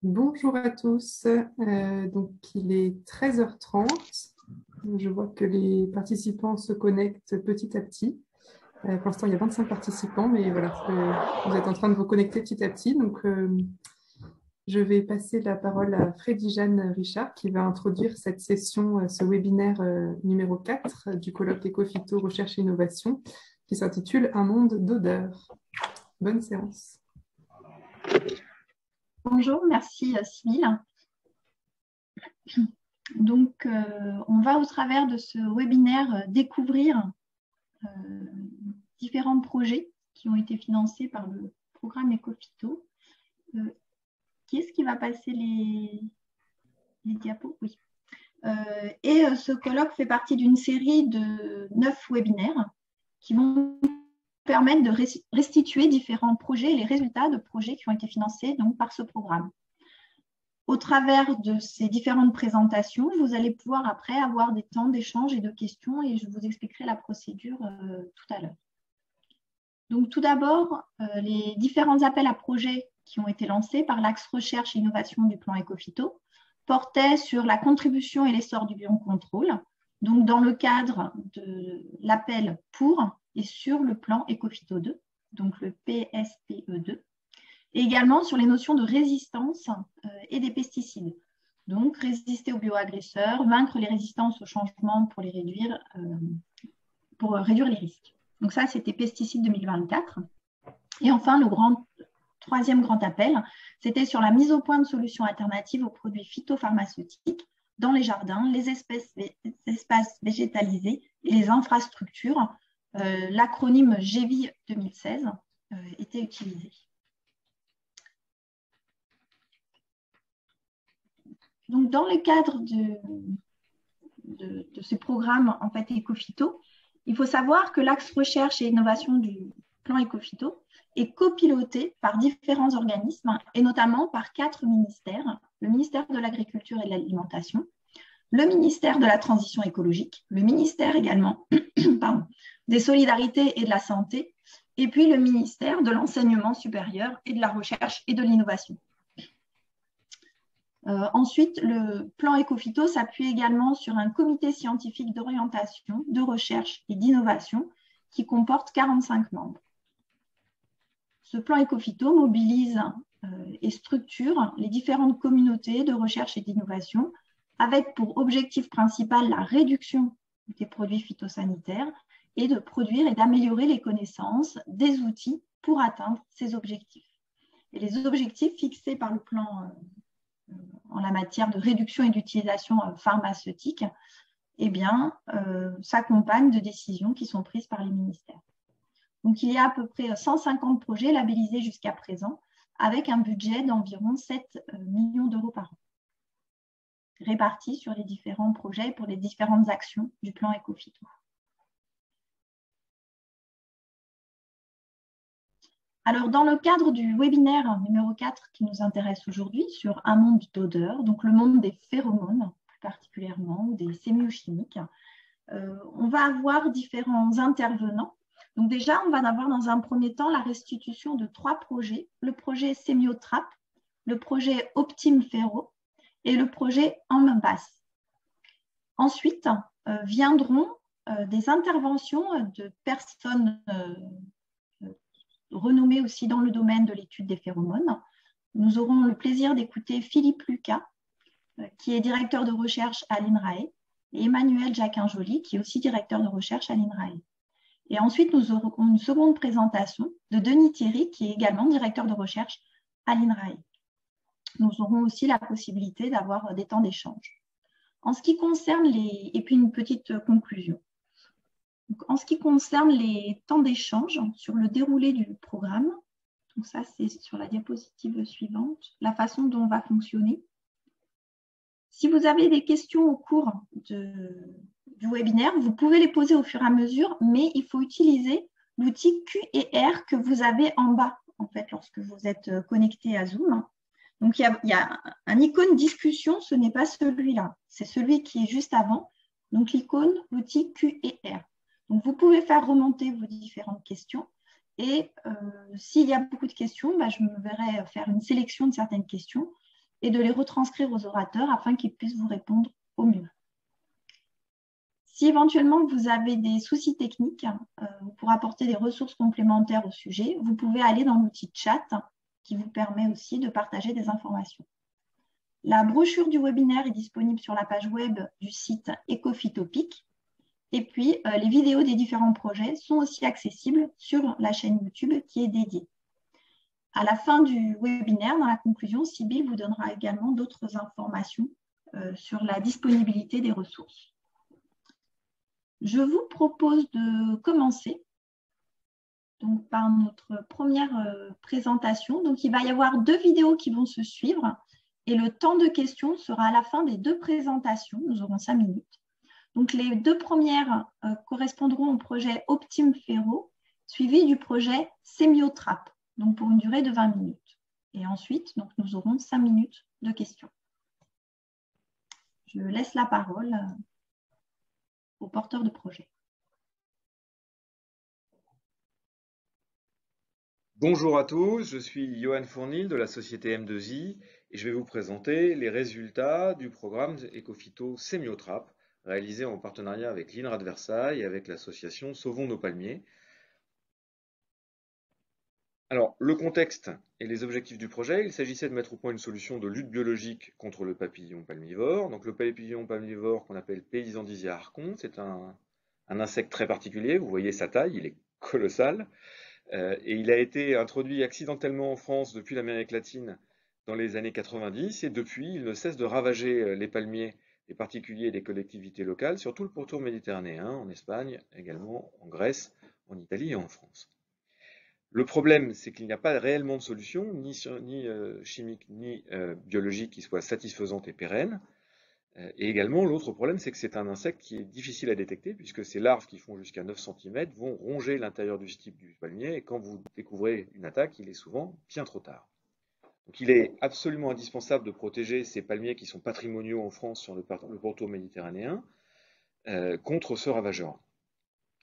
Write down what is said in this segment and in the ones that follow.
Bonjour à tous. Donc, il est 13h30. Je vois que les participants se connectent petit à petit. Pour l'instant, il y a 25 participants, mais voilà, vous êtes en train de vous connecter petit à petit. Donc, je vais passer la parole à Frédy-Jeanne Richard qui va introduire cette session, ce webinaire numéro 4 du colloque Éco-Phyto Recherche et Innovation qui s'intitule Un monde d'odeurs. Bonne séance. Bonjour, merci Sybille. Donc, on va au travers de ce webinaire découvrir différents projets qui ont été financés par le programme Éco-Phyto. Qui est-ce qui va passer les diapos? Oui. Ce colloque fait partie d'une série de 9 webinaires qui vont permettre de restituer différents projets et les résultats de projets qui ont été financés donc, par ce programme. Au travers de ces différentes présentations, vous allez pouvoir après avoir des temps d'échange et de questions et je vous expliquerai la procédure tout à l'heure. Donc tout d'abord, les différents appels à projets qui ont été lancés par l'axe recherche et innovation du plan Éco-Phyto portaient sur la contribution et l'essor du biocontrôle, donc dans le cadre de l'appel pour et sur le plan Éco-Phyto 2, donc le PSPE2. Et également sur les notions de résistance et des pesticides. Donc, résister aux bioagresseurs, vaincre les résistances aux changements pour réduire les risques. Donc ça, c'était Pesticides 2024. Et enfin, le troisième grand appel, c'était sur la mise au point de solutions alternatives aux produits phytopharmaceutiques dans les jardins, les espaces végétalisés et les infrastructures. L'acronyme GEVI 2016 était utilisé. Donc, dans le cadre de ce programme en fait, Éco-Phyto, il faut savoir que l'axe recherche et innovation du plan Éco-Phyto est copiloté par différents organismes et notamment par 4 ministères, le ministère de l'Agriculture et de l'Alimentation, le ministère de la Transition écologique, le ministère également des Solidarités et de la Santé, et puis le ministère de l'Enseignement supérieur et de la Recherche et de l'Innovation. Ensuite, le plan Éco-Phyto s'appuie également sur un comité scientifique d'orientation, de recherche et d'innovation qui comporte 45 membres. Ce plan Éco-Phyto mobilise et structure les différentes communautés de recherche et d'innovation avec pour objectif principal la réduction des produits phytosanitaires et de produire et d'améliorer les connaissances des outils pour atteindre ces objectifs. Et les objectifs fixés par le plan en la matière de réduction et d'utilisation pharmaceutique, eh bien, s'accompagnent de décisions qui sont prises par les ministères. Donc, il y a à peu près 150 projets labellisés jusqu'à présent, avec un budget d'environ 7 millions d'euros par an, répartis sur les différents projets pour les différentes actions du plan Éco-Phyto. Alors, dans le cadre du webinaire numéro 4 qui nous intéresse aujourd'hui sur un monde d'odeurs, donc le monde des phéromones plus particulièrement, ou des sémiochimiques, on va avoir différents intervenants. Donc déjà, on va avoir dans un premier temps la restitution de 3 projets, le projet Sémiotrap, le projet Optime Ferro et le projet Ambas. Ensuite, viendront des interventions de personnes renommé aussi dans le domaine de l'étude des phéromones. Nous aurons le plaisir d'écouter Philippe Lucas, qui est directeur de recherche à l'INRAE, et Emmanuel Jacquin-Joly, qui est aussi directeur de recherche à l'INRAE. Et ensuite, nous aurons une seconde présentation de Denis Thierry, qui est également directeur de recherche à l'INRAE. Nous aurons aussi la possibilité d'avoir des temps d'échange. En ce qui concerne et puis une petite conclusion. Donc, en ce qui concerne les temps d'échange sur le déroulé du programme, donc ça c'est sur la diapositive suivante, la façon dont on va fonctionner. Si vous avez des questions au cours du webinaire, vous pouvez les poser au fur et à mesure, mais il faut utiliser l'outil Q&R que vous avez en bas, en fait, lorsque vous êtes connecté à Zoom. Donc, il y a un icône discussion, ce n'est pas celui-là, c'est celui qui est juste avant. Donc, l'icône, l'outil Q&R. Donc, vous pouvez faire remonter vos différentes questions et s'il y a beaucoup de questions, je me verrai faire une sélection de certaines questions et de les retranscrire aux orateurs afin qu'ils puissent vous répondre au mieux. Si éventuellement vous avez des soucis techniques pour apporter des ressources complémentaires au sujet, vous pouvez aller dans l'outil chat qui vous permet aussi de partager des informations. La brochure du webinaire est disponible sur la page web du site Ecofitopic. Et puis, les vidéos des différents projets sont aussi accessibles sur la chaîne YouTube qui est dédiée. À la fin du webinaire, dans la conclusion, Sybille vous donnera également d'autres informations sur la disponibilité des ressources. Je vous propose de commencer donc, par notre première présentation. Donc, il va y avoir 2 vidéos qui vont se suivre et le temps de questions sera à la fin des 2 présentations. Nous aurons 5 minutes. Donc, les 2 premières correspondront au projet Optime Ferro, suivi du projet Semiotrap, donc pour une durée de 20 minutes. Et ensuite, donc, nous aurons 5 minutes de questions. Je laisse la parole au porteur de projet. Bonjour à tous, je suis Johan Fournil de la société M2I et je vais vous présenter les résultats du programme Ecofito Semiotrap réalisé en partenariat avec l'INRA de Versailles et avec l'association Sauvons nos palmiers. Alors, le contexte et les objectifs du projet, il s'agissait de mettre au point une solution de lutte biologique contre le papillon palmivore. Donc le papillon palmivore qu'on appelle Paysandisia archon, c'est un insecte très particulier, vous voyez sa taille, il est colossal. Et il a été introduit accidentellement en France depuis l'Amérique latine dans les années 90 et depuis, il ne cesse de ravager les palmiers des particuliers et des collectivités locales sur tout le pourtour méditerranéen, en Espagne, également en Grèce, en Italie et en France. Le problème, c'est qu'il n'y a pas réellement de solution, ni chimique ni biologique, qui soit satisfaisante et pérenne. Et également, l'autre problème, c'est que c'est un insecte qui est difficile à détecter, puisque ces larves qui font jusqu'à 9 cm vont ronger l'intérieur du stipe du palmier, et quand vous découvrez une attaque, il est souvent bien trop tard. Donc il est absolument indispensable de protéger ces palmiers qui sont patrimoniaux en France sur le pourtour méditerranéen contre ce ravageur.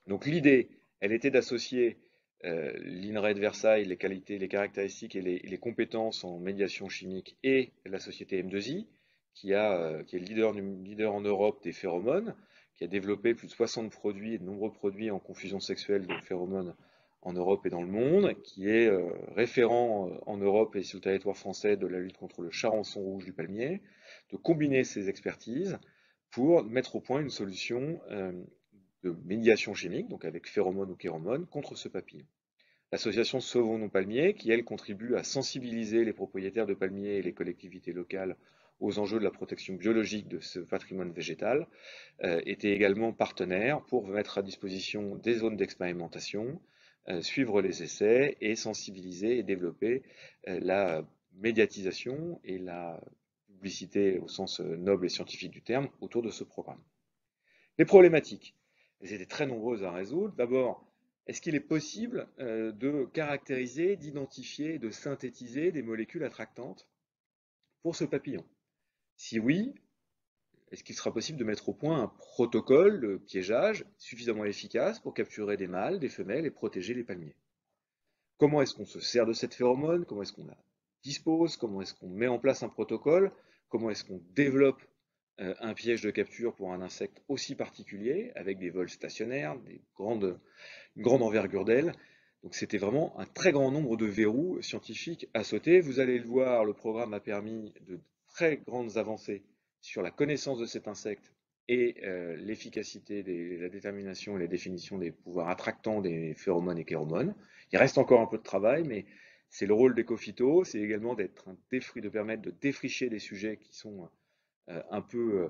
Donc l'idée, elle était d'associer l'INRA de Versailles, les qualités, les caractéristiques et les compétences en médiation chimique et la société M2I, qui est leader en Europe des phéromones, qui a développé plus de 60 produits et de nombreux produits en confusion sexuelle de phéromones en Europe et dans le monde, qui est référent en Europe et sur le territoire français de la lutte contre le charançon rouge du palmier, de combiner ces expertises pour mettre au point une solution de médiation chimique, donc avec phéromones ou kéromones, contre ce papillon. L'association Sauvons nos palmiers, qui elle contribue à sensibiliser les propriétaires de palmiers et les collectivités locales aux enjeux de la protection biologique de ce patrimoine végétal, était également partenaire pour mettre à disposition des zones d'expérimentation, suivre les essais et sensibiliser et développer la médiatisation et la publicité au sens noble et scientifique du terme autour de ce programme. Les problématiques, elles étaient très nombreuses à résoudre. D'abord, est-ce qu'il est possible de caractériser, d'identifier, de synthétiser des molécules attractantes pour ce papillon? Si oui, est-ce qu'il sera possible de mettre au point un protocole de piégeage suffisamment efficace pour capturer des mâles, des femelles et protéger les palmiers? Comment est-ce qu'on se sert de cette phéromone? Comment est-ce qu'on la dispose? Comment est-ce qu'on met en place un protocole? Comment est-ce qu'on développe un piège de capture pour un insecte aussi particulier, avec des vols stationnaires, une grande envergure d'ailes? Donc c'était vraiment un très grand nombre de verrous scientifiques à sauter. Vous allez le voir, le programme a permis de très grandes avancées sur la connaissance de cet insecte et l'efficacité, la détermination et la définition des pouvoirs attractants des phéromones et kéromones. Il reste encore un peu de travail, mais c'est le rôle d'Ecofito, c'est également de permettre de défricher des sujets qui sont un peu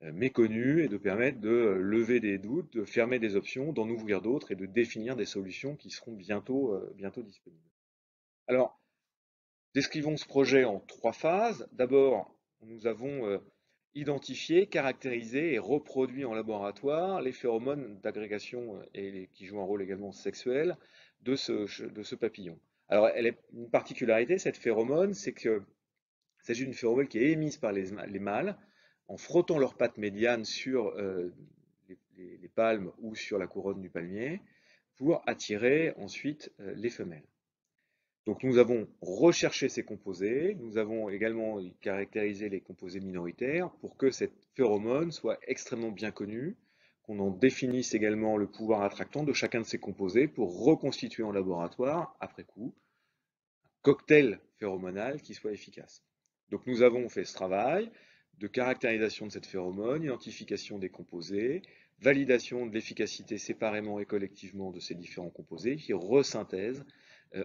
méconnus et de permettre de lever des doutes, de fermer des options, d'en ouvrir d'autres et de définir des solutions qui seront bientôt disponibles. Alors, décrivons ce projet en 3 phases. D'abord, nous avons identifié, caractérisé et reproduit en laboratoire les phéromones d'agrégation et qui jouent un rôle également sexuel de ce papillon. Alors, une particularité, cette phéromone, c'est qu'il s'agit d'une phéromone qui est émise par les mâles en frottant leurs pattes médianes sur les palmes ou sur la couronne du palmier pour attirer ensuite les femelles. Donc nous avons recherché ces composés, nous avons également caractérisé les composés minoritaires pour que cette phéromone soit extrêmement bien connue, qu'on en définisse également le pouvoir attractant de chacun de ces composés pour reconstituer en laboratoire, après coup, un cocktail phéromonal qui soit efficace. Donc nous avons fait ce travail de caractérisation de cette phéromone, identification des composés, validation de l'efficacité séparément et collectivement de ces différents composés, qui resynthèse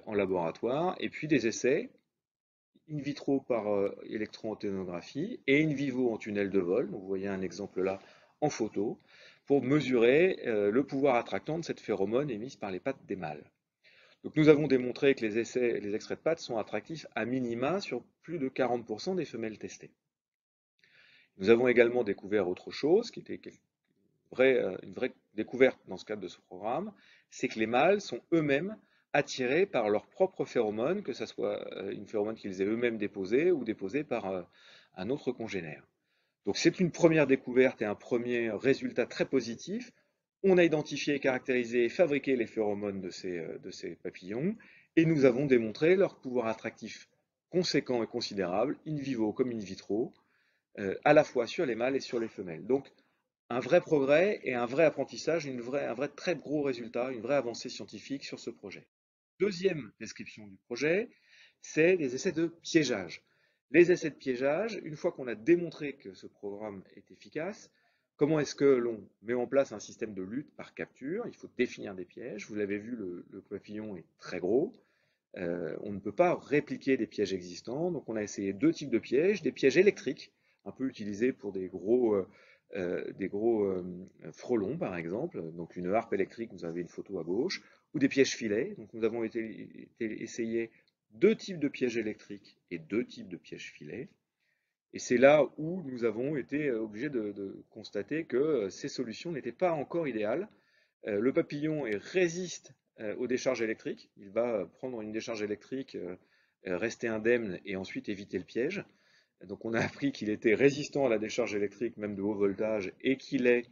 en laboratoire, et puis des essais in vitro par électro-anténographie et in vivo en tunnel de vol. Donc vous voyez un exemple là en photo, pour mesurer le pouvoir attractant de cette phéromone émise par les pattes des mâles. Donc nous avons démontré que les extraits de pattes sont attractifs à minima sur plus de 40% des femelles testées. Nous avons également découvert autre chose, qui était une vraie découverte dans ce cadre de ce programme, c'est que les mâles sont eux-mêmes attirés par leurs propres phéromones, que ce soit une phéromone qu'ils aient eux-mêmes déposée ou déposée par un autre congénère. Donc c'est une première découverte et un premier résultat très positif. On a identifié, caractérisé et fabriqué les phéromones de ces papillons et nous avons démontré leur pouvoir attractif conséquent et considérable, in vivo comme in vitro, à la fois sur les mâles et sur les femelles. Donc un vrai progrès et un vrai apprentissage, un vrai très gros résultat, une vraie avancée scientifique sur ce projet. Deuxième description du projet, c'est les essais de piégeage. Les essais de piégeage, une fois qu'on a démontré que ce programme est efficace, comment est-ce que l'on met en place un système de lutte par capture? Il faut définir des pièges. Vous l'avez vu, le papillon est très gros. On ne peut pas répliquer des pièges existants. Donc on a essayé deux types de pièges, des pièges électriques, un peu utilisés pour des gros frelons par exemple, donc une harpe électrique, vous avez une photo à gauche, ou des pièges filets. Donc nous avons essayé deux types de pièges électriques et deux types de pièges filets. Et c'est là où nous avons été obligés de constater que ces solutions n'étaient pas encore idéales. Le papillon résiste aux décharges électriques. Il va prendre une décharge électrique, rester indemne et ensuite éviter le piège. Donc on a appris qu'il était résistant à la décharge électrique, même de haut voltage, et qu'il est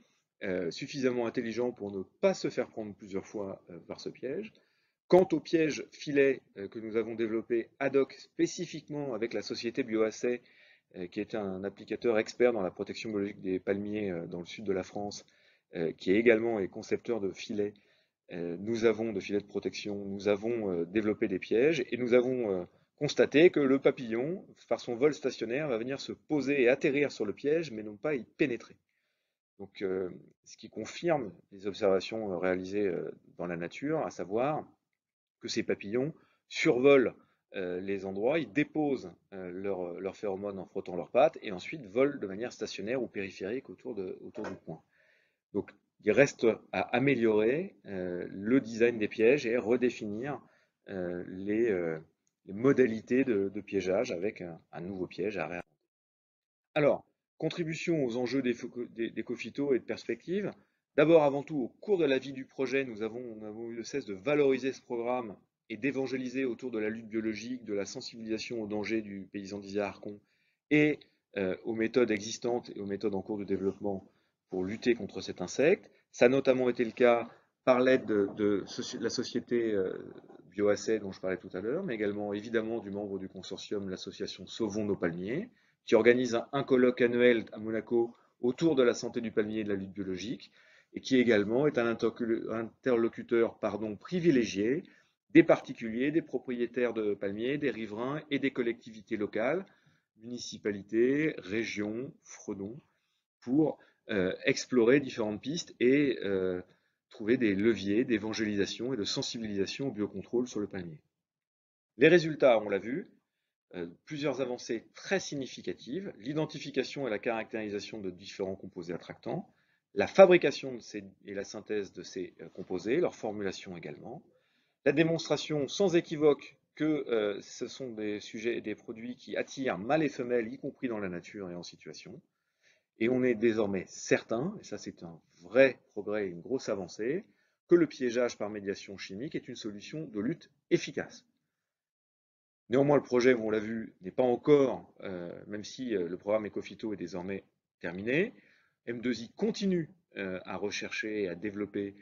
suffisamment intelligent pour ne pas se faire prendre plusieurs fois par ce piège. Quant au piège filet que nous avons développé ad hoc spécifiquement avec la société BioAssay, qui est un applicateur expert dans la protection biologique des palmiers dans le sud de la France, qui est également concepteur de filets, de filets de protection, nous avons développé des pièges et nous avons constaté que le papillon, par son vol stationnaire, va venir se poser et atterrir sur le piège, mais non pas y pénétrer. Donc, ce qui confirme les observations réalisées dans la nature, à savoir que ces papillons survolent les endroits, ils déposent leurs phéromones en frottant leurs pattes et ensuite volent de manière stationnaire ou périphérique autour du point. Donc, il reste à améliorer le design des pièges et redéfinir les modalités de piégeage avec un nouveau piège à réinventer. Alors, contribution aux enjeux d'éco-phyto et de perspective. D'abord, avant tout, au cours de la vie du projet, nous avons eu le cesse de valoriser ce programme et d'évangéliser autour de la lutte biologique, de la sensibilisation aux dangers du paysan d'Isère-Arcon et aux méthodes existantes et aux méthodes en cours de développement pour lutter contre cet insecte. Ça a notamment été le cas par l'aide de la société BioAssay dont je parlais tout à l'heure, mais également évidemment du membre du consortium, l'association Sauvons nos palmiers, qui organise un colloque annuel à Monaco autour de la santé du palmier et de la lutte biologique, et qui également est un interlocuteur privilégié des particuliers, des propriétaires de palmiers, des riverains et des collectivités locales, municipalités, régions, fredons, pour explorer différentes pistes et trouver des leviers d'évangélisation et de sensibilisation au biocontrôle sur le palmier. Les résultats, on l'a vu, plusieurs avancées très significatives, l'identification et la caractérisation de différents composés attractants, la fabrication et la synthèse de ces composés, leur formulation également, la démonstration sans équivoque que ce sont des sujets et des produits qui attirent mâles et femelles, y compris dans la nature et en situation. Et on est désormais certain, et ça c'est un vrai progrès et une grosse avancée, que le piégeage par médiation chimique est une solution de lutte efficace. Néanmoins, le projet, on l'a vu, n'est pas encore, même si le programme Ecophyto est désormais terminé. M2I continue à rechercher et à développer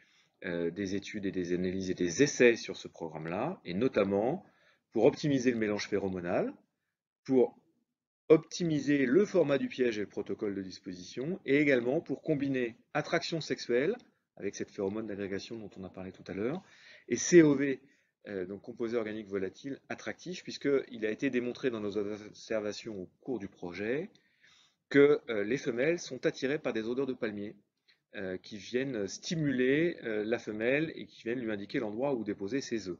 des études et des analyses et des essais sur ce programme-là, et notamment pour optimiser le mélange phéromonal, pour optimiser le format du piège et le protocole de disposition, et également pour combiner attraction sexuelle, avec cette phéromone d'agrégation dont on a parlé tout à l'heure, et COV, donc composé organique volatile attractif, puisqu'il a été démontré dans nos observations au cours du projet que les femelles sont attirées par des odeurs de palmier qui viennent stimuler la femelle et qui viennent lui indiquer l'endroit où déposer ses œufs.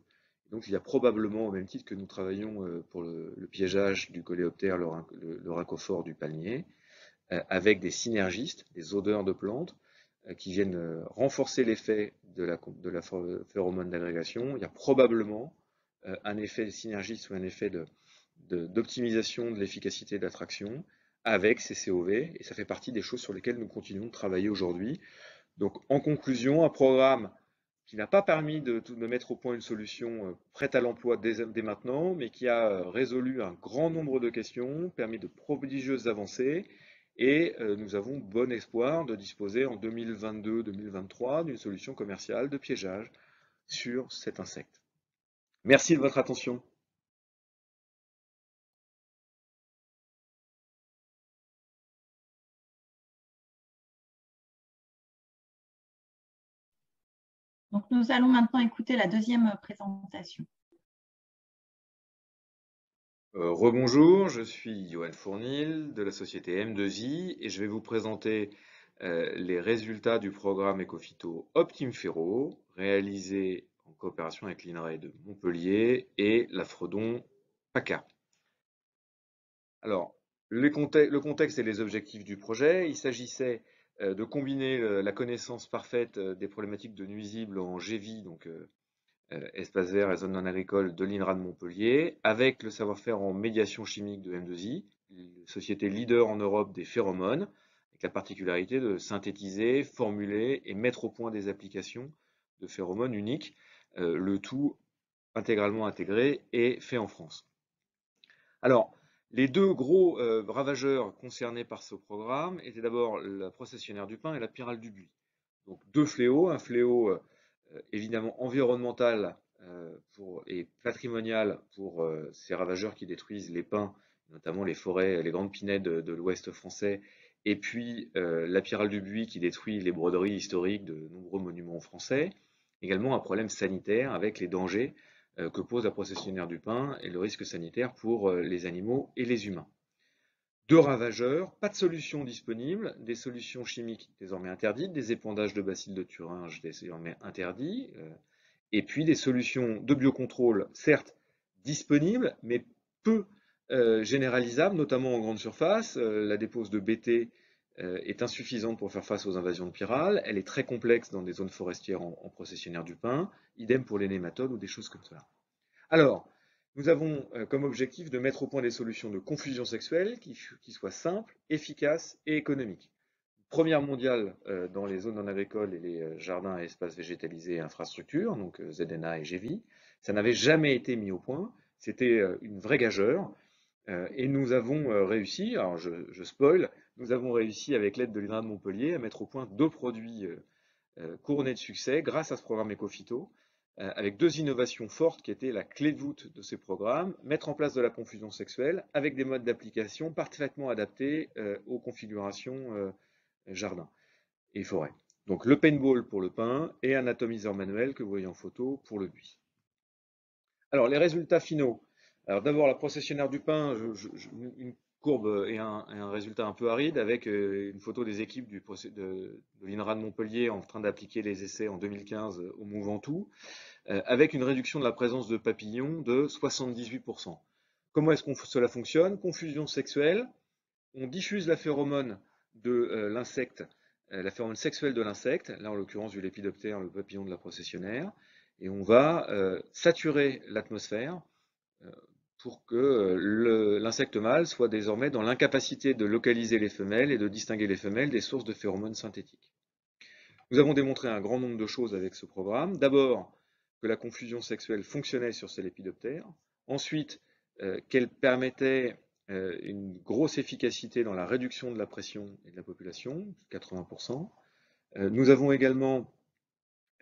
Donc il y a probablement, au même titre que nous travaillons pour le piégeage du coléoptère, le rhacophore du palmier, avec des synergistes, des odeurs de plantes, qui viennent renforcer l'effet de la phéromone d'agrégation. Il y a probablement un effet synergiste ou un effet d'optimisation de l'efficacité de l'attraction avec ces COV, et ça fait partie des choses sur lesquelles nous continuons de travailler aujourd'hui. Donc en conclusion, un programme qui n'a pas permis de mettre au point une solution prête à l'emploi dès maintenant, mais qui a résolu un grand nombre de questions, permis de prodigieuses avancées, et nous avons bon espoir de disposer en 2022-2023 d'une solution commerciale de piégeage sur cet insecte. Merci de votre attention. Donc, nous allons maintenant écouter la deuxième présentation. Rebonjour, je suis Johan Fournil de la société M2I et je vais vous présenter les résultats du programme Ecophyto OptimeFerro réalisé en coopération avec l'INRAE de Montpellier et la Fredon PACA. Alors, le contexte et les objectifs du projet, il s'agissait de combiner la connaissance parfaite des problématiques de nuisibles en GEVI, donc espace vert et zone non agricole de l'INRA de Montpellier, avec le savoir-faire en médiation chimique de M2I, société leader en Europe des phéromones, avec la particularité de synthétiser, formuler et mettre au point des applications de phéromones uniques, le tout intégralement intégré et fait en France. Alors, les deux gros ravageurs concernés par ce programme étaient d'abord la processionnaire du pin et la pyrale du buis. Donc deux fléaux, un fléau évidemment environnemental et patrimonial pour ces ravageurs qui détruisent les pins, notamment les forêts, les grandes pinèdes de l'ouest français, et puis la pyrale du buis qui détruit les broderies historiques de nombreux monuments français. Également un problème sanitaire avec les dangers que pose la processionnaire du pin et le risque sanitaire pour les animaux et les humains. Deux ravageurs, pas de solution disponible, des solutions chimiques désormais interdites, des épandages de bacilles de Thuringe désormais interdits, et puis des solutions de biocontrôle, certes disponibles, mais peu généralisables, notamment en grande surface. La dépose de BT est insuffisante pour faire face aux invasions de pyrales, elle est très complexe dans des zones forestières en processionnaire du pin, idem pour les nématodes ou des choses comme ça. Alors, nous avons comme objectif de mettre au point des solutions de confusion sexuelle qui soient simples, efficaces et économiques. Première mondiale dans les zones non agricoles et les jardins et espaces végétalisés et infrastructures, donc ZNA et GEVI. Ça n'avait jamais été mis au point, c'était une vraie gageure. Et nous avons réussi, alors je spoil, nous avons réussi avec l'aide de l'INRA de Montpellier à mettre au point deux produits couronnés de succès grâce à ce programme Ecophyto, avec deux innovations fortes qui étaient la clé de voûte de ces programmes, mettre en place de la confusion sexuelle avec des modes d'application parfaitement adaptés aux configurations jardin et forêt. Donc le paintball pour le pin et un atomiseur manuel que vous voyez en photo pour le buis. Alors les résultats finaux. Alors d'abord la processionnaire du pin, une courbe et un résultat un peu aride avec une photo des équipes de l'INRA de Montpellier en train d'appliquer les essais en 2015 au Mont Ventoux, avec une réduction de la présence de papillons de 78%. Comment est-ce que cela fonctionne? Confusion sexuelle, on diffuse la phéromone de l'insecte, la phéromone sexuelle de l'insecte, là en l'occurrence du lépidoptère, le papillon de la processionnaire, et on va saturer l'atmosphère pour que l'insecte mâle soit désormais dans l'incapacité de localiser les femelles et de distinguer les femelles des sources de phéromones synthétiques. Nous avons démontré un grand nombre de choses avec ce programme. D'abord, que la confusion sexuelle fonctionnait sur ces lépidoptères. Ensuite, qu'elle permettait une grosse efficacité dans la réduction de la pression et de la population, 80%. Nous avons également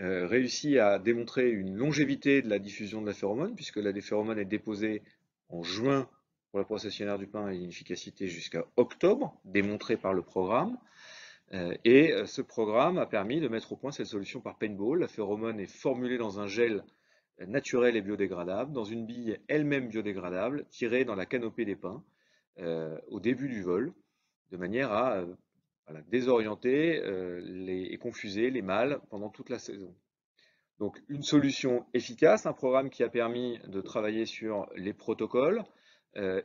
réussi à démontrer une longévité de la diffusion de la phéromone, puisque la phéromone est déposée en juin pour la processionnaire du pain et une efficacité jusqu'à octobre, démontrée par le programme. Et ce programme a permis de mettre au point cette solution par paintball. La phéromone est formulée dans un gel naturel et biodégradable, dans une bille elle-même biodégradable, tirée dans la canopée des pins au début du vol, de manière à voilà, désorienter et confuser les mâles pendant toute la saison. Donc une solution efficace, un programme qui a permis de travailler sur les protocoles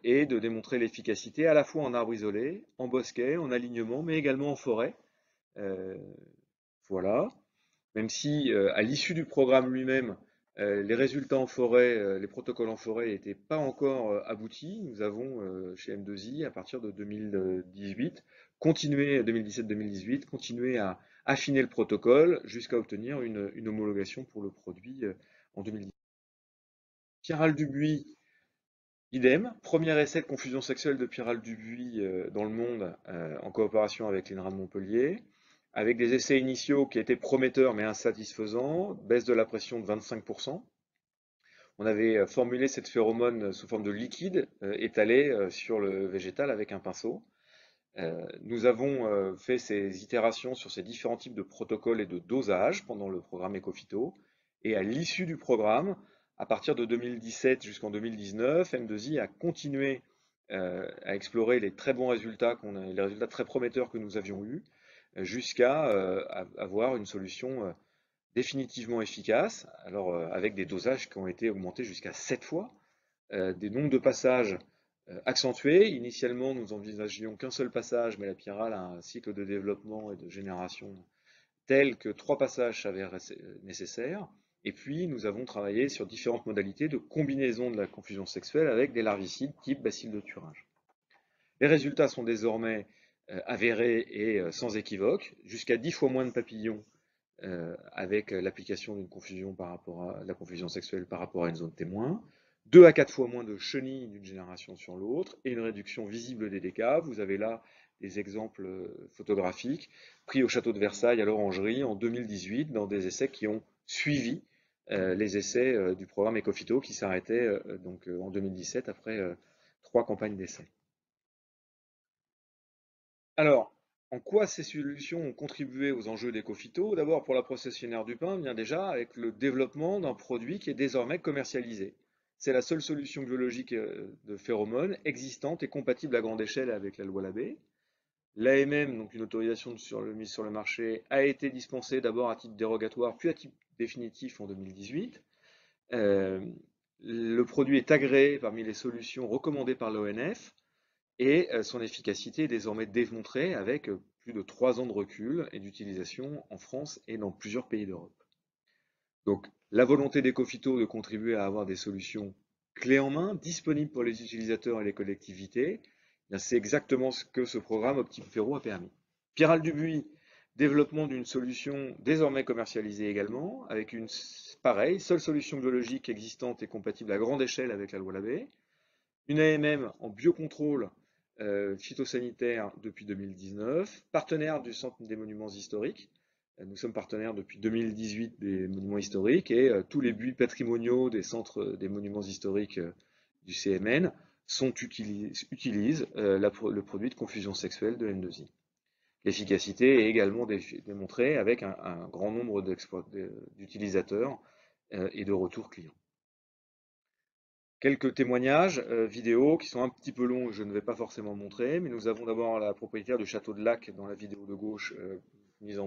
et de démontrer l'efficacité à la fois en arbre isolé, en bosquet, en alignement, mais également en forêt. Voilà. Même si à l'issue du programme lui-même, les résultats en forêt, les protocoles en forêt n'étaient pas encore aboutis, nous avons chez M2I, à partir de 2018, 2017-2018, continué à affiner le protocole jusqu'à obtenir une homologation pour le produit en 2018. Pierral Dubuis, idem, premier essai de confusion sexuelle de Pierral Dubuis dans le monde en coopération avec l'INRA de Montpellier, avec des essais initiaux qui étaient prometteurs mais insatisfaisants, baisse de la pression de 25%. On avait formulé cette phéromone sous forme de liquide étalé sur le végétal avec un pinceau. Nous avons fait ces itérations sur ces différents types de protocoles et de dosages pendant le programme Ecophyto. Et à l'issue du programme, à partir de 2017 jusqu'en 2019, M2I a continué à explorer les très bons résultats, les résultats très prometteurs que nous avions eus, jusqu'à avoir une solution définitivement efficace, alors avec des dosages qui ont été augmentés jusqu'à 7 fois, des nombres de passages accentués. Initialement, nous envisagions qu'un seul passage, mais la Pierral a un cycle de développement et de génération tel que 3 passages s'avèrent nécessaires. Et puis, nous avons travaillé sur différentes modalités de combinaison de la confusion sexuelle avec des larvicides type bacille de Thuringe. Les résultats sont désormais avérés et sans équivoque, jusqu'à 10 fois moins de papillons avec l'application d'une confusion par rapport à la confusion sexuelle par rapport à une zone témoin, 2 à 4 fois moins de chenilles d'une génération sur l'autre, et une réduction visible des dégâts. Vous avez là des exemples photographiques pris au château de Versailles à l'Orangerie en 2018 dans des essais qui ont suivi les essais du programme Ecophyto qui s'arrêtait donc en 2017 après 3 campagnes d'essais. Alors, en quoi ces solutions ont contribué aux enjeux d'Ecophyto? D'abord, pour la processionnaire du pain, bien déjà avec le développement d'un produit qui est désormais commercialisé. C'est la seule solution biologique de phéromones existante et compatible à grande échelle avec la loi Labbé. L'AMM, donc une autorisation de mise sur le marché, a été dispensée d'abord à titre dérogatoire, puis à titre définitif en 2018. Le produit est agréé parmi les solutions recommandées par l'ONF. Et son efficacité est désormais démontrée avec plus de 3 ans de recul et d'utilisation en France et dans plusieurs pays d'Europe. Donc la volonté d'Ecophyto de contribuer à avoir des solutions clés en main, disponibles pour les utilisateurs et les collectivités, c'est exactement ce que ce programme OptimeFéro a permis. Pierral Dubuis, développement d'une solution désormais commercialisée également, avec une pareille, seule solution biologique existante et compatible à grande échelle avec la loi Labbé, une AMM en biocontrôle phytosanitaire depuis 2019, partenaire du Centre des monuments historiques. Nous sommes partenaires depuis 2018 des monuments historiques et tous les buis patrimoniaux des centres des monuments historiques du CMN utilisent le produit de confusion sexuelle de M2I. L'efficacité est également démontrée avec un grand nombre d'utilisateurs et de retours clients. Quelques témoignages vidéo qui sont un petit peu longs, je ne vais pas forcément montrer, mais nous avons d'abord la propriétaire du château de Lac dans la vidéo de gauche, mise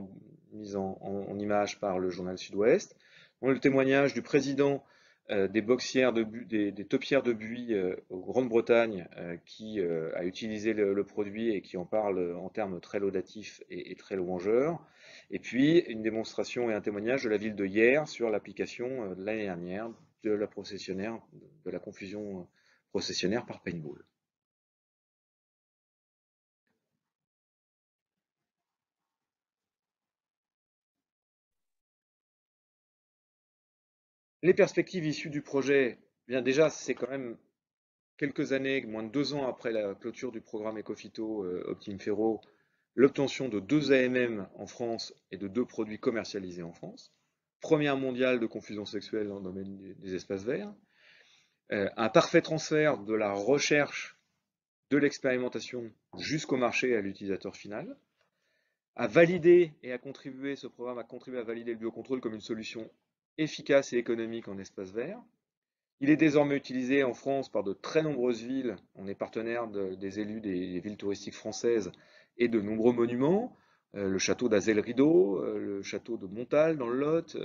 en image par le journal Sud-Ouest. Le témoignage du président des boxières des taupières de buis en Grande-Bretagne qui a utilisé le produit et qui en parle en termes très laudatifs et très louangeurs. Et puis une démonstration et un témoignage de la ville de Hyères sur l'application de l'année dernière de la processionnaire, de la confusion processionnaire par paintball. Les perspectives issues du projet, bien déjà, c'est quand même quelques années, moins de 2 ans après la clôture du programme Ecophyto OptimeFéro, l'obtention de 2 AMM en France et de 2 produits commercialisés en France. première mondiale de confusion sexuelle dans le domaine des espaces verts, un parfait transfert de la recherche, de l'expérimentation jusqu'au marché et à l'utilisateur final, a validé et ce programme a contribué à valider le biocontrôle comme une solution efficace et économique en espace vert. Il est désormais utilisé en France par de très nombreuses villes. On est partenaire des élus des villes touristiques françaises et de nombreux monuments. Le château d'Azel-Rideau, le château de Montal dans le Lot,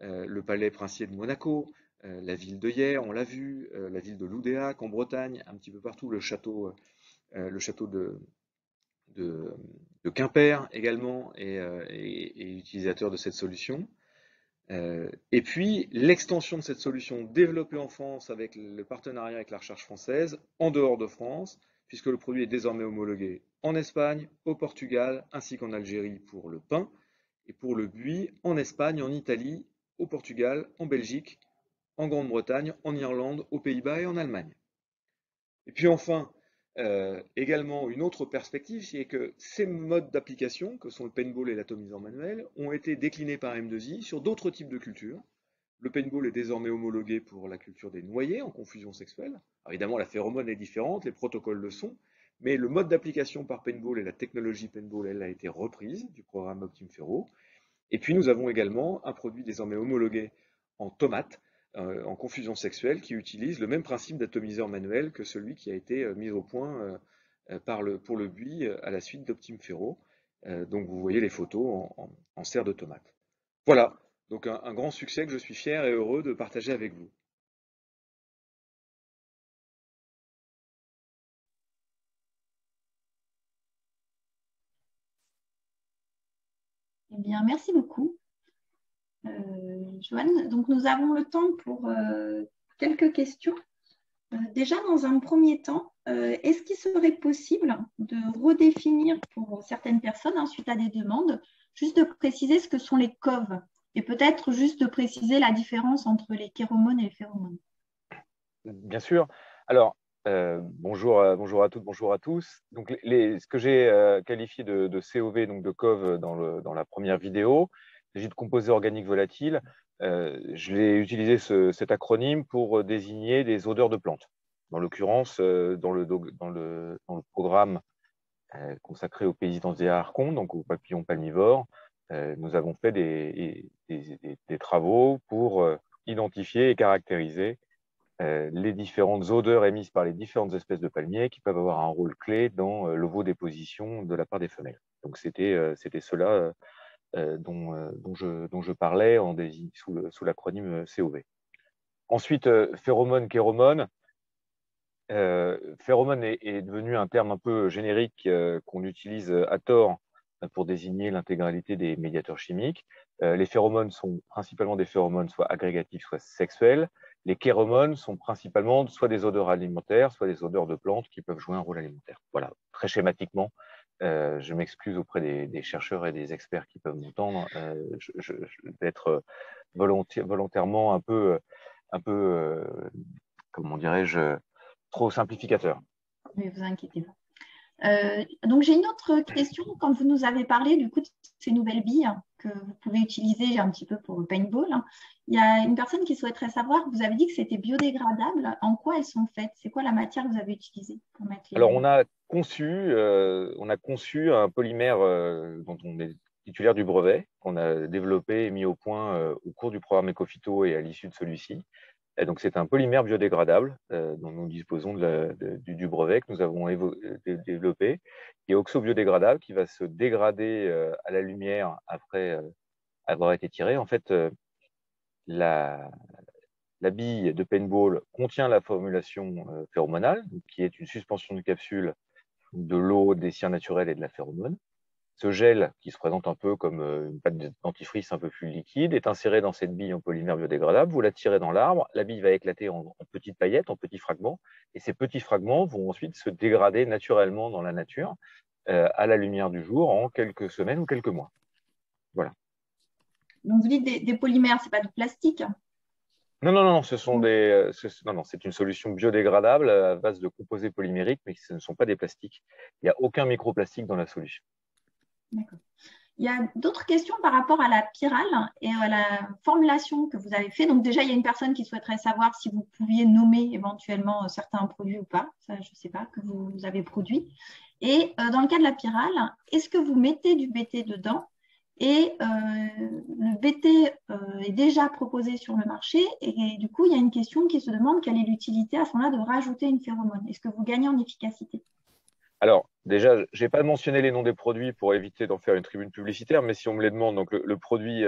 le palais princier de Monaco, la ville de Hyères, on l'a vu, la ville de Loudéac en Bretagne, un petit peu partout, le château de, de Quimper également est utilisateur de cette solution. Et puis l'extension de cette solution développée en France avec le partenariat avec la recherche française en dehors de France, puisque le produit est désormais homologué en Espagne, au Portugal, ainsi qu'en Algérie pour le pain, et pour le buis en Espagne, en Italie, au Portugal, en Belgique, en Grande-Bretagne, en Irlande, aux Pays-Bas et en Allemagne. Et puis enfin, également une autre perspective, c'est que ces modes d'application, que sont le paintball et l'atomiseur manuel, ont été déclinés par M2I sur d'autres types de cultures. Le paintball est désormais homologué pour la culture des noyés en confusion sexuelle. Alors évidemment, la phéromone est différente, les protocoles le sont, mais le mode d'application par paintball et la technologie paintball, elle a été reprise du programme Optim Ferro. Et puis nous avons également un produit désormais homologué en tomates, en confusion sexuelle, qui utilise le même principe d'atomiseur manuel que celui qui a été mis au point pour le buis à la suite d'Optim Ferro. Donc vous voyez les photos en serre de tomates. Voilà, donc un grand succès que je suis fier et heureux de partager avec vous. Eh bien, merci beaucoup, Joanne. Donc, nous avons le temps pour quelques questions. Déjà, dans un premier temps, est-ce qu'il serait possible de redéfinir pour certaines personnes, suite à des demandes, juste de préciser ce que sont les COV et peut-être juste de préciser la différence entre les chéromones et les phéromones? Bien sûr. Alors, bonjour à toutes, bonjour à tous. Donc, ce que j'ai qualifié de COV, donc de COV dans la première vidéo, il s'agit de composés organiques volatiles. Je l'ai utilisé cet acronyme pour désigner des odeurs de plantes. Dans l'occurrence, dans le programme consacré aux paysans des Arcons, donc aux papillons palmivores, nous avons fait des travaux pour identifier et caractériser les différentes odeurs émises par les différentes espèces de palmiers qui peuvent avoir un rôle clé dans l'ovodéposition de la part des femelles. Donc c'était cela dont je parlais sous l'acronyme COV. Ensuite, phéromone, chéromone. Phéromone est devenu un terme un peu générique qu'on utilise à tort pour désigner l'intégralité des médiateurs chimiques. Les phéromones sont principalement des phéromones soit agrégatifs, soit sexuels. Les chéromones sont principalement soit des odeurs alimentaires, soit des odeurs de plantes qui peuvent jouer un rôle alimentaire. Voilà, très schématiquement. Je m'excuse auprès des chercheurs et des experts qui peuvent m'entendre d'être volontairement un peu comment dirais-je, trop simplificateur. Ne vous inquiétez pas. Donc, j'ai une autre question. Quand vous nous avez parlé du coup de ces nouvelles billes que vous pouvez utiliser un petit peu pour le paintball, il y a une personne qui souhaiterait savoir, vous avez dit que c'était biodégradable. En quoi elles sont faites? C'est quoi la matière que vous avez utilisée pour mettre les... Alors, on a conçu un polymère dont on est titulaire du brevet, qu'on a développé et mis au point au cours du programme Ecophyto et à l'issue de celui-ci. Et donc, c'est un polymère biodégradable dont nous disposons du brevet que nous avons développé, qui est oxo-biodégradable, qui va se dégrader à la lumière après avoir été tiré. En fait, la bille de paintball contient la formulation phéromonale, qui est une suspension de capsule de l'eau, des cires naturelles et de la phéromone. Ce gel, qui se présente un peu comme une pâte de dentifrice un peu plus liquide, est inséré dans cette bille en polymère biodégradable. Vous la tirez dans l'arbre, la bille va éclater en petites paillettes, en petits fragments, et ces petits fragments vont ensuite se dégrader naturellement dans la nature à la lumière du jour en quelques semaines ou quelques mois. Voilà. Donc, vous dites des polymères, ce n'est pas du plastique? Non, c'est une solution biodégradable à base de composés polymériques, mais ce ne sont pas des plastiques. Il n'y a aucun microplastique dans la solution. D'accord. Il y a d'autres questions par rapport à la pyrale et à la formulation que vous avez fait. Donc déjà, il y a une personne qui souhaiterait savoir si vous pouviez nommer éventuellement certains produits ou pas. Ça, je ne sais pas, que vous avez produit. Et dans le cas de la pyrale, est-ce que vous mettez du BT dedans? Et le BT est déjà proposé sur le marché. Et du coup, il y a une question qui se demande quelle est l'utilité à ce moment-là de rajouter une phéromone. Est-ce que vous gagnez en efficacité? Alors, déjà, je n'ai pas mentionné les noms des produits pour éviter d'en faire une tribune publicitaire, mais si on me les demande, donc le produit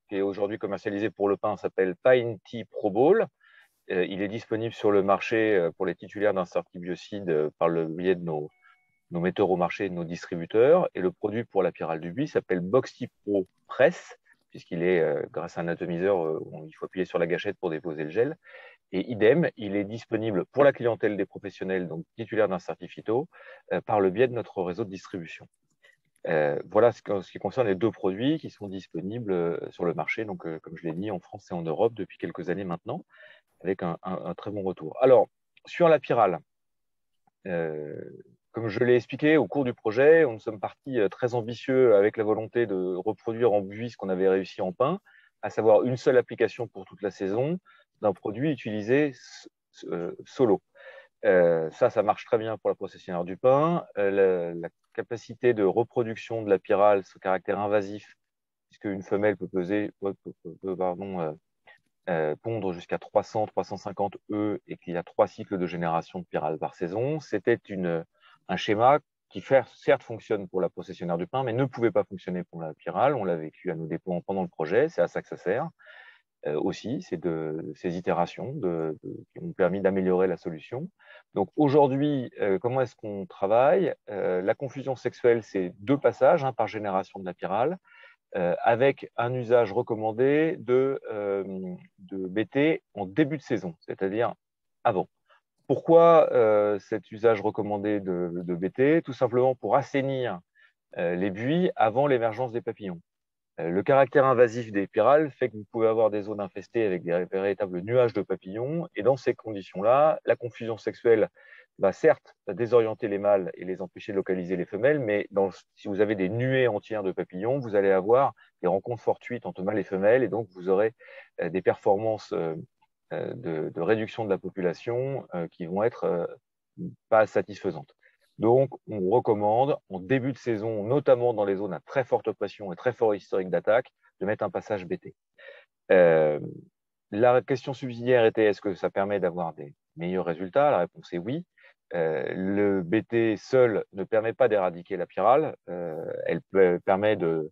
qui est aujourd'hui commercialisé pour le pain s'appelle Pine Tea Pro Ball. Il est disponible sur le marché pour les titulaires d'un certificat biocide par le biais de nos metteurs au marché et de nos distributeurs. Et le produit pour la pyrale du buis s'appelle Box Tea Pro Press, puisqu'il est, grâce à un atomiseur, il faut appuyer sur la gâchette pour déposer le gel. Et idem, il est disponible pour la clientèle des professionnels, donc titulaires d'un certificat, par le biais de notre réseau de distribution. Voilà ce qui concerne les deux produits qui sont disponibles sur le marché, donc comme je l'ai dit, en France et en Europe depuis quelques années maintenant, avec un très bon retour. Alors, sur la pyrale, comme je l'ai expliqué au cours du projet, nous sommes partis très ambitieux avec la volonté de reproduire en buis ce qu'on avait réussi en pain, à savoir une seule application pour toute la saison d'un produit utilisé solo. Ça marche très bien pour la processionnaire du pain. La capacité de reproduction de la pyrale, ce caractère invasif, puisque une femelle peut pondre jusqu'à 300-350 œufs et qu'il y a 3 cycles de génération de pyrale par saison. C'était un schéma qui certes fonctionne pour la processionnaire du pain, mais ne pouvait pas fonctionner pour la pyrale. On l'a vécu à nos dépens pendant le projet, c'est à ça que ça sert aussi, c'est ces itérations qui ont permis d'améliorer la solution. Donc aujourd'hui, comment est-ce qu'on travaille? La confusion sexuelle, c'est 2 passages par génération de la pyrale, avec un usage recommandé de BT en début de saison, c'est-à-dire avant. Pourquoi cet usage recommandé de BT? Tout simplement pour assainir les buis avant l'émergence des papillons. Le caractère invasif des pyrales fait que vous pouvez avoir des zones infestées avec des véritables nuages de papillons. Et dans ces conditions-là, la confusion sexuelle va certes désorienter les mâles et les empêcher de localiser les femelles, mais si vous avez des nuées entières de papillons, vous allez avoir des rencontres fortuites entre mâles et femelles, et donc vous aurez des performances de réduction de la population qui vont être pas satisfaisantes. Donc, on recommande en début de saison, notamment dans les zones à très forte pression et très fort historique d'attaque, de mettre un passage BT. La question subsidiaire était est-ce que ça permet d'avoir des meilleurs résultats? La réponse est oui. Le BT seul ne permet pas d'éradiquer la pyrale. Elle permet de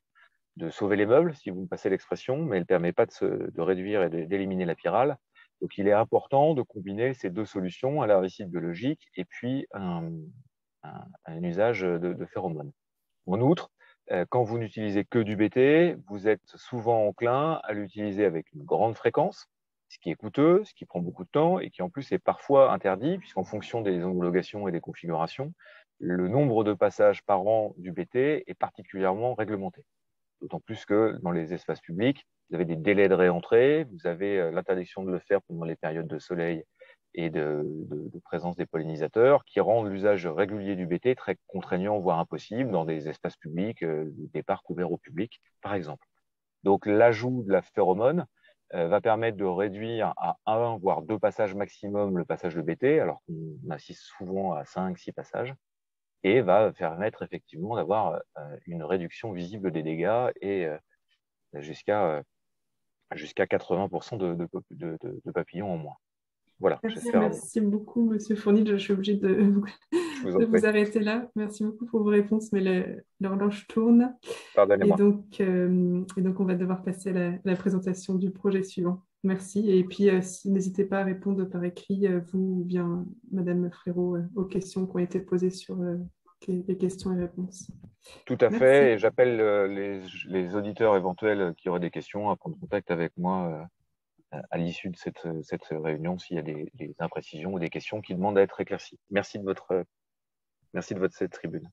sauver les meubles, si vous me passez l'expression, mais elle ne permet pas de réduire et d'éliminer la pyrale. Donc, il est important de combiner ces 2 solutions, un herbicide biologique et puis un usage de phéromones. En outre, quand vous n'utilisez que du BT, vous êtes souvent enclin à l'utiliser avec une grande fréquence, ce qui est coûteux, ce qui prend beaucoup de temps et qui en plus est parfois interdit, puisqu'en fonction des homologations et des configurations, le nombre de passages par an du BT est particulièrement réglementé. D'autant plus que dans les espaces publics, vous avez des délais de réentrée, vous avez l'interdiction de le faire pendant les périodes de soleil et de présence des pollinisateurs, qui rendent l'usage régulier du BT très contraignant, voire impossible, dans des espaces publics, des parcs ouverts au public, par exemple. Donc l'ajout de la phéromone va permettre de réduire à 1, voire 2 passages maximum le passage de BT, alors qu'on assiste souvent à 5-6 passages, et va permettre effectivement d'avoir une réduction visible des dégâts et jusqu'à 80% de papillons en moins. Voilà, j'espère. Merci beaucoup, Monsieur Fournil. Je suis obligée de vous arrêter là. Merci beaucoup pour vos réponses, mais l'horloge tourne. Et donc, on va devoir passer à la présentation du projet suivant. Merci. Et puis, n'hésitez pas à répondre par écrit, vous ou bien Madame Frérot, aux questions qui ont été posées sur les questions et réponses. Tout à fait. Et j'appelle les auditeurs éventuels qui auraient des questions à prendre contact avec moi à l'issue de cette réunion s'il y a des imprécisions ou des questions qui demandent à être éclaircies. Merci de cette tribune.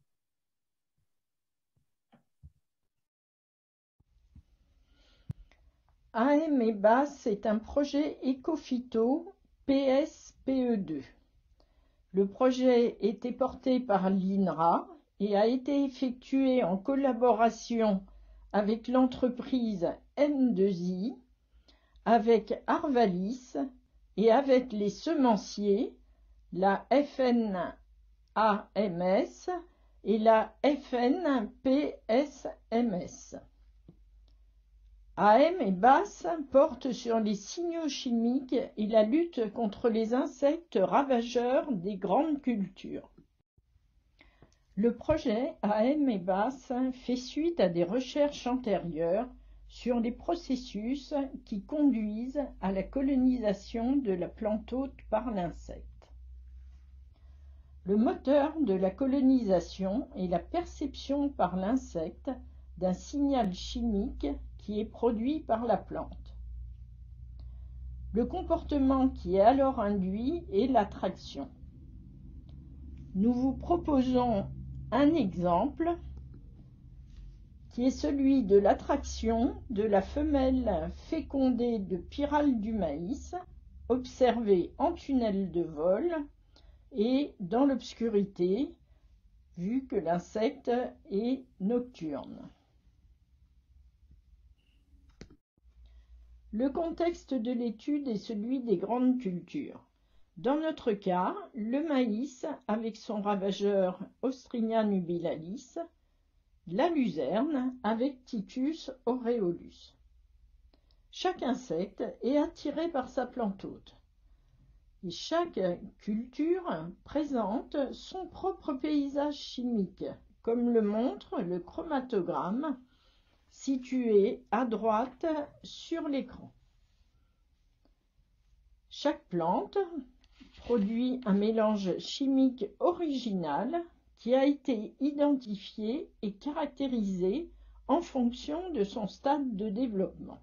AM et BAS est un projet éco-phyto PSPE2. Le projet était porté par l'INRA et a été effectué en collaboration avec l'entreprise M2I, avec Arvalis et avec les semenciers, la FNAMS et la FNPSMS. AM et BASS portent sur les signaux chimiques et la lutte contre les insectes ravageurs des grandes cultures. Le projet AM et BASS fait suite à des recherches antérieures sur les processus qui conduisent à la colonisation de la plante hôte par l'insecte. Le moteur de la colonisation est la perception par l'insecte d'un signal chimique qui est produit par la plante. Le comportement qui est alors induit est l'attraction. Nous vous proposons un exemple qui est celui de l'attraction de la femelle fécondée de pyrale du maïs, observée en tunnel de vol et dans l'obscurité, vu que l'insecte est nocturne. Le contexte de l'étude est celui des grandes cultures. Dans notre cas, le maïs avec son ravageur Ostrinia nubilalis, la luzerne avec Titus aureolus. Chaque insecte est attiré par sa plante hôte. Et chaque culture présente son propre paysage chimique, comme le montre le chromatogramme situé à droite sur l'écran. Chaque plante produit un mélange chimique original qui a été identifié et caractérisé en fonction de son stade de développement.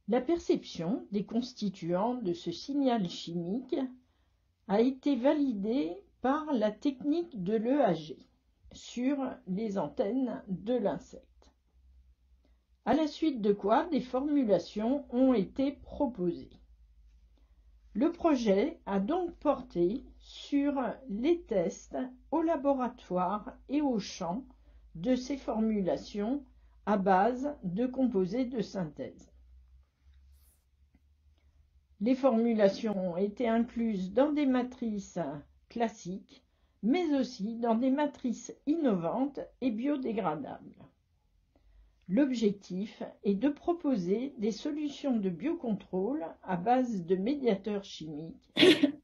La perception des constituants de ce signal chimique a été validée par la technique de l'EAG sur les antennes de l'insecte. À la suite de quoi des formulations ont été proposées. Le projet a donc porté sur les tests au laboratoire et au champ de ces formulations à base de composés de synthèse. Les formulations ont été incluses dans des matrices classiques, mais aussi dans des matrices innovantes et biodégradables. L'objectif est de proposer des solutions de biocontrôle à base de médiateurs chimiques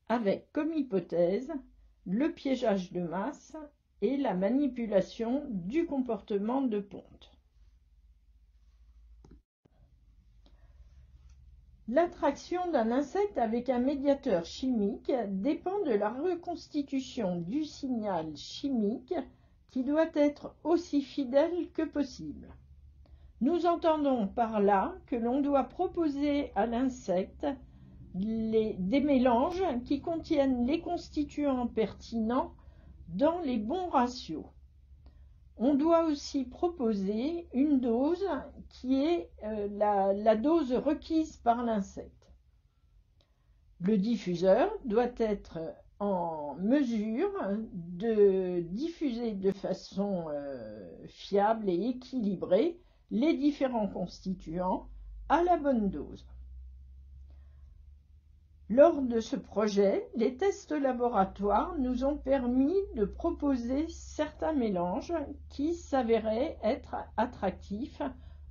avec comme hypothèse le piégeage de masse et la manipulation du comportement de ponte. L'attraction d'un insecte avec un médiateur chimique dépend de la reconstitution du signal chimique qui doit être aussi fidèle que possible. Nous entendons par là que l'on doit proposer à l'insecte des mélanges qui contiennent les constituants pertinents dans les bons ratios. On doit aussi proposer une dose qui est la dose requise par l'insecte. Le diffuseur doit être en mesure de diffuser de façon fiable et équilibrée les différents constituants à la bonne dose. Lors de ce projet, les tests laboratoires nous ont permis de proposer certains mélanges qui s'avéraient être attractifs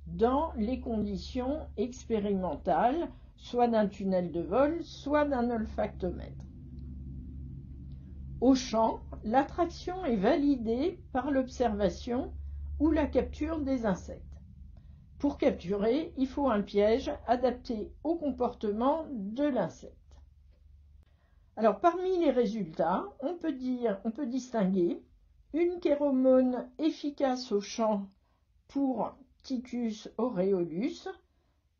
dans les conditions expérimentales, soit d'un tunnel de vol, soit d'un olfactomètre. Au champ, l'attraction est validée par l'observation ou la capture des insectes. Pour capturer, il faut un piège adapté au comportement de l'insecte. Alors, parmi les résultats, on peut distinguer une chéromone efficace au champ pour Titus aureolus.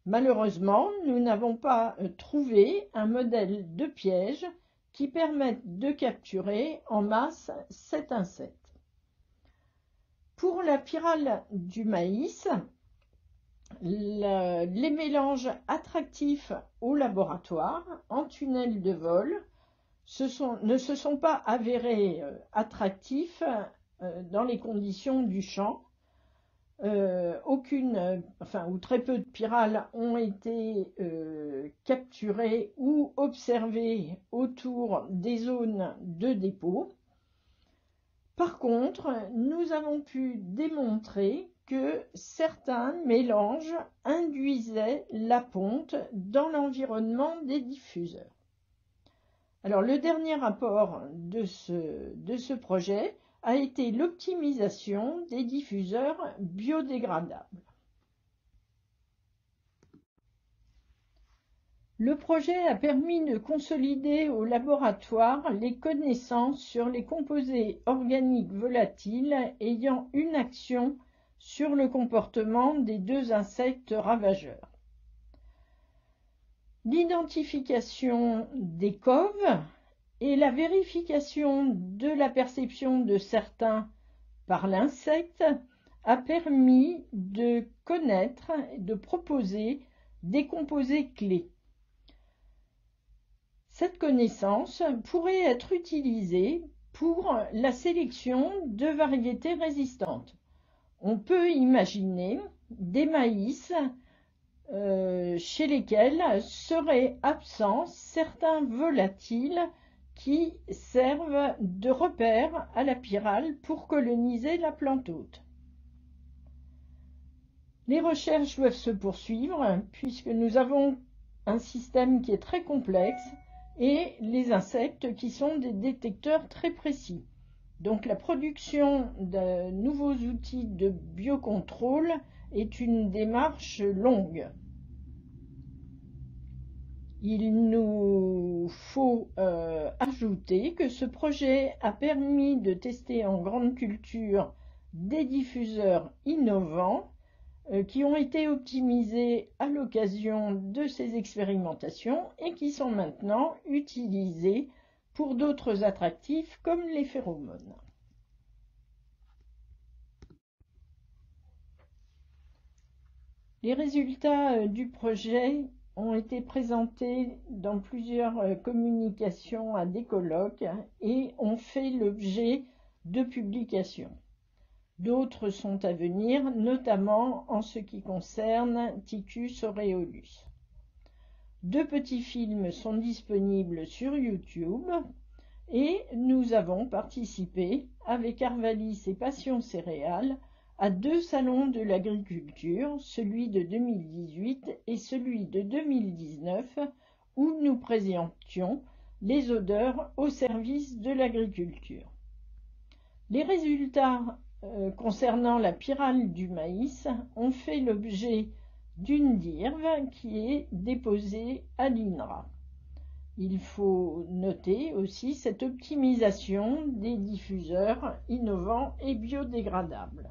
Malheureusement, nous n'avons pas trouvé un modèle de piège qui permette de capturer en masse cet insecte. Pour la pyrale du maïs, les mélanges attractifs au laboratoire en tunnel de vol ne se sont pas avérés attractifs dans les conditions du champ. ou très peu de pyrales ont été capturées ou observées autour des zones de dépôt. Par contre, nous avons pu démontrer que certains mélanges induisaient la ponte dans l'environnement des diffuseurs. Alors, le dernier rapport de ce projet a été l'optimisation des diffuseurs biodégradables. Le projet a permis de consolider au laboratoire les connaissances sur les composés organiques volatiles ayant une action sur le comportement des 2 insectes ravageurs. L'identification des coves et la vérification de la perception de certains par l'insecte a permis de connaître et de proposer des composés clés. Cette connaissance pourrait être utilisée pour la sélection de variétés résistantes. On peut imaginer des maïs chez lesquels seraient absents certains volatiles qui servent de repère à la pyrale pour coloniser la plante hôte. Les recherches doivent se poursuivre puisque nous avons un système qui est très complexe et les insectes qui sont des détecteurs très précis. Donc la production de nouveaux outils de biocontrôle est une démarche longue. Il nous faut ajouter que ce projet a permis de tester en grande culture des diffuseurs innovants qui ont été optimisés à l'occasion de ces expérimentations et qui sont maintenant utilisés pour d'autres attractifs comme les phéromones. Les résultats du projet ont été présentés dans plusieurs communications à des colloques et ont fait l'objet de publications. D'autres sont à venir, notamment en ce qui concerne Ticus aureolus. 2 petits films sont disponibles sur YouTube et nous avons participé avec Arvalis et Passion Céréales à 2 salons de l'agriculture, celui de 2018 et celui de 2019, où nous présentions les odeurs au service de l'agriculture. Les résultats concernant la pyrale du maïs ont fait l'objet d'une DIRV qui est déposée à l'INRA. Il faut noter aussi cette optimisation des diffuseurs innovants et biodégradables.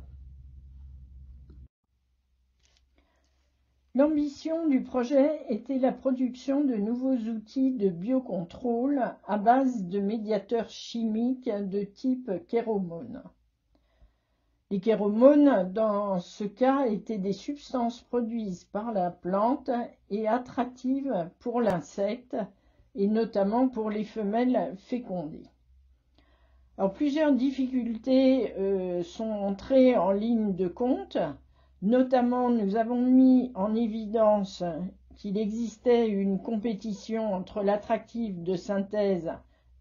L'ambition du projet était la production de nouveaux outils de biocontrôle à base de médiateurs chimiques de type chéromone. Les chéromones, dans ce cas, étaient des substances produites par la plante et attractives pour l'insecte, et notamment pour les femelles fécondées. Alors, plusieurs difficultés sont entrées en ligne de compte. Notamment, nous avons mis en évidence qu'il existait une compétition entre l'attractif de synthèse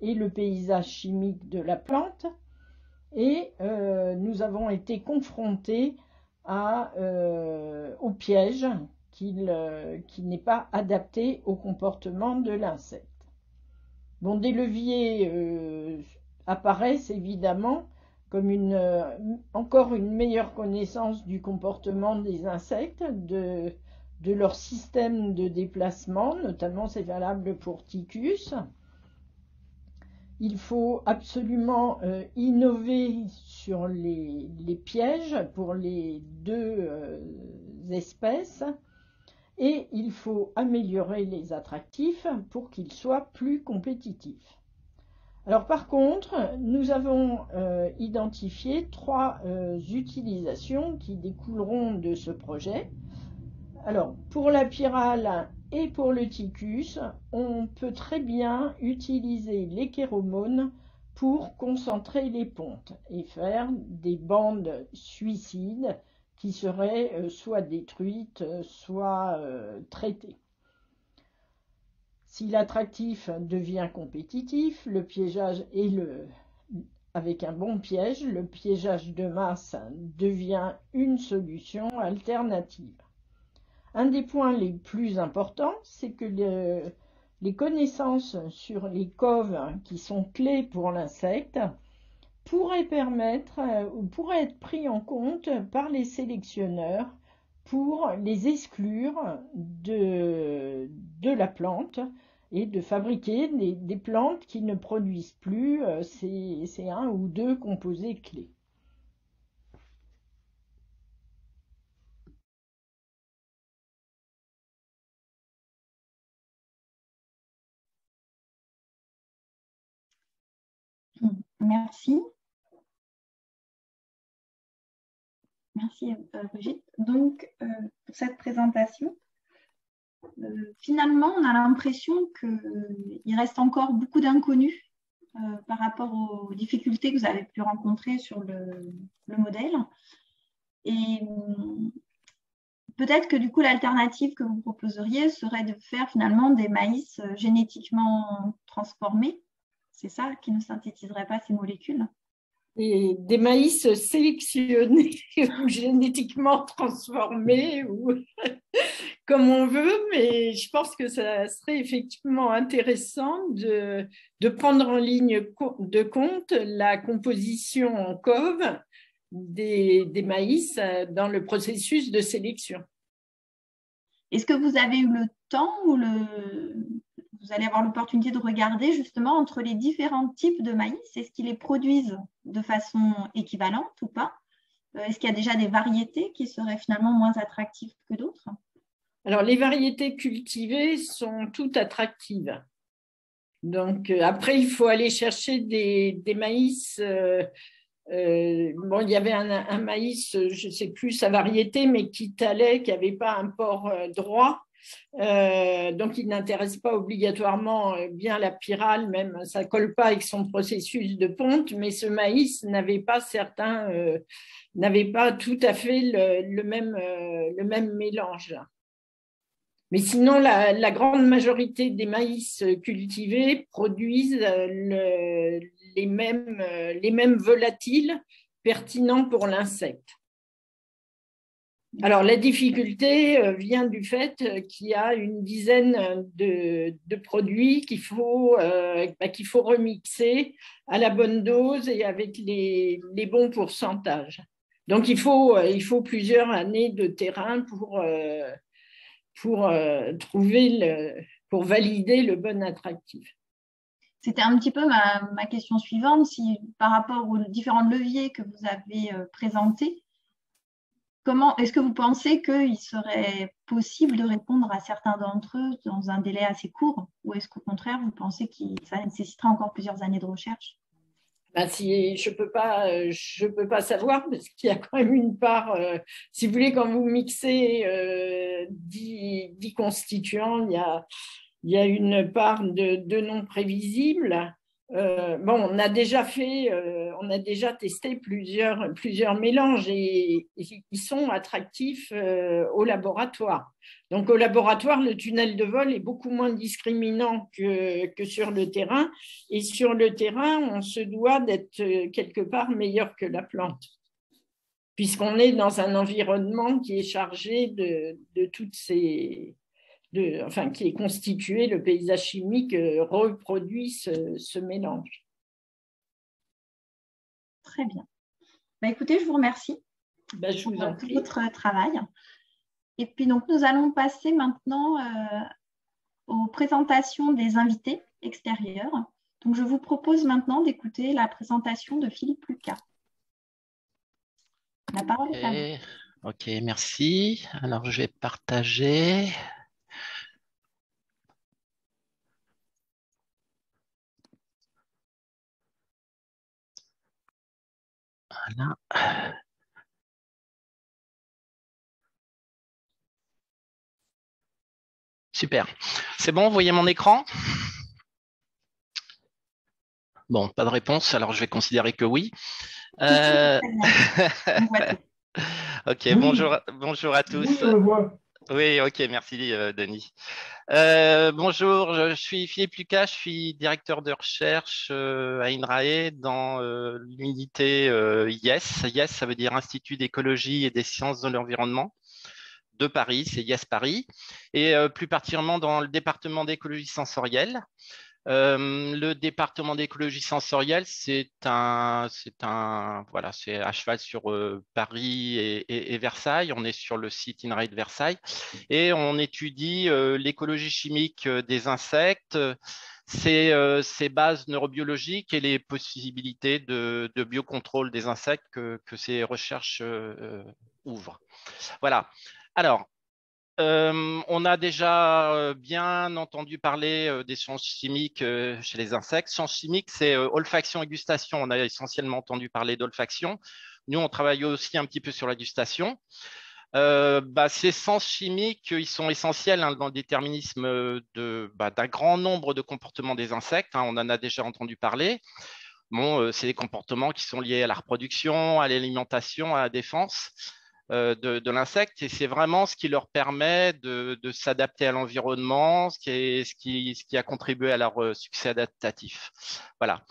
et le paysage chimique de la plante. Et nous avons été confrontés au piège qui n'est pas adapté au comportement de l'insecte. Bon, des leviers apparaissent évidemment comme encore une meilleure connaissance du comportement des insectes, de leur système de déplacement, notamment c'est valable pour Ticus. Il faut absolument innover sur les pièges pour les 2 espèces et il faut améliorer les attractifs pour qu'ils soient plus compétitifs. Alors par contre, nous avons identifié 3 utilisations qui découleront de ce projet. Alors pour la pyrale et pour le Ticus, on peut très bien utiliser les chéromones pour concentrer les pontes et faire des bandes suicides qui seraient soit détruites, soit traitées. Si l'attractif devient compétitif, le piégeage avec un bon piège, le piégeage de masse devient une solution alternative. Un des points les plus importants, c'est que les connaissances sur les coves qui sont clés pour l'insecte pourraient être pris en compte par les sélectionneurs pour les exclure de la plante et de fabriquer des plantes qui ne produisent plus ces un ou deux composés clés. Merci. Merci Brigitte. Donc, pour cette présentation, finalement, on a l'impression qu'il reste encore beaucoup d'inconnus par rapport aux difficultés que vous avez pu rencontrer sur le modèle. Et peut-être que du coup, l'alternative que vous proposeriez serait de faire finalement des maïs génétiquement transformés. C'est ça qui ne synthétiserait pas ces molécules? Et des maïs sélectionnés ou génétiquement transformés ou comme on veut, mais je pense que ça serait effectivement intéressant de prendre en ligne de compte la composition en cove des maïs dans le processus de sélection. Est-ce que vous avez eu le temps ou vous allez avoir l'opportunité de regarder justement entre les différents types de maïs? Est-ce qu'ils les produisent de façon équivalente ou pas? Est-ce qu'il y a déjà des variétés qui seraient finalement moins attractives que d'autres? Alors, les variétés cultivées sont toutes attractives. Donc, après, il faut aller chercher des maïs. Bon, il y avait un maïs, je ne sais plus sa variété, mais qui talait, qui n'avait pas un port droit. Donc, il n'intéresse pas obligatoirement bien la pyrale, même ça ne colle pas avec son processus de ponte, mais ce maïs n'avait pas tout à fait le même mélange. Mais sinon, la grande majorité des maïs cultivés produisent les mêmes volatiles pertinents pour l'insecte. Alors, la difficulté vient du fait qu'il y a une dizaine de produits qu'il faut remixer à la bonne dose et avec les bons pourcentages. Donc, il faut plusieurs années de terrain pour valider le bon attractif. C'était un petit peu ma question suivante, si par rapport aux différents leviers que vous avez présentés, est-ce que vous pensez qu'il serait possible de répondre à certains d'entre eux dans un délai assez court, ou est-ce qu'au contraire, vous pensez que ça nécessitera encore plusieurs années de recherche? Je peux pas savoir parce qu'il y a quand même une part, si vous voulez, quand vous mixez 10 constituants, il y a une part de non prévisible. On a déjà testé plusieurs mélanges et ils sont attractifs au laboratoire. Donc, au laboratoire, le tunnel de vol est beaucoup moins discriminant que sur le terrain. Et sur le terrain, on se doit d'être quelque part meilleur que la plante, puisqu'on est dans un environnement qui est chargé de toutes ces... qui est constitué, le paysage chimique reproduit ce mélange. Très bien. Écoutez, je vous remercie je vous en prie. Pour votre travail. Et puis, donc, nous allons passer maintenant aux présentations des invités extérieurs. Donc, je vous propose maintenant d'écouter la présentation de Philippe Lucas. La parole est à vous. Ok, merci. Alors, je vais partager. Voilà. Super. C'est bon, vous voyez mon écran? Bon, pas de réponse, alors je vais considérer que oui. Ok, Oui, bonjour à oui, tous. on le voit. Oui, ok, merci Denis. Bonjour, je suis Philippe Lucas, je suis directeur de recherche à INRAE dans l'unité IES. IES, ça veut dire Institut d'écologie et des sciences de l'environnement de Paris, c'est IES Paris, et plus particulièrement dans le département d'écologie sensorielle. Le département d'écologie sensorielle, voilà, c'est à cheval sur Paris et Versailles. On est sur le site INRAE de Versailles et on étudie l'écologie chimique des insectes, ses bases neurobiologiques et les possibilités de biocontrôle des insectes que ces recherches ouvrent. Voilà. Alors, on a déjà bien entendu parler des changes chimiques chez les insectes. Changes chimiques, c'est olfaction et gustation. On a essentiellement entendu parler d'olfaction. Nous, on travaille aussi un petit peu sur la gustation. Ces sens chimiques, ils sont essentiels dans le déterminisme d'un grand nombre de comportements des insectes. On en a déjà entendu parler. Bon, c'est des comportements qui sont liés à la reproduction, à l'alimentation, à la défense de l'insecte. Et c'est vraiment ce qui leur permet de s'adapter à l'environnement, ce qui a contribué à leur succès adaptatif. Voilà.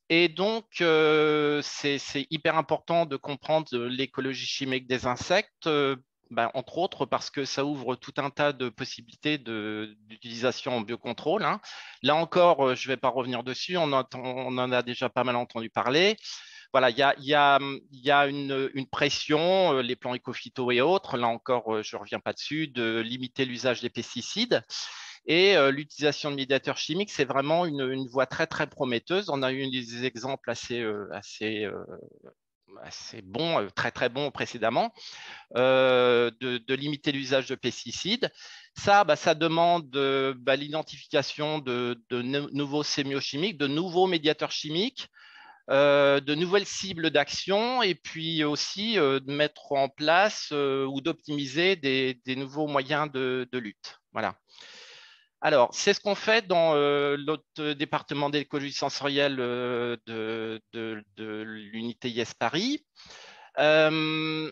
Et donc, c'est hyper important de comprendre l'écologie chimique des insectes, entre autres parce que ça ouvre tout un tas de possibilités d'utilisation en biocontrôle. Là encore, je ne vais pas revenir dessus, on en a déjà pas mal entendu parler. Voilà, il y a une pression, les plans éco-phyto et autres, là encore, je ne reviens pas dessus, de limiter l'usage des pesticides. Et l'utilisation de médiateurs chimiques, c'est vraiment une voie très, très prometteuse. On a eu des exemples assez bons, très, très bons précédemment, de limiter l'usage de pesticides. Ça demande l'identification de nouveaux sémiochimiques, de nouveaux médiateurs chimiques, de nouvelles cibles d'action et puis aussi de mettre en place ou d'optimiser des nouveaux moyens de lutte. Voilà. Alors, c'est ce qu'on fait dans l'autre département d'écologie sensorielle de l'unité IES Paris. On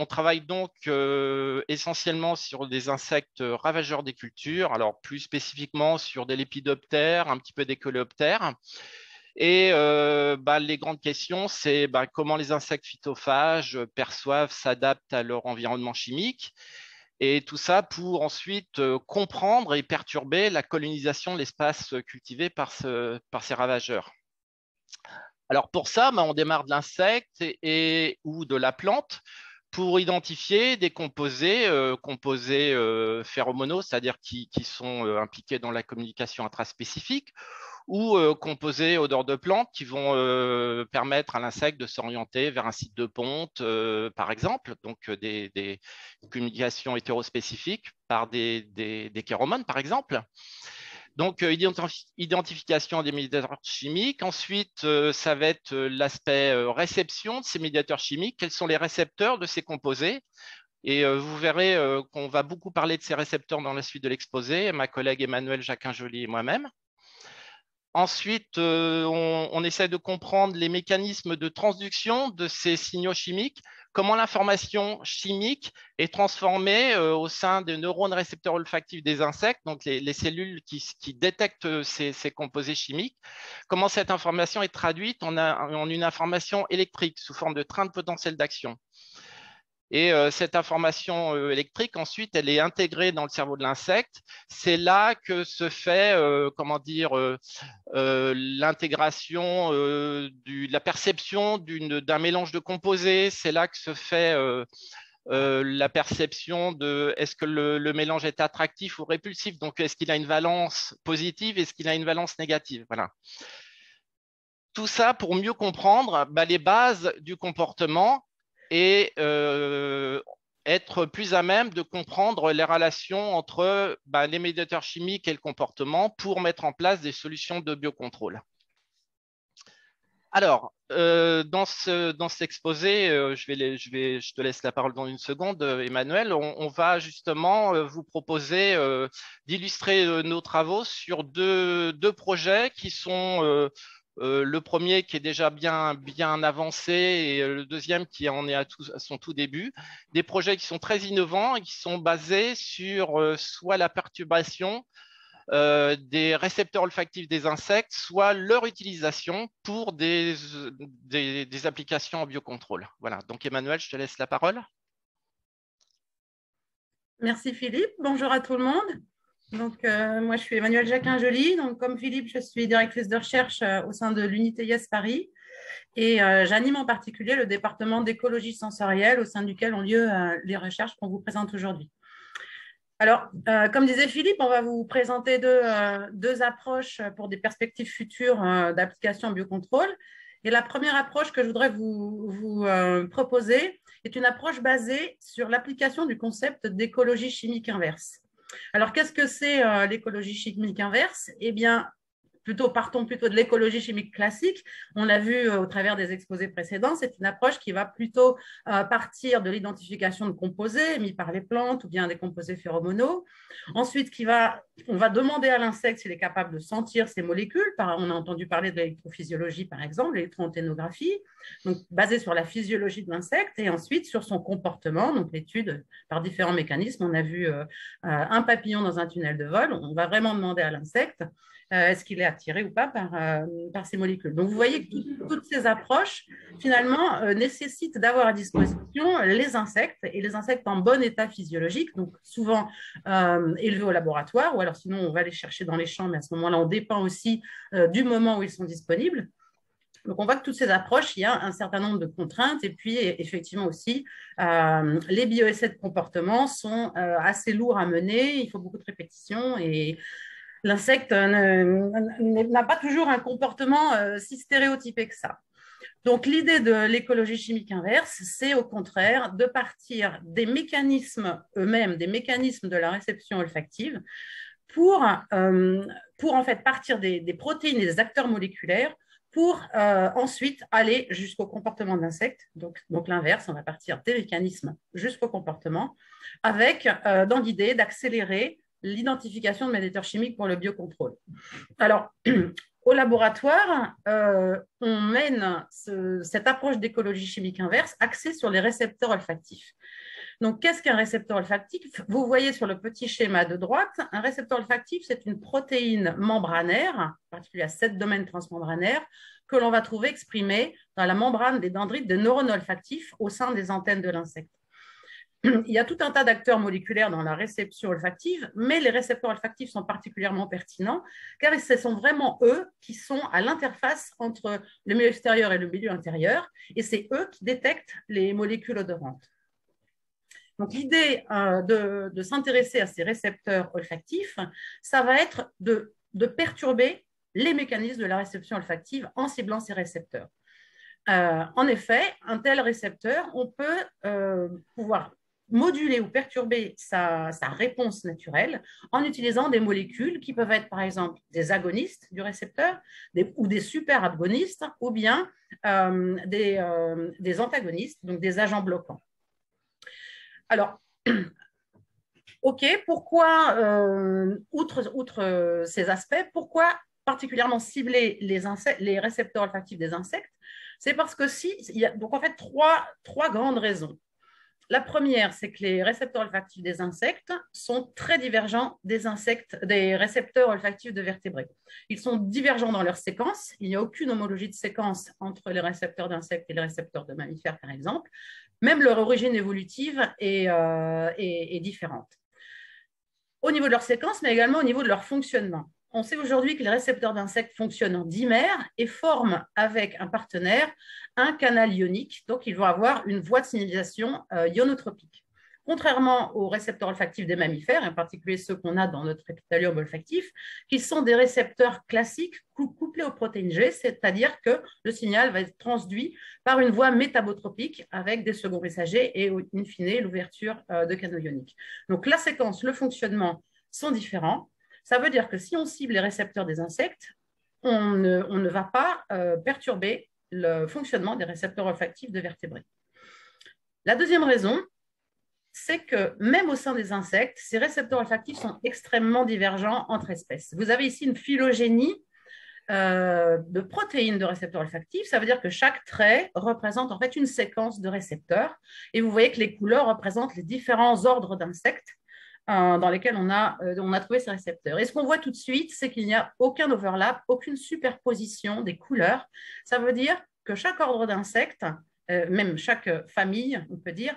travaille donc essentiellement sur des insectes ravageurs des cultures, alors plus spécifiquement sur des lépidoptères, un petit peu des coléoptères. Et les grandes questions, c'est comment les insectes phytophages perçoivent, s'adaptent à leur environnement chimique. Et tout ça pour ensuite comprendre et perturber la colonisation de l'espace cultivé par ces ravageurs. Alors pour ça, on démarre de l'insecte ou de la plante pour identifier des composés phéromonaux, c'est-à-dire qui sont impliqués dans la communication intraspécifique, ou composés odeurs de plantes qui vont permettre à l'insecte de s'orienter vers un site de ponte, par exemple, donc des communications hétérospécifiques par des chéromones, par exemple. Donc, identification des médiateurs chimiques. Ensuite, ça va être l'aspect réception de ces médiateurs chimiques. Quels sont les récepteurs de ces composés? Et vous verrez qu'on va beaucoup parler de ces récepteurs dans la suite de l'exposé, ma collègue Emmanuelle Jacquin-Joly et moi-même. Ensuite, on essaie de comprendre les mécanismes de transduction de ces signaux chimiques, comment l'information chimique est transformée au sein des neurones récepteurs olfactifs des insectes, donc les cellules qui détectent ces composés chimiques, comment cette information est traduite en une information électrique sous forme de train de potentiel d'action. Et cette information électrique, ensuite, elle est intégrée dans le cerveau de l'insecte. C'est là que se fait, l'intégration de la perception d'un mélange de composés. C'est là que se fait la perception de est-ce que le mélange est attractif ou répulsif. Donc, est-ce qu'il a une valence positive, est-ce qu'il a une valence négative. Voilà. Tout ça pour mieux comprendre les bases du comportement et être plus à même de comprendre les relations entre les médiateurs chimiques et le comportement pour mettre en place des solutions de biocontrôle. Alors, dans cet exposé, je te laisse la parole dans une seconde, Emmanuel. On va justement vous proposer d'illustrer nos travaux sur deux projets qui sont Le premier qui est déjà bien avancé et le deuxième qui en est à son tout début. Des projets qui sont très innovants et qui sont basés sur soit la perturbation des récepteurs olfactifs des insectes, soit leur utilisation pour des applications en biocontrôle. Voilà, donc Emmanuel, je te laisse la parole. Merci Philippe, bonjour à tout le monde. Donc, moi, je suis Emmanuelle Jacquin-Joly. Donc, comme Philippe, je suis directrice de recherche au sein de l'unité IES Paris et j'anime en particulier le département d'écologie sensorielle au sein duquel ont lieu les recherches qu'on vous présente aujourd'hui. Alors, comme disait Philippe, on va vous présenter deux approches pour des perspectives futures d'application en biocontrôle. Et la première approche que je voudrais vous proposer est une approche basée sur l'application du concept d'écologie chimique inverse. Alors, qu'est-ce que c'est l'écologie chimique inverse? Eh bien, partons plutôt de l'écologie chimique classique. On l'a vu au travers des exposés précédents, c'est une approche qui va plutôt partir de l'identification de composés émis par les plantes ou bien des composés phéromonaux. Ensuite, on va demander à l'insecte s'il est capable de sentir ces molécules. On a entendu parler de l'électrophysiologie, par exemple, l'électroanténographie, donc basée sur la physiologie de l'insecte et ensuite sur son comportement, donc l'étude par différents mécanismes. On a vu un papillon dans un tunnel de vol. On va vraiment demander à l'insecte est-ce qu'il est attiré ou pas par ces molécules. Donc, vous voyez que toutes ces approches, finalement, nécessitent d'avoir à disposition les insectes, et les insectes en bon état physiologique, donc souvent élevés au laboratoire, ou alors sinon, on va les chercher dans les champs, mais à ce moment-là, on dépend aussi du moment où ils sont disponibles. Donc, on voit que toutes ces approches, il y a un certain nombre de contraintes, et puis, effectivement aussi, les bioessais de comportement sont assez lourds à mener, il faut beaucoup de répétitions, et l'insecte n'a pas toujours un comportement si stéréotypé que ça. Donc, l'idée de l'écologie chimique inverse, c'est au contraire de partir des mécanismes eux-mêmes, des mécanismes de la réception olfactive, pour en fait partir des protéines et des acteurs moléculaires pour ensuite aller jusqu'au comportement de l'insecte. Donc l'inverse, on va partir des mécanismes jusqu'au comportement, avec dans l'idée d'accélérer l'identification de médiateurs chimiques pour le biocontrôle. Alors, au laboratoire, on mène cette approche d'écologie chimique inverse axée sur les récepteurs olfactifs. Donc, qu'est-ce qu'un récepteur olfactif? Vous voyez sur le petit schéma de droite, un récepteur olfactif, c'est une protéine membranaire, en particulier à 7 domaines transmembranaires, que l'on va trouver exprimée dans la membrane des dendrites de neurones olfactifs au sein des antennes de l'insecte. Il y a tout un tas d'acteurs moléculaires dans la réception olfactive, mais les récepteurs olfactifs sont particulièrement pertinents car ce sont vraiment eux qui sont à l'interface entre le milieu extérieur et le milieu intérieur, et c'est eux qui détectent les molécules odorantes. Donc, l'idée de s'intéresser à ces récepteurs olfactifs, ça va être de perturber les mécanismes de la réception olfactive en ciblant ces récepteurs. En effet, un tel récepteur, on peut pouvoir moduler ou perturber sa réponse naturelle en utilisant des molécules qui peuvent être par exemple des agonistes du récepteur ou des superagonistes ou bien des antagonistes, donc des agents bloquants. Alors, ok, pourquoi, outre ces aspects, pourquoi particulièrement cibler les récepteurs olfactifs des insectes? C'est parce que il y a donc en fait trois grandes raisons. La première, c'est que les récepteurs olfactifs des insectes sont très divergents des récepteurs olfactifs de vertébrés. Ils sont divergents dans leur séquence. Il n'y a aucune homologie de séquence entre les récepteurs d'insectes et les récepteurs de mammifères, par exemple. Même leur origine évolutive est différente. Au niveau de leur séquence, mais également au niveau de leur fonctionnement. On sait aujourd'hui que les récepteurs d'insectes fonctionnent en dimère et forment avec un partenaire un canal ionique. Donc, ils vont avoir une voie de signalisation ionotropique. Contrairement aux récepteurs olfactifs des mammifères, en particulier ceux qu'on a dans notre épithélium olfactif, qui sont des récepteurs classiques couplés aux protéines G, c'est-à-dire que le signal va être transduit par une voie métabotropique avec des seconds messagers et, in fine, l'ouverture de canaux ioniques. Donc, la séquence, le fonctionnement sont différents. Ça veut dire que si on cible les récepteurs des insectes, on ne va pas perturber le fonctionnement des récepteurs olfactifs de vertébrés. La deuxième raison, c'est que même au sein des insectes, ces récepteurs olfactifs sont extrêmement divergents entre espèces. Vous avez ici une phylogénie de protéines de récepteurs olfactifs. Ça veut dire que chaque trait représente en fait une séquence de récepteurs. Et vous voyez que les couleurs représentent les différents ordres d'insectes dans lesquels on a trouvé ces récepteurs. Et ce qu'on voit tout de suite, c'est qu'il n'y a aucun overlap, aucune superposition des couleurs. Ça veut dire que chaque ordre d'insectes, même chaque famille, on peut dire,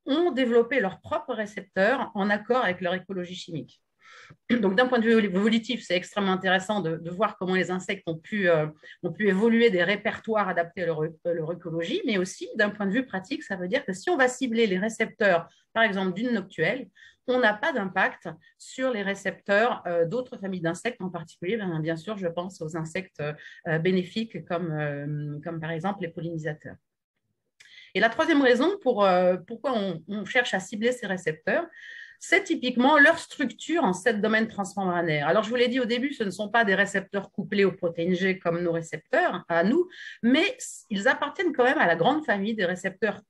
ont développé leurs propres récepteurs en accord avec leur écologie chimique. Donc, d'un point de vue évolutif, c'est extrêmement intéressant de voir comment les insectes ont pu évoluer des répertoires adaptés à leur écologie, mais aussi, d'un point de vue pratique, ça veut dire que si on va cibler les récepteurs, par exemple, d'une noctuelle, on n'a pas d'impact sur les récepteurs d'autres familles d'insectes, en particulier, bien sûr, je pense aux insectes bénéfiques comme par exemple les pollinisateurs. Et la troisième raison pourquoi on cherche à cibler ces récepteurs, c'est typiquement leur structure en 7 domaines transmembranaires. Alors, je vous l'ai dit au début, ce ne sont pas des récepteurs couplés aux protéines G comme nos récepteurs, à nous, mais ils appartiennent quand même à la grande famille des récepteurs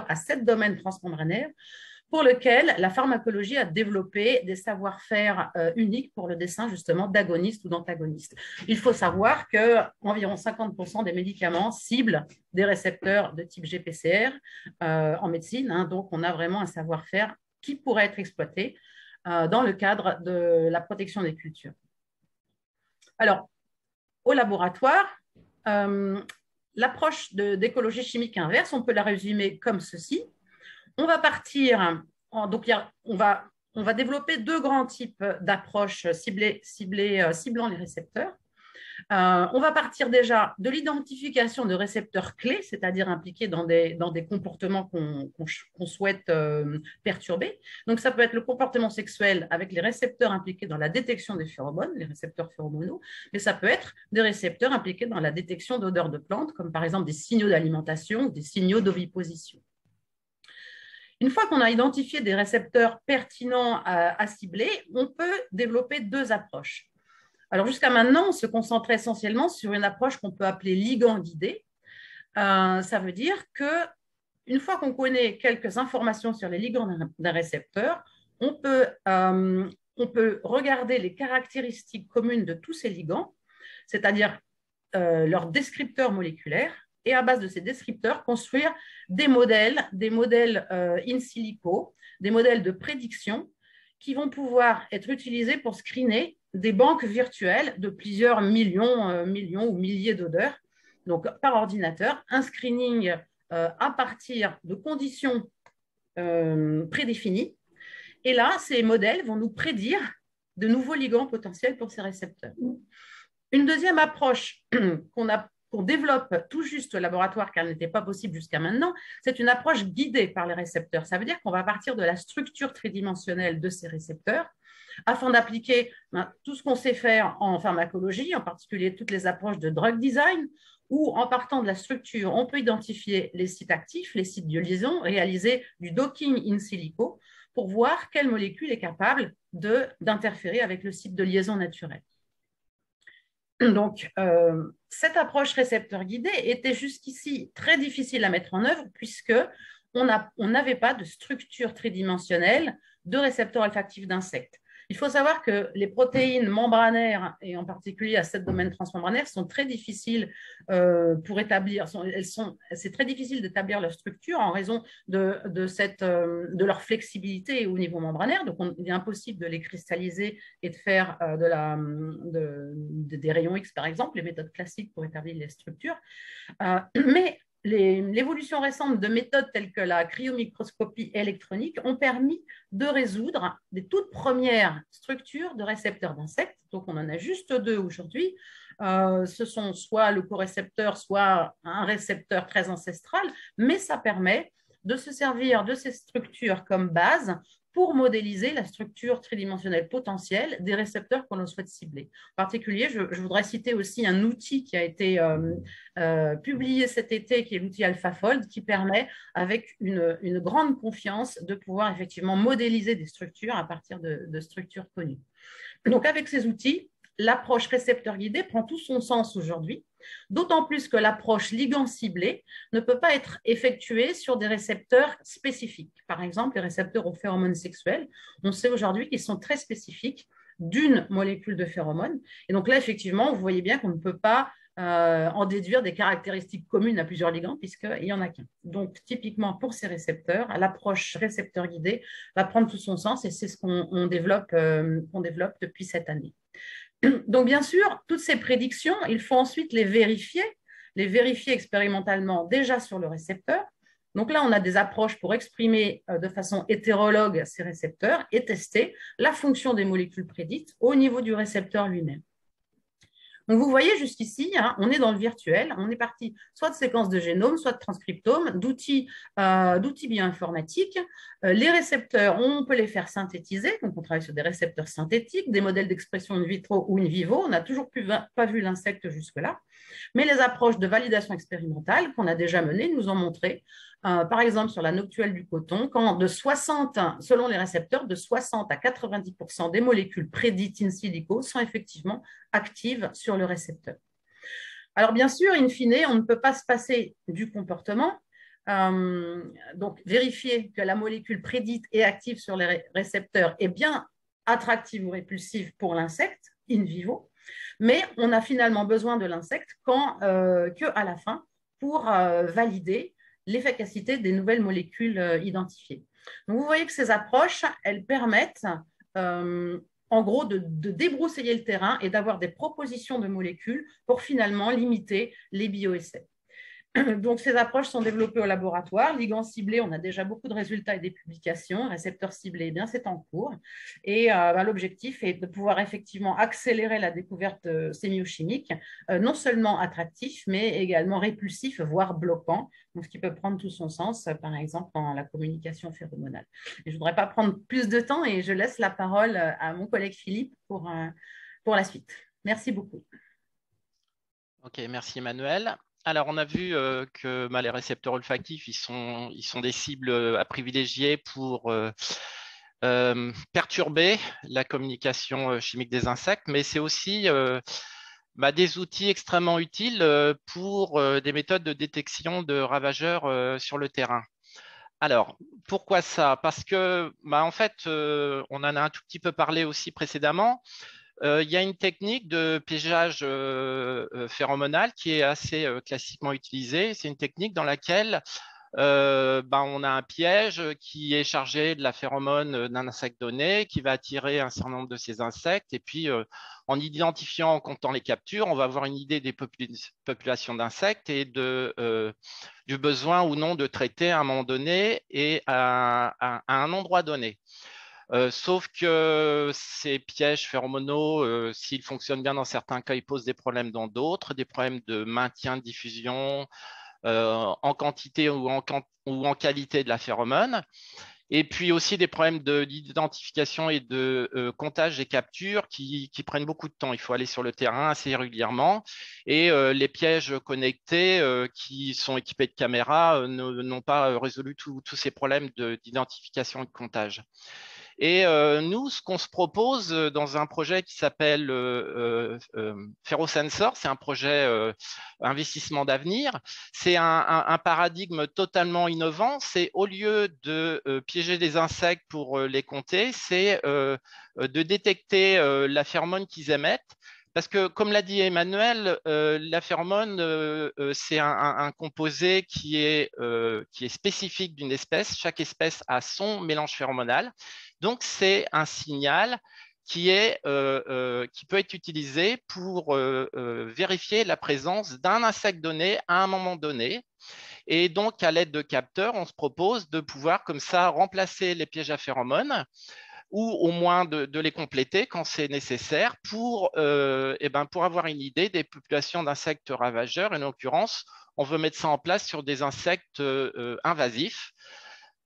à 7 domaines transmembranaires, pour lequel la pharmacologie a développé des savoir-faire uniques pour le dessin justement d'agonistes ou d'antagonistes. Il faut savoir qu'environ 50% des médicaments ciblent des récepteurs de type GPCR en médecine, hein, donc on a vraiment un savoir-faire qui pourrait être exploité dans le cadre de la protection des cultures. Alors, au laboratoire, l'approche d'écologie chimique inverse, on peut la résumer comme ceci. On va partir, donc on va développer 2 grands types d'approches ciblant les récepteurs. On va partir déjà de l'identification de récepteurs clés, c'est-à-dire impliqués dans des comportements qu'on souhaite perturber. Donc, ça peut être le comportement sexuel avec les récepteurs impliqués dans la détection des phéromones, les récepteurs phéromonaux, mais ça peut être des récepteurs impliqués dans la détection d'odeurs de plantes, comme par exemple des signaux d'alimentation ou des signaux d'oviposition. Une fois qu'on a identifié des récepteurs pertinents à cibler, on peut développer 2 approches. Alors, jusqu'à maintenant, on se concentrait essentiellement sur une approche qu'on peut appeler ligand guidé. Ça veut dire qu'une fois qu'on connaît quelques informations sur les ligands d'un récepteur, on peut regarder les caractéristiques communes de tous ces ligands, c'est-à-dire leurs descripteurs moléculaires, et à base de ces descripteurs, construire des modèles in silico, des modèles de prédiction qui vont pouvoir être utilisés pour screener des banques virtuelles de plusieurs millions ou milliers d'odeurs, donc par ordinateur, un screening à partir de conditions prédéfinies. Et là, ces modèles vont nous prédire de nouveaux ligands potentiels pour ces récepteurs. Une deuxième approche qu'on développe tout juste au laboratoire, car elle n'était pas possible jusqu'à maintenant, c'est une approche guidée par les récepteurs. Ça veut dire qu'on va partir de la structure tridimensionnelle de ces récepteurs afin d'appliquer tout ce qu'on sait faire en pharmacologie, en particulier toutes les approches de drug design, où en partant de la structure, on peut identifier les sites actifs, les sites de liaison, réaliser du docking in silico pour voir quelle molécule est capable d'interférer avec le site de liaison naturel. Donc, cette approche récepteur guidé était jusqu'ici très difficile à mettre en œuvre puisqu'on n'avait pas de structure tridimensionnelle de récepteurs olfactifs d'insectes. Il faut savoir que les protéines membranaires, et en particulier à 7 domaines transmembranaires, sont très difficiles pour établir, c'est très difficile d'établir leur structure en raison de leur flexibilité au niveau membranaire. Donc, il est impossible de les cristalliser et de faire des rayons X, par exemple, les méthodes classiques pour établir les structures. Mais l'évolution récente de méthodes telles que la cryomicroscopie électronique ont permis de résoudre des toutes premières structures de récepteurs d'insectes. Donc, on en a juste 2 aujourd'hui. Ce sont soit le corécepteur, soit un récepteur très ancestral, mais ça permet de se servir de ces structures comme base pour modéliser la structure tridimensionnelle potentielle des récepteurs qu'on souhaite cibler. En particulier, je voudrais citer aussi un outil qui a été publié cet été, qui est l'outil AlphaFold, qui permet, avec une grande confiance, de pouvoir effectivement modéliser des structures à partir de structures connues. Donc, avec ces outils, l'approche récepteur guidé prend tout son sens aujourd'hui, d'autant plus que l'approche ligand ciblé ne peut pas être effectuée sur des récepteurs spécifiques. Par exemple, les récepteurs aux phéromones sexuels, on sait aujourd'hui qu'ils sont très spécifiques d'une molécule de phéromone. Et donc là, effectivement, vous voyez bien qu'on ne peut pas en déduire des caractéristiques communes à plusieurs ligands, puisqu'il n'y en a qu'un. Donc, typiquement, pour ces récepteurs, l'approche récepteur guidé va prendre tout son sens, et c'est ce qu'on développe depuis cette année. Donc, bien sûr, toutes ces prédictions, il faut ensuite les vérifier expérimentalement déjà sur le récepteur. Donc là, on a des approches pour exprimer de façon hétérologue ces récepteurs et tester la fonction des molécules prédites au niveau du récepteur lui-même. Donc, vous voyez jusqu'ici, hein, on est dans le virtuel, on est parti soit de séquences de génome, soit de transcriptome, d'outils bioinformatiques. Les récepteurs, on peut les faire synthétiser, donc on travaille sur des récepteurs synthétiques, des modèles d'expression in vitro ou in vivo, on n'a toujours pas vu l'insecte jusque-là, mais les approches de validation expérimentale qu'on a déjà menées nous ont montré, par exemple sur la noctuelle du coton, quand selon les récepteurs, de 60 à 90% des molécules prédites in silico sont effectivement actives sur le récepteur. Alors bien sûr, in fine, on ne peut pas se passer du comportement. Donc vérifier que la molécule prédite et active sur les récepteurs est bien attractive ou répulsive pour l'insecte in vivo, mais on a finalement besoin de l'insecte qu'à la fin pour valider l'efficacité des nouvelles molécules identifiées. Donc, vous voyez que ces approches, elles permettent en gros de débroussailler le terrain et d'avoir des propositions de molécules pour finalement limiter les bioessais. Donc, ces approches sont développées au laboratoire. Ligands ciblés, on a déjà beaucoup de résultats et des publications. Récepteurs ciblés, eh bien, c'est en cours. Et l'objectif est de pouvoir effectivement accélérer la découverte sémiochimique, non seulement attractif, mais également répulsif, voire bloquant, donc ce qui peut prendre tout son sens, par exemple, dans la communication phéromonale. Et je ne voudrais pas prendre plus de temps et je laisse la parole à mon collègue Philippe pour la suite. Merci beaucoup. Ok, merci Emmanuel. Alors, on a vu que les récepteurs olfactifs, ils sont des cibles à privilégier pour perturber la communication chimique des insectes, mais c'est aussi des outils extrêmement utiles pour des méthodes de détection de ravageurs sur le terrain. Alors, pourquoi ça? Parce que, en fait, on en a un tout petit peu parlé aussi précédemment. Il y a une technique de piégeage phéromonal qui est assez classiquement utilisée. C'est une technique dans laquelle on a un piège qui est chargé de la phéromone d'un insecte donné, qui va attirer un certain nombre de ces insectes. Et puis, en identifiant, en comptant les captures, on va avoir une idée des populations d'insectes et du besoin ou non de traiter à un moment donné et à un endroit donné. Sauf que ces pièges phéromonaux, s'ils fonctionnent bien dans certains cas, ils posent des problèmes dans d'autres, des problèmes de maintien de diffusion en quantité ou en qualité de la phéromone. Et puis aussi des problèmes d'identification et de comptage des captures qui prennent beaucoup de temps. Il faut aller sur le terrain assez régulièrement. Et les pièges connectés qui sont équipés de caméras n'ont pas résolu tous ces problèmes d'identification et de comptage. Et nous, ce qu'on se propose dans un projet qui s'appelle Ferrosensor, c'est un projet investissement d'avenir, c'est un paradigme totalement innovant. C'est au lieu de piéger des insectes pour les compter, c'est de détecter la phéromone qu'ils émettent. Parce que, comme l'a dit Emmanuel, la phéromone, c'est un composé qui est spécifique d'une espèce. Chaque espèce a son mélange phéromonal. Donc, c'est un signal qui peut être utilisé pour vérifier la présence d'un insecte donné à un moment donné. Et donc, à l'aide de capteurs, on se propose de pouvoir, comme ça, remplacer les pièges à phéromones ou au moins de les compléter quand c'est nécessaire pour avoir une idée des populations d'insectes ravageurs. Et en l'occurrence, on veut mettre ça en place sur des insectes invasifs.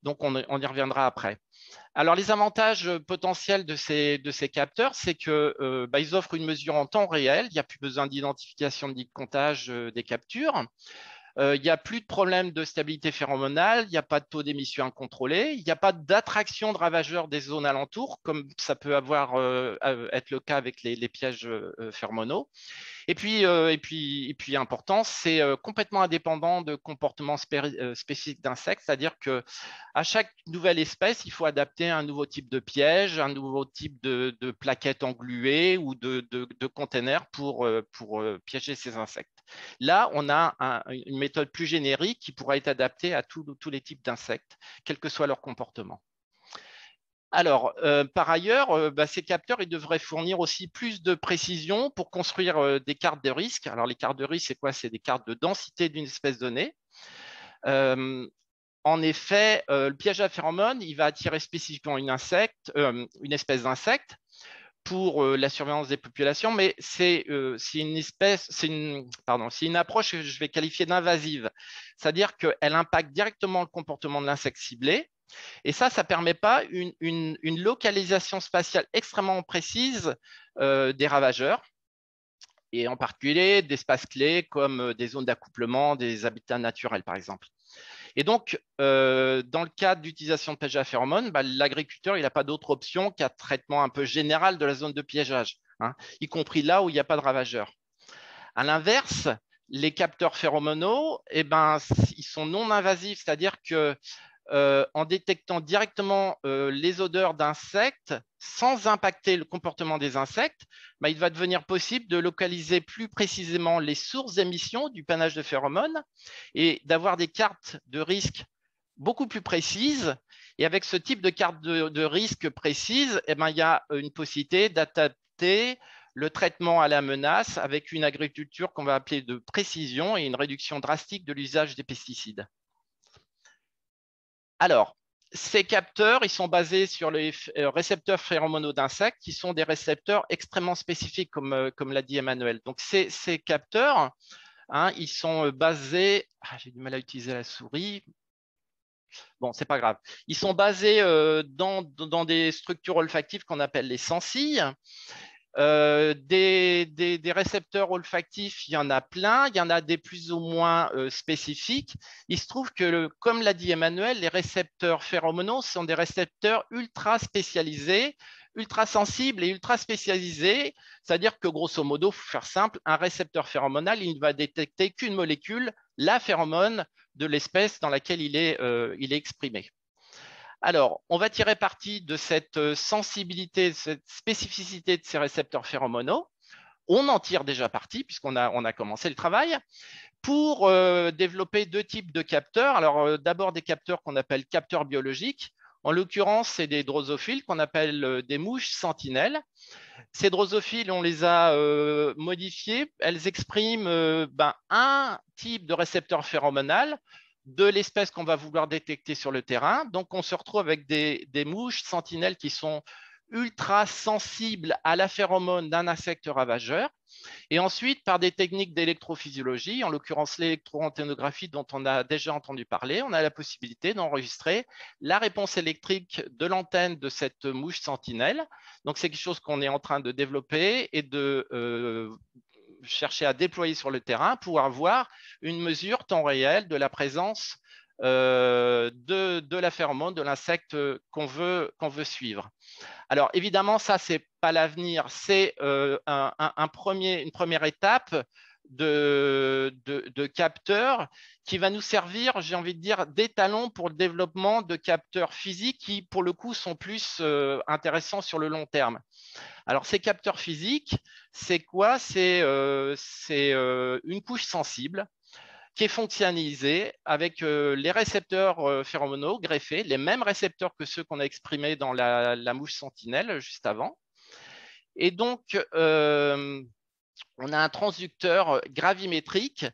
Donc, on y reviendra après. Alors, les avantages potentiels de ces capteurs, c'est qu'ils offrent une mesure en temps réel. Il n'y a plus besoin d'identification ni de comptage des captures. il n'y a plus de problème de stabilité phéromonale, il n'y a pas de taux d'émission incontrôlé, il n'y a pas d'attraction de ravageurs des zones alentours, comme ça peut être le cas avec les pièges phéromonaux. Et puis important, c'est complètement indépendant de comportements spécifiques d'insectes, c'est-à-dire qu'à chaque nouvelle espèce, il faut adapter un nouveau type de piège, un nouveau type de plaquettes engluées ou de containers pour piéger ces insectes. Là, on a une méthode plus générique qui pourra être adaptée à tous les types d'insectes, quel que soit leur comportement. Alors, par ailleurs, ces capteurs ils devraient fournir aussi plus de précision pour construire des cartes de risque. Alors, les cartes de risque, c'est quoi? C'est des cartes de densité d'une espèce donnée. En effet, le piège à phéromones, il va attirer spécifiquement une espèce d'insecte pour la surveillance des populations, mais c'est une approche que je vais qualifier d'invasive. C'est-à-dire qu'elle impacte directement le comportement de l'insecte ciblé. Et ça ne permet pas une localisation spatiale extrêmement précise des ravageurs, et en particulier d'espaces clés comme des zones d'accouplement, des habitats naturels, par exemple. Et donc, dans le cadre d'utilisation de pièges à phéromones, l'agriculteur n'a pas d'autre option qu'un traitement un peu général de la zone de piégeage, y compris là où il n'y a pas de ravageurs. À l'inverse, les capteurs phéromonaux, ils sont non invasifs, c'est-à-dire que en détectant directement les odeurs d'insectes sans impacter le comportement des insectes, il va devenir possible de localiser plus précisément les sources d'émission du panache de phéromones et d'avoir des cartes de risque beaucoup plus précises. Et avec ce type de carte de risque précise, il y a une possibilité d'adapter le traitement à la menace avec une agriculture qu'on va appeler de précision et une réduction drastique de l'usage des pesticides. Alors, ces capteurs, ils sont basés sur les récepteurs phéromonaux d'insectes, qui sont des récepteurs extrêmement spécifiques, comme l'a dit Emmanuel. Donc, ces capteurs, ils sont basés… j'ai du mal à utiliser la souris. Bon, c'est pas grave. Ils sont basés dans des structures olfactives qu'on appelle les sensilles. Des récepteurs olfactifs, il y en a plein, il y en a des plus ou moins spécifiques. Il se trouve que, comme l'a dit Emmanuel, les récepteurs phéromonaux sont des récepteurs ultra spécialisés, ultra sensibles et ultra spécialisés. C'est-à-dire que, grosso modo, pour faire simple, un récepteur phéromonal, il ne va détecter qu'une molécule, la phéromone de l'espèce dans laquelle il est exprimé. Alors, on va tirer parti de cette sensibilité, de cette spécificité de ces récepteurs phéromonaux. On en tire déjà parti, puisqu'on a commencé le travail, pour développer deux types de capteurs. Alors, d'abord, des capteurs qu'on appelle capteurs biologiques. En l'occurrence, c'est des drosophiles qu'on appelle des mouches sentinelles. Ces drosophiles, on les a modifiés. Elles expriment un type de récepteur phéromonal de l'espèce qu'on va vouloir détecter sur le terrain. Donc, on se retrouve avec des mouches sentinelles qui sont ultra sensibles à la phéromone d'un insecte ravageur. Et ensuite, par des techniques d'électrophysiologie, en l'occurrence l'électroanténographie dont on a déjà entendu parler, on a la possibilité d'enregistrer la réponse électrique de l'antenne de cette mouche sentinelle. Donc, c'est quelque chose qu'on est en train de développer et de chercher à déployer sur le terrain pour avoir une mesure temps réel de la présence de la phéromone, de l'insecte qu'on veut suivre. Alors évidemment, ça, ce n'est pas l'avenir, c'est une première étape de capteurs qui va nous servir, j'ai envie de dire, d'étalon pour le développement de capteurs physiques qui, pour le coup, sont plus intéressants sur le long terme. Alors, ces capteurs physiques, c'est quoi? C'est une couche sensible qui est fonctionnalisée avec les récepteurs phéromonaux greffés, les mêmes récepteurs que ceux qu'on a exprimés dans la mouche sentinelle juste avant. Et donc, on a un transducteur gravimétrique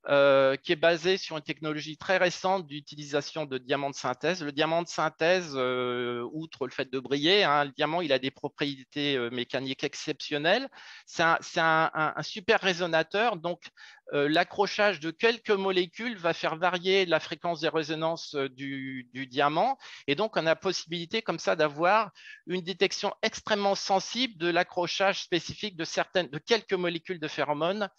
qui est basé sur une technologie très récente d'utilisation de diamants de synthèse. Le diamant de synthèse, outre le fait de briller, le diamant il a des propriétés mécaniques exceptionnelles. C'est un super résonateur, donc l'accrochage de quelques molécules va faire varier la fréquence des résonances du diamant, et donc on a la possibilité comme ça d'avoir une détection extrêmement sensible de l'accrochage spécifique de quelques molécules de phéromones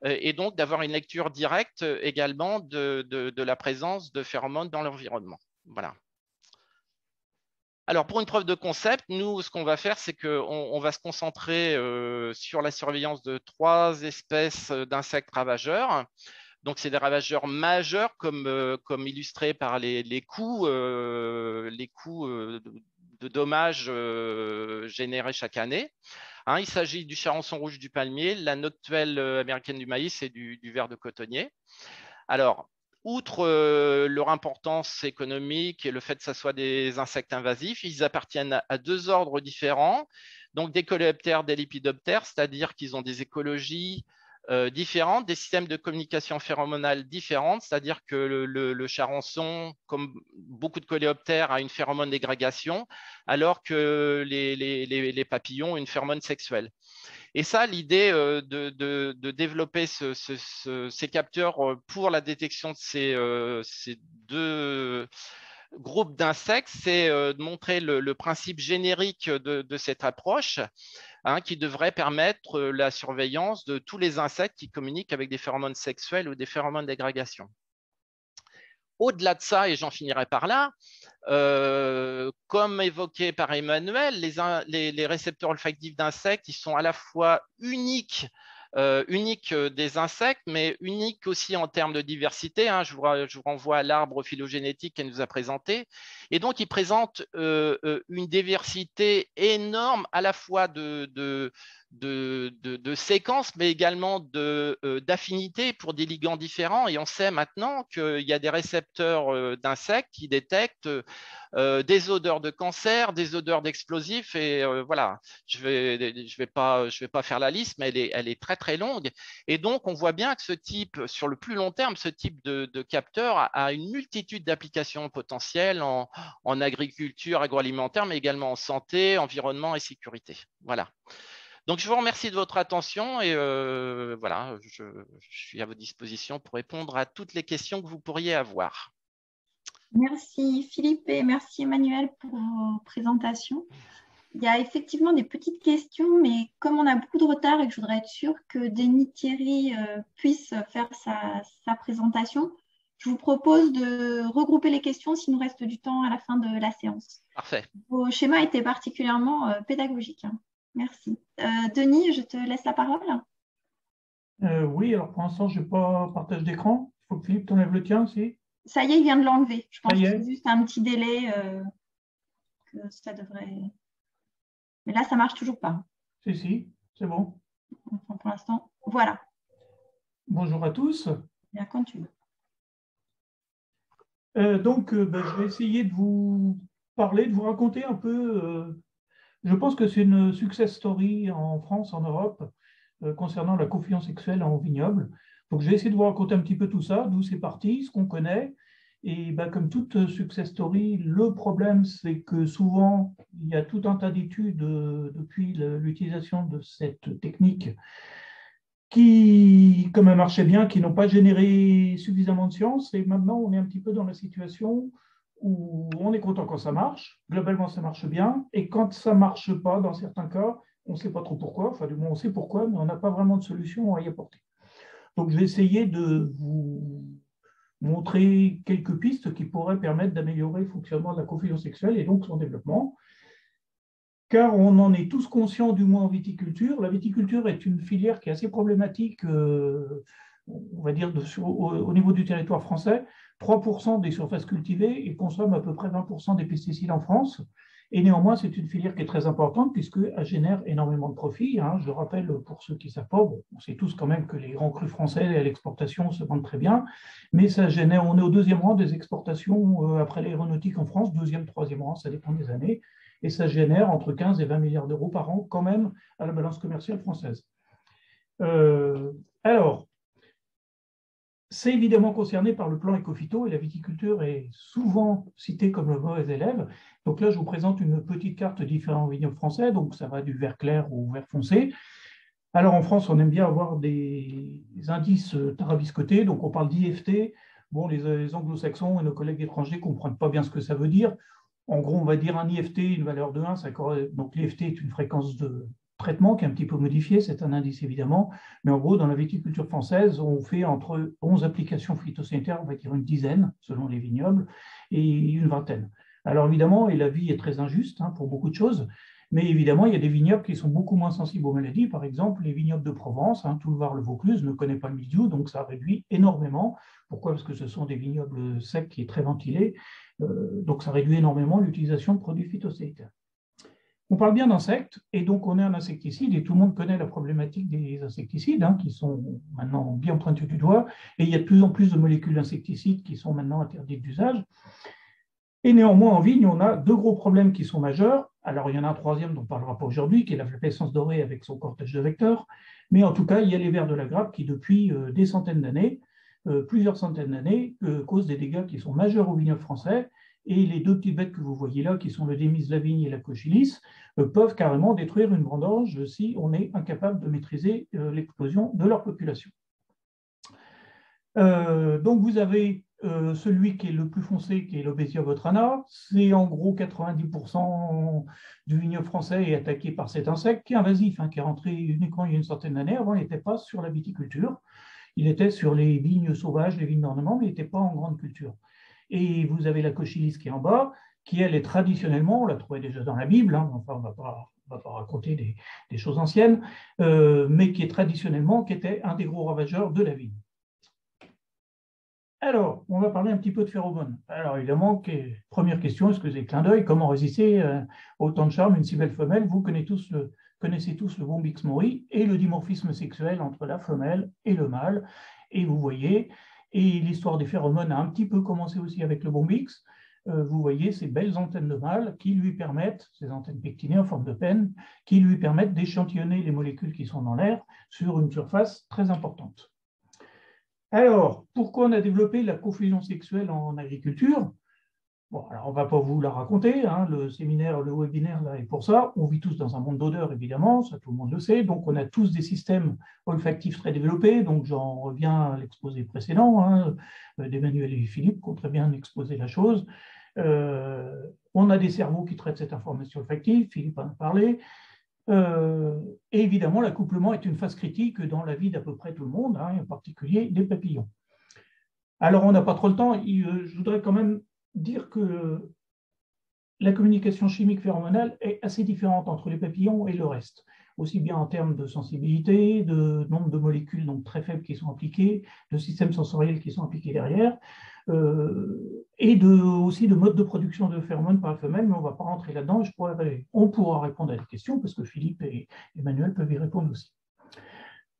et donc d'avoir une lecture directe également de la présence de phéromones dans l'environnement. Voilà. Alors, pour une preuve de concept, nous, ce qu'on va faire, c'est qu'on va se concentrer sur la surveillance de 3 espèces d'insectes ravageurs. Donc, c'est des ravageurs majeurs, comme illustré par les coûts de dommages générés chaque année. Il s'agit du charançon rouge du palmier, la noctuelle américaine du maïs et du ver de cotonnier. Alors, outre leur importance économique et le fait que ce soit des insectes invasifs, ils appartiennent à 2 ordres différents, donc des coléoptères, des lépidoptères, c'est-à-dire qu'ils ont des écologies différentes, des systèmes de communication phéromonale différentes, c'est-à-dire que le charançon, comme beaucoup de coléoptères, a une phéromone d'agrégation, alors que les papillons ont une phéromone sexuelle. Et ça, l'idée de développer ces capteurs pour la détection de ces 2 groupes d'insectes, c'est de montrer le principe générique de cette approche, qui devrait permettre la surveillance de tous les insectes qui communiquent avec des phéromones sexuels ou des phéromones d'agrégation. Au-delà de ça, et j'en finirai par là, comme évoqué par Emmanuel, les récepteurs olfactifs d'insectes, ils sont à la fois uniques des insectes, mais uniques aussi en termes de diversité. Je vous renvoie à l'arbre phylogénétique qu'elle nous a présenté. Et donc, ils présentent une diversité énorme à la fois de séquences, mais également d'affinités pour des ligands différents. Et on sait maintenant qu'il y a des récepteurs d'insectes qui détectent des odeurs de cancer, des odeurs d'explosifs. Et voilà, je vais pas faire la liste, mais elle est très, très longue. Et donc, on voit bien que ce type, sur le plus long terme, ce type de capteur a une multitude d'applications potentielles en agriculture, agroalimentaire, mais également en santé, environnement et sécurité. Voilà. Donc, je vous remercie de votre attention et voilà, je suis à votre disposition pour répondre à toutes les questions que vous pourriez avoir. Merci Philippe et merci Emmanuel pour vos présentations. Il y a effectivement des petites questions, mais comme on a beaucoup de retard et que je voudrais être sûre que Denis Thierry puisse faire sa présentation, je vous propose de regrouper les questions s'il nous reste du temps à la fin de la séance. Parfait. Vos schémas étaient particulièrement pédagogiques. Merci. Denis, je te laisse la parole. Oui, alors pour l'instant, je n'ai pas partage d'écran. Il faut que Philippe t'enlève le tien aussi. Ça y est, il vient de l'enlever. Je pense que c'est juste un petit délai que ça devrait… Mais là, ça ne marche toujours pas. Si, c'est bon. Enfin, pour l'instant, voilà. Bonjour à tous. Bien, quand tu veux. Je vais essayer de vous parler, de vous raconter un peu… je pense que c'est une success story en France, en Europe, concernant la confusion sexuelle en vignoble. Donc, je vais essayer de vous raconter un petit peu tout ça, d'où c'est parti, ce qu'on connaît. Et comme toute success story, le problème, c'est que souvent, il y a tout un tas d'études depuis l'utilisation de cette technique qui, comme elle marchait bien, qui n'ont pas généré suffisamment de science. Et maintenant, on est un petit peu dans la situation où on est content quand ça marche. Globalement, ça marche bien. Et quand ça ne marche pas, dans certains cas, on ne sait pas trop pourquoi. Enfin, du moins, on sait pourquoi, mais on n'a pas vraiment de solution à y apporter. Donc, je vais essayer de vous montrer quelques pistes qui pourraient permettre d'améliorer le fonctionnement de la confusion sexuelle et donc son développement. Car on en est tous conscients, du moins en viticulture. La viticulture est une filière qui est assez problématique, on va dire, au niveau du territoire français. 3% des surfaces cultivées et consomment à peu près 20% des pesticides en France. Et néanmoins, c'est une filière qui est très importante puisqu'elle génère énormément de profits. Je rappelle, pour ceux qui ne savent pas, on sait tous quand même que les grands crus français à l'exportation se vendent très bien, mais ça génère, on est au 2e rang des exportations après l'aéronautique en France, 2e, 3e rang, ça dépend des années, et ça génère entre 15 et 20 milliards d'euros par an quand même à la balance commerciale française. Alors, c'est évidemment concerné par le plan Ecophyto et la viticulture est souvent citée comme le mauvais élève. Donc là, je vous présente une petite carte différents vignobles français. Donc ça va du vert clair au vert foncé. Alors en France, on aime bien avoir des indices tarabiscotés. Donc on parle d'IFT. Bon, les anglo-saxons et nos collègues étrangers ne comprennent pas bien ce que ça veut dire. En gros, on va dire un IFT, une valeur de 1. Donc l'IFT est une fréquence de traitement qui est un petit peu modifié, c'est un indice évidemment, mais en gros, dans la viticulture française, on fait entre 11 applications phytosanitaires, on va dire une dizaine, selon les vignobles, et une vingtaine. Alors évidemment, et la vie est très injuste pour beaucoup de choses, mais évidemment, il y a des vignobles qui sont beaucoup moins sensibles aux maladies. Par exemple, les vignobles de Provence, tout le Var-le-Vaucluse ne connaît pas le mildiou, donc ça réduit énormément. Pourquoi? Parce que ce sont des vignobles secs qui est très ventilés, donc ça réduit énormément l'utilisation de produits phytosanitaires. On parle bien d'insectes, et donc on est un insecticide, et tout le monde connaît la problématique des insecticides, qui sont maintenant bien pointus du doigt, et il y a de plus en plus de molécules insecticides qui sont maintenant interdites d'usage. Et néanmoins, en vigne, on a deux gros problèmes qui sont majeurs. Alors, il y en a un troisième dont on ne parlera pas aujourd'hui, qui est la flavescence dorée avec son cortège de vecteurs, mais en tout cas, il y a les vers de la grappe qui, depuis des centaines d'années, plusieurs centaines d'années, causent des dégâts qui sont majeurs au vignoble français. Et les deux petites bêtes que vous voyez là, qui sont le Démis de la vigne et la cochilis, peuvent carrément détruire une vendange si on est incapable de maîtriser l'explosion de leur population. Donc vous avez celui qui est le plus foncé, qui est l'Obesia botrana. C'est en gros 90% du vignoble français est attaqué par cet insecte qui est invasif, qui est rentré uniquement il y a une centaine d'années. Avant, il n'était pas sur la viticulture. Il était sur les vignes sauvages, les vignes d'ornement, mais il n'était pas en grande culture. Et vous avez la cochilis qui est en bas, qui elle est traditionnellement, on l'a trouvé déjà dans la Bible, enfin on ne va pas raconter des choses anciennes, mais qui est traditionnellement, qui était un des gros ravageurs de la vigne. Alors, on va parler un petit peu de phéromones. Alors évidemment, première question, est-ce que c'est clin d'œil? Comment résister autant de charme, une si belle femelle? Vous connaissez tous le Bombyx mori et le dimorphisme sexuel entre la femelle et le mâle. Et vous voyez, et l'histoire des phéromones a un petit peu commencé aussi avec le Bombyx. Vous voyez ces belles antennes de mâle qui lui permettent, ces antennes pectinées en forme de penne, qui lui permettent d'échantillonner les molécules qui sont dans l'air sur une surface très importante. Alors, pourquoi on a développé la confusion sexuelle en agriculture? Bon, alors on ne va pas vous la raconter, le séminaire, le webinaire là est pour ça. On vit tous dans un monde d'odeurs, évidemment, ça tout le monde le sait. Donc on a tous des systèmes olfactifs très développés. Donc j'en reviens à l'exposé précédent d'Emmanuel et Philippe qui ont très bien exposé la chose. On a des cerveaux qui traitent cette information olfactive, Philippe en a parlé. Et évidemment, l'accouplement est une phase critique dans la vie d'à peu près tout le monde, en particulier des papillons. Alors, on n'a pas trop le temps. Je voudrais quand même dire que la communication chimique phéromonale est assez différente entre les papillons et le reste, aussi bien en termes de sensibilité, de nombre de molécules donc très faibles qui sont impliquées, de systèmes sensoriels qui sont impliqués derrière, et aussi de mode de production de phéromones par la femelle, mais on ne va pas rentrer là-dedans. On pourra répondre à des questions parce que Philippe et Emmanuel peuvent y répondre aussi.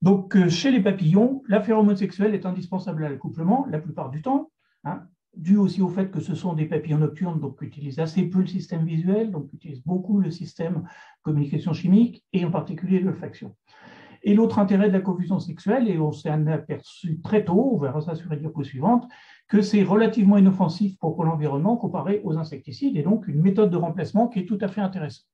Donc, chez les papillons, la phéromone sexuelle est indispensable à l'accouplement la plupart du temps, dû aussi au fait que ce sont des papillons nocturnes, donc utilisent assez peu le système visuel, donc utilisent beaucoup le système communication chimique et en particulier l'olfaction. Et l'autre intérêt de la confusion sexuelle, et on s'est aperçu très tôt, on verra ça sur la diapo suivante, que c'est relativement inoffensif pour l'environnement comparé aux insecticides, et donc une méthode de remplacement qui est tout à fait intéressante.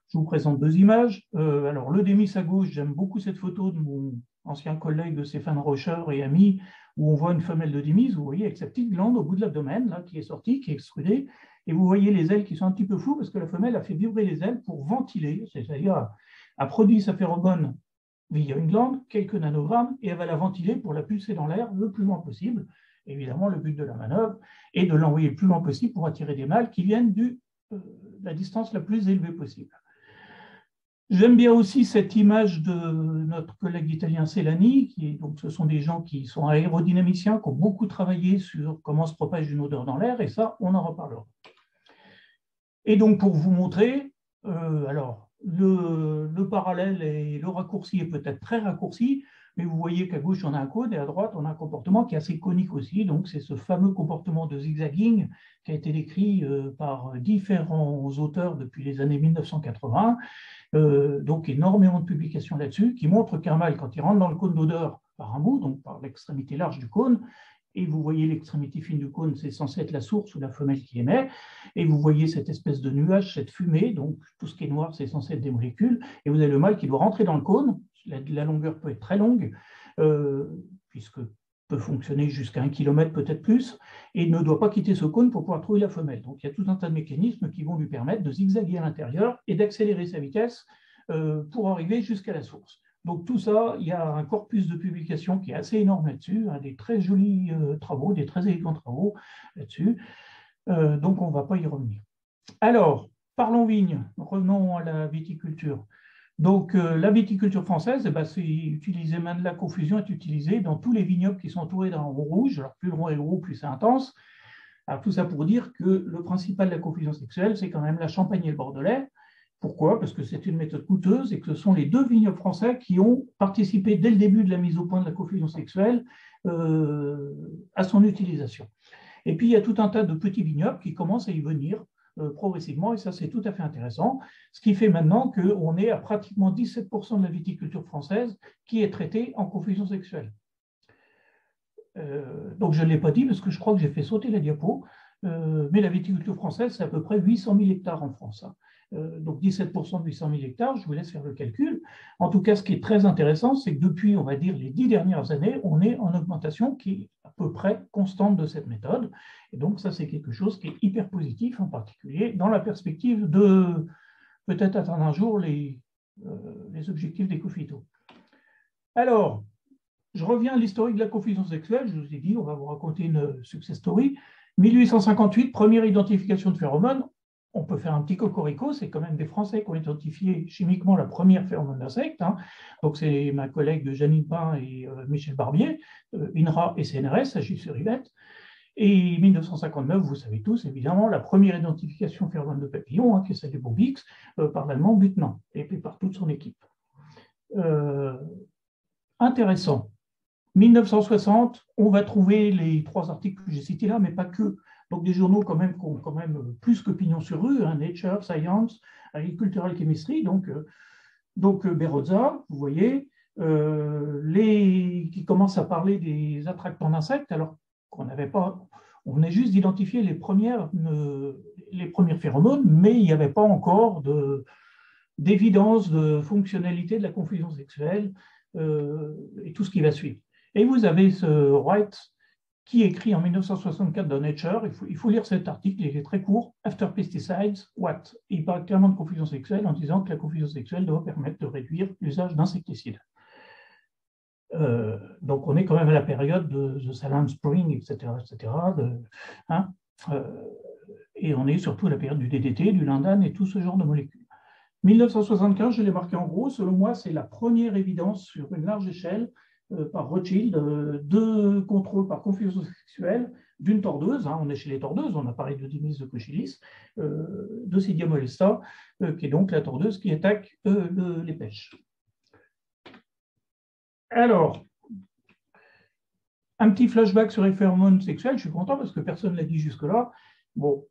Je vous présente deux images. Alors le Démis à gauche, j'aime beaucoup cette photo de mon ancien collègue Stéphane Rocher et ami, où on voit une femelle de Démis, vous voyez, avec sa petite glande au bout de l'abdomen, là, qui est sortie, qui est extrudée, et vous voyez les ailes qui sont un petit peu floues, parce que la femelle a fait vibrer les ailes pour ventiler, c'est-à-dire a produit sa phéromone via une glande, quelques nanogrammes, et elle va la ventiler pour la pulser dans l'air le plus loin possible. Évidemment, le but de la manœuvre est de l'envoyer le plus loin possible pour attirer des mâles qui viennent de la distance la plus élevée possible. J'aime bien aussi cette image de notre collègue italien Celani, donc ce sont des gens qui sont aérodynamiciens, qui ont beaucoup travaillé sur comment se propage une odeur dans l'air, et ça, on en reparlera. Et donc, pour vous montrer, alors, le parallèle et le raccourci est peut-être très raccourci, mais vous voyez qu'à gauche, on a un cône et à droite, on a un comportement qui est assez conique aussi. Donc, c'est ce fameux comportement de zigzagging qui a été décrit par différents auteurs depuis les années 1980. Donc, énormément de publications là-dessus qui montrent qu'un mâle, quand il rentre dans le cône d'odeur par un bout, donc par l'extrémité large du cône, et vous voyez l'extrémité fine du cône, c'est censé être la source ou la femelle qui émet, et vous voyez cette espèce de nuage, cette fumée, donc tout ce qui est noir, c'est censé être des molécules, et vous avez le mâle qui doit rentrer dans le cône, la longueur peut être très longue, puisque peut fonctionner jusqu'à 1 km, peut-être plus, et ne doit pas quitter ce cône pour pouvoir trouver la femelle. Donc il y a tout un tas de mécanismes qui vont lui permettre de zigzaguer à l'intérieur et d'accélérer sa vitesse pour arriver jusqu'à la source. Donc tout ça, il y a un corpus de publications qui est assez énorme là-dessus, hein, des très jolis travaux, des très élégants travaux là-dessus. Donc on ne va pas y revenir. Alors, parlons vigne, revenons à la viticulture. Donc la viticulture française, c'est utilisé, maintenant la confusion est utilisée dans tous les vignobles qui sont entourés d'un rond rouge. Alors plus le rond est gros, plus c'est intense. Alors tout ça pour dire que le principal de la confusion sexuelle, c'est quand même la Champagne et le Bordelais. Pourquoi? Parce que c'est une méthode coûteuse et que ce sont les deux vignobles français qui ont participé dès le début de la mise au point de la confusion sexuelle à son utilisation. Et puis, il y a tout un tas de petits vignobles qui commencent à y venir progressivement, et ça, c'est tout à fait intéressant. Ce qui fait maintenant qu'on est à pratiquement 17% de la viticulture française qui est traitée en confusion sexuelle. Donc, je ne l'ai pas dit parce que je crois que j'ai fait sauter la diapo, mais la viticulture française, c'est à peu près 800 000 hectares en France. Donc 17% de 800 000 hectares, je vous laisse faire le calcul. En tout cas, ce qui est très intéressant, c'est que depuis, on va dire, les 10 dernières années, on est en augmentation qui est à peu près constante de cette méthode. Et donc, ça, c'est quelque chose qui est hyper positif, en particulier dans la perspective de peut-être atteindre un jour les objectifs d'Ecofito. Alors, je reviens à l'historique de la confusion sexuelle. Je vous ai dit, on va vous raconter une success story. 1858, première identification de phéromones. On peut faire un petit cocorico, c'est quand même des Français qui ont identifié chimiquement la première phéromone d'insecte. Hein. Donc, c'est ma collègue Janine Pain et Michel Barbier, INRA et CNRS, à Gilles-sur-Yvette. Et 1959, vous savez tous, évidemment, la première identification phéromone de papillon, hein, qui est celle du Bobix, par l'allemand Butenandt, et puis par toute son équipe. Intéressant. 1960, on va trouver les 3 articles que j'ai cités là, mais pas que. Donc des journaux quand même qui ont quand même plus que pignon sur rue, hein, Nature, Science, Agricultural Chemistry, donc Berroza, vous voyez, qui commencent à parler des attractants d'insectes, alors qu'on n'avait pas, on venait juste d'identifier les premières phéromones, mais il n'y avait pas encore d'évidence de fonctionnalité de la confusion sexuelle et tout ce qui va suivre. Et vous avez ce Wright qui écrit en 1964 dans Nature, il faut lire cet article, il est très court, After Pesticides, what? Il parle clairement de confusion sexuelle en disant que la confusion sexuelle doit permettre de réduire l'usage d'insecticides. Donc on est quand même à la période de Salem Spring, etc. Et on est surtout à la période du DDT, du lindane et tout ce genre de molécules. 1975, je l'ai marqué en gros, selon moi, c'est la première évidence sur une large échelle par Rothschild de contrôle par confusion sexuelle d'une tordeuse. Hein, on est chez les tordeuses, on a parlé de Dimis de Cochilis, de Cydia molesta, qui est donc la tordeuse qui attaque les pêches. Alors, un petit flashback sur les phéromones sexuels, je suis content parce que personne ne l'a dit jusque-là. Bon,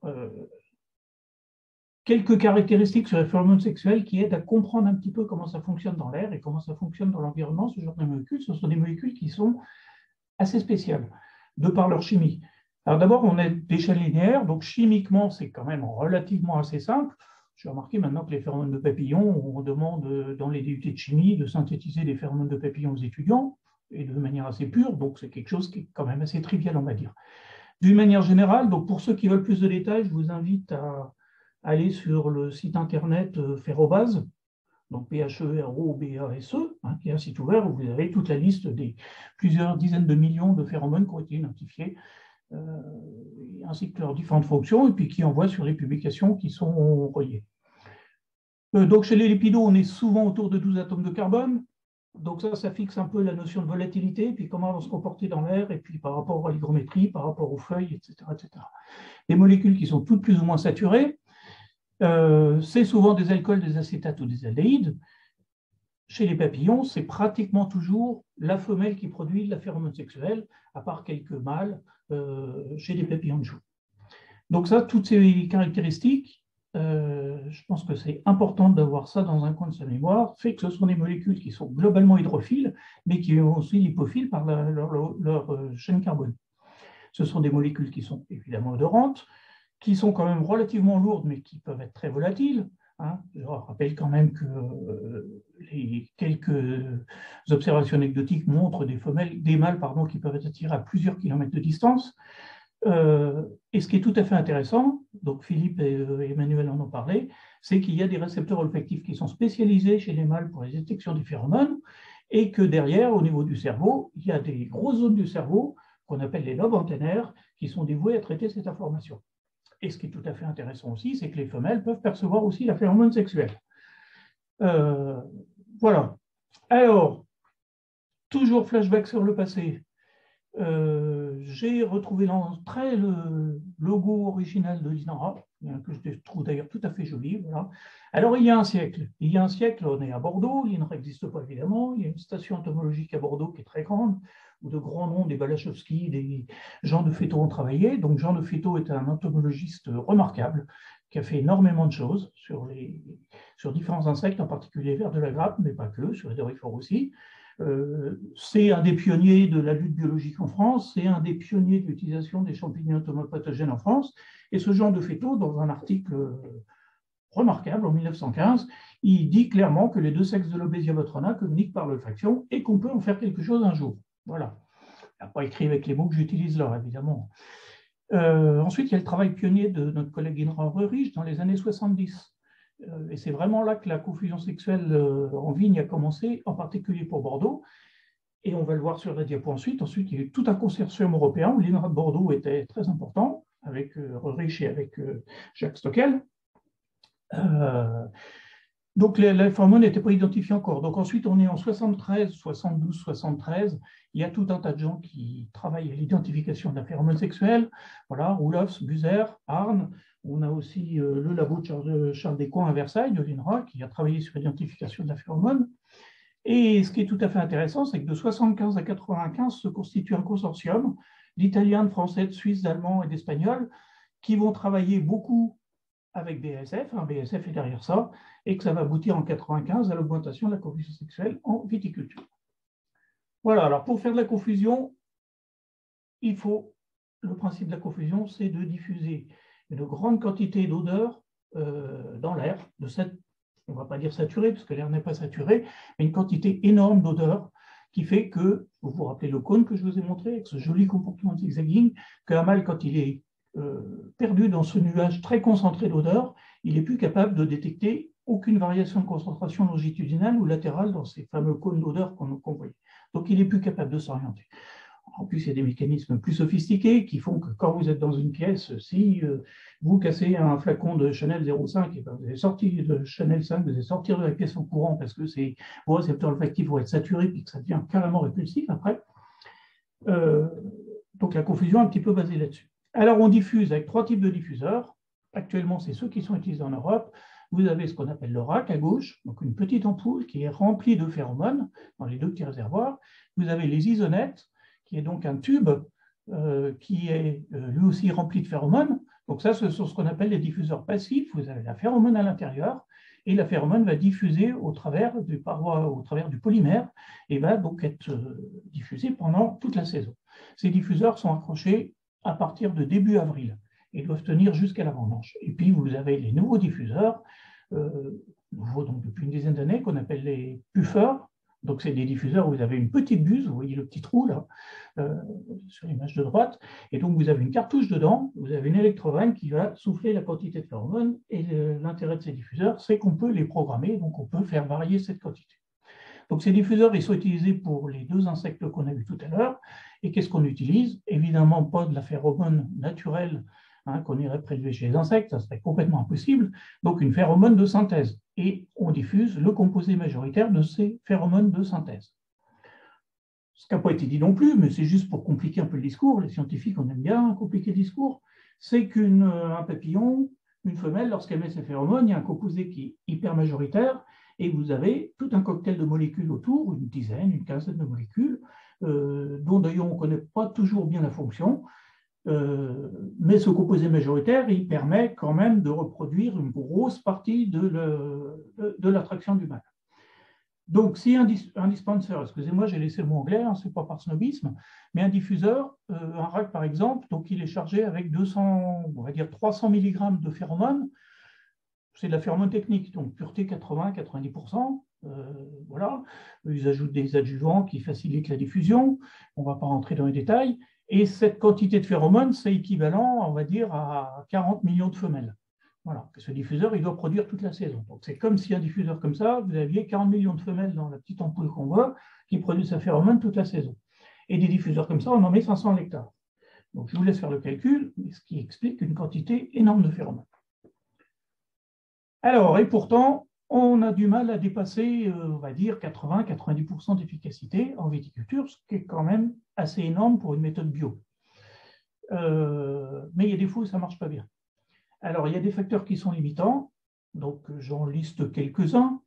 quelques caractéristiques sur les phéromones sexuels qui aident à comprendre un petit peu comment ça fonctionne dans l'air et comment ça fonctionne dans l'environnement, ce genre de molécules. Ce sont des molécules qui sont assez spéciales, de par leur chimie. Alors d'abord, on est d'échelle linéaire, donc chimiquement, c'est quand même relativement assez simple. J'ai remarqué maintenant que les phéromones de papillons, on demande dans les DUT de chimie de synthétiser des phéromones de papillons aux étudiants, et de manière assez pure, donc c'est quelque chose qui est quand même assez trivial, on va dire. D'une manière générale, donc pour ceux qui veulent plus de détails, je vous invite à aller sur le site internet Pherobase, donc P-H-E-R-O-B-A-S-E, hein, qui est un site ouvert où vous avez toute la liste des plusieurs dizaines de millions de phéromones qui ont été identifiés, ainsi que leurs différentes fonctions, et puis qui envoient sur les publications qui sont reliées. Donc chez les lipidos, on est souvent autour de 12 atomes de carbone. Donc ça fixe un peu la notion de volatilité, puis comment on va se comporter dans l'air, et puis par rapport à l'hygrométrie, par rapport aux feuilles, etc., etc. Des molécules qui sont toutes plus ou moins saturées. C'est souvent des alcools, des acétates ou des aldéhydes. Chez les papillons, c'est pratiquement toujours la femelle qui produit de la phéromone sexuelle, à part quelques mâles chez les papillons de joue. Donc ça, toutes ces caractéristiques, je pense que c'est important d'avoir ça dans un coin de sa mémoire, fait que ce sont des molécules qui sont globalement hydrophiles, mais qui sont aussi lipophiles par leur chaîne carbone. Ce sont des molécules qui sont évidemment odorantes, qui sont quand même relativement lourdes, mais qui peuvent être très volatiles. Hein. Je rappelle quand même que les quelques observations anecdotiques montrent des mâles qui peuvent être attirés à plusieurs kilomètres de distance. Et ce qui est tout à fait intéressant, donc Philippe et Emmanuel en ont parlé, c'est qu'il y a des récepteurs olfactifs qui sont spécialisés chez les mâles pour la détection des phéromones, et que derrière, au niveau du cerveau, il y a des grosses zones du cerveau qu'on appelle les lobes antennaires qui sont dévoués à traiter cette information. Et ce qui est tout à fait intéressant aussi, c'est que les femelles peuvent percevoir aussi la phéromone sexuelle. Voilà. Alors, toujours flashback sur le passé. J'ai retrouvé l'entrée le logo original de l'INRA, que je trouve d'ailleurs tout à fait joli. Voilà. Alors, il y a un siècle, on est à Bordeaux, l'INRA n'existe pas évidemment, il y a une station entomologique à Bordeaux qui est très grande, où de grands noms, des Balachowski, des Jean de Féteau ont travaillé. Donc, Jean de Féteau est un entomologiste remarquable qui a fait énormément de choses sur différents insectes, en particulier vers de la grappe, mais pas que, sur les dorifores aussi. C'est un des pionniers de la lutte biologique en France, c'est un des pionniers de l'utilisation des champignons entomopathogènes en France. Et ce Jean de Féteau, dans un article remarquable en 1915, il dit clairement que les deux sexes de l'Obesia botrona communiquent par l'olfaction et qu'on peut en faire quelque chose un jour. Voilà. Il n'a pas écrit avec les mots que j'utilise là, évidemment. Ensuite, il y a le travail pionnier de notre collègue Indra Röhrig dans les années 70. Et c'est vraiment là que la confusion sexuelle en vigne a commencé, en particulier pour Bordeaux. Et on va le voir sur la diapo ensuite. Ensuite, il y a eu tout un consortium européen où l'INRA de Bordeaux était très important, avec Röhrig et avec Jacques Stockel. Donc, les phéromones n'étaient pas identifiés encore. Donc, ensuite, on est en 73, 72, 73. Il y a tout un tas de gens qui travaillent à l'identification de la phéromone sexuelle. Voilà, Roelofs, Buser, Arne. On a aussi le labo de Charles Descoings à Versailles, de l'INRA, qui a travaillé sur l'identification de la phéromone. Et ce qui est tout à fait intéressant, c'est que de 75 à 95 se constitue un consortium d'Italiens, de Français, de Suisses, d'Allemands et d'Espagnols qui vont travailler beaucoup avec BASF, BASF est derrière ça, et que ça va aboutir en 95 à l'augmentation de la confusion sexuelle en viticulture. Voilà, alors pour faire de la confusion, le principe de la confusion, c'est de diffuser une grande quantité d'odeurs dans l'air, on ne va pas dire saturé, parce que l'air n'est pas saturé, mais une quantité énorme d'odeurs qui fait que, vous vous rappelez le cône que je vous ai montré, avec ce joli comportement de zigzagging, qu'un mâle, quand il est perdu dans ce nuage très concentré d'odeurs, il n'est plus capable de détecter aucune variation de concentration longitudinale ou latérale dans ces fameux cônes d'odeurs qu'on voyait. Donc, il n'est plus capable de s'orienter. En plus, il y a des mécanismes plus sophistiqués qui font que quand vous êtes dans une pièce, si vous cassez un flacon de Chanel 05, et ben vous allez sortir de Chanel 5, vous allez sortir de la pièce en courant parce que vos récepteurs olfactifs vont être saturés et que ça devient carrément répulsif après. Donc, la confusion est un petit peu basée là-dessus. Alors, on diffuse avec 3 types de diffuseurs. Actuellement, c'est ceux qui sont utilisés en Europe. Vous avez ce qu'on appelle le RAC à gauche, donc une petite ampoule qui est remplie de phéromones dans les 2 petits réservoirs. Vous avez les isonettes, qui est donc un tube qui est lui aussi rempli de phéromones. Donc ça, ce sont ce qu'on appelle les diffuseurs passifs. Vous avez la phéromone à l'intérieur et la phéromone va diffuser au travers du polymère et va donc être diffusée pendant toute la saison. Ces diffuseurs sont accrochés à partir de début avril et doivent tenir jusqu'à la vendange. Et puis, vous avez les nouveaux diffuseurs, nouveaux donc depuis une dizaine d'années, qu'on appelle les puffers. Donc, c'est des diffuseurs où vous avez une petite buse, vous voyez le petit trou là, sur l'image de droite, et donc vous avez une cartouche dedans, vous avez une électrogramme qui va souffler la quantité de phéromones, et l'intérêt de ces diffuseurs, c'est qu'on peut les programmer, donc on peut faire varier cette quantité. Donc, ces diffuseurs, ils sont utilisés pour les 2 insectes qu'on a vus tout à l'heure, et qu'est-ce qu'on utilise? Évidemment, pas de la phéromone naturelle qu'on irait prélever chez les insectes, ça serait complètement impossible, donc une phéromone de synthèse. Et on diffuse le composé majoritaire de ces phéromones de synthèse. Ce qui n'a pas été dit non plus, mais c'est juste pour compliquer un peu le discours, les scientifiques, on aime bien compliquer le discours, c'est qu'un papillon, une femelle, lorsqu'elle met ses phéromones, il y a un composé qui est hyper majoritaire, et vous avez tout un cocktail de molécules autour, une dizaine, une quinzaine de molécules, dont d'ailleurs on ne connaît pas toujours bien la fonction, mais ce composé majoritaire, il permet quand même de reproduire une grosse partie de l'attraction du mâle. Donc, si un dispenser, excusez-moi, j'ai laissé le mot anglais, ce n'est pas par snobisme, mais un diffuseur, un RAC par exemple, donc il est chargé avec 300 mg de phéromones. C'est de la phéromone technique, donc pureté 80-90%. Voilà. Ils ajoutent des adjuvants qui facilitent la diffusion. On ne va pas rentrer dans les détails. Et cette quantité de phéromones, c'est équivalent, on va dire, à 40 millions de femelles. Voilà, ce diffuseur, il doit produire toute la saison. Donc, c'est comme si un diffuseur comme ça, vous aviez 40 millions de femelles dans la petite ampoule qu'on voit, qui produisent sa phéromone toute la saison. Et des diffuseurs comme ça, on en met 500 hectares. Donc, je vous laisse faire le calcul, ce qui explique une quantité énorme de phéromones. Alors, et pourtant, on a du mal à dépasser, on va dire, 80-90% d'efficacité en viticulture, ce qui est quand même assez énorme pour une méthode bio. Mais il y a des fois où ça ne marche pas bien. Alors, il y a des facteurs qui sont limitants, donc j'en liste quelques-uns.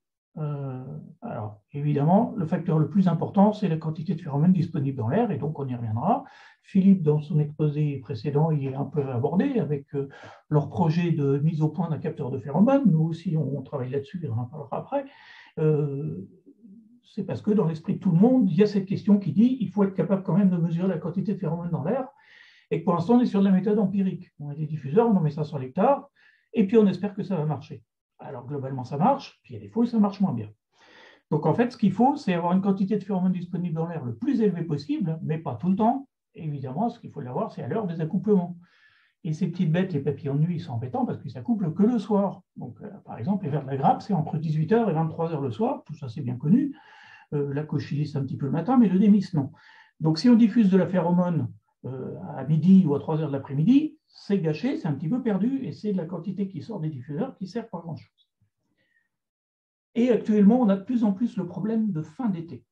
Alors, évidemment, le facteur le plus important, c'est la quantité de phéromones disponibles dans l'air, et donc on y reviendra. Philippe, dans son exposé précédent, il est un peu abordé avec leur projet de mise au point d'un capteur de phéromones. Nous aussi, on travaille là-dessus, et on en parlera après. C'est parce que dans l'esprit de tout le monde, il y a cette question qui dit qu'il faut être capable quand même de mesurer la quantité de phéromones dans l'air, et que pour l'instant, on est sur de la méthode empirique. On a des diffuseurs, on en met 500 hectares, et puis on espère que ça va marcher. Alors, globalement, ça marche, puis il y a des fois où ça marche moins bien. Donc, en fait, ce qu'il faut, c'est avoir une quantité de phéromones disponible dans l'air le plus élevée possible, mais pas tout le temps. Évidemment, ce qu'il faut l'avoir, c'est à l'heure des accouplements. Et ces petites bêtes, les papillons de nuit, ils sont embêtants parce qu'ils s'accouplent que le soir. Donc, par exemple, les vers de la grappe, c'est entre 18h et 23h le soir, tout ça c'est bien connu. La cochilis, c'est un petit peu le matin, mais le démis, non. Donc, si on diffuse de la phéromone à midi ou à 3h de l'après-midi, c'est gâché, c'est un petit peu perdu, et c'est de la quantité qui sort des diffuseurs qui ne sert pas à grand-chose. Et actuellement, on a de plus en plus le problème de fin d'été.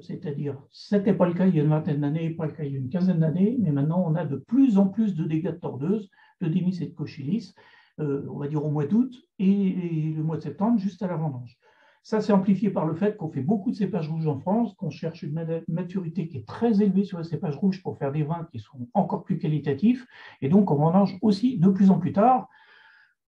C'est-à-dire, ce n'était pas le cas il y a une vingtaine d'années, pas le cas il y a une quinzaine d'années, mais maintenant, on a de plus en plus de dégâts de tordeuses, de démis et de cochilis, on va dire au mois d'août et le mois de septembre, juste à la vendange. Ça, c'est amplifié par le fait qu'on fait beaucoup de cépages rouges en France, qu'on cherche une maturité qui est très élevée sur les cépages rouges pour faire des vins qui sont encore plus qualitatifs, et donc on vendange aussi de plus en plus tard,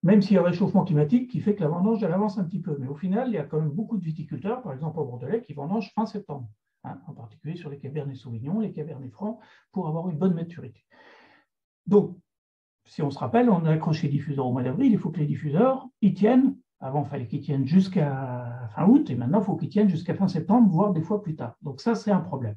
même s'il y a un réchauffement climatique qui fait que la vendange, elle avance un petit peu. Mais au final, il y a quand même beaucoup de viticulteurs, par exemple au Bordelais, qui vendangent fin septembre, en particulier sur les Cabernet Sauvignon, les Cabernet Franc, pour avoir une bonne maturité. Donc, si on se rappelle, on a accroché les diffuseurs au mois d'avril, il faut que les diffuseurs y tiennent. Avant, il fallait qu'ils tiennent jusqu'à fin août, et maintenant, il faut qu'ils tiennent jusqu'à fin septembre, voire des fois plus tard. Donc ça, c'est un problème.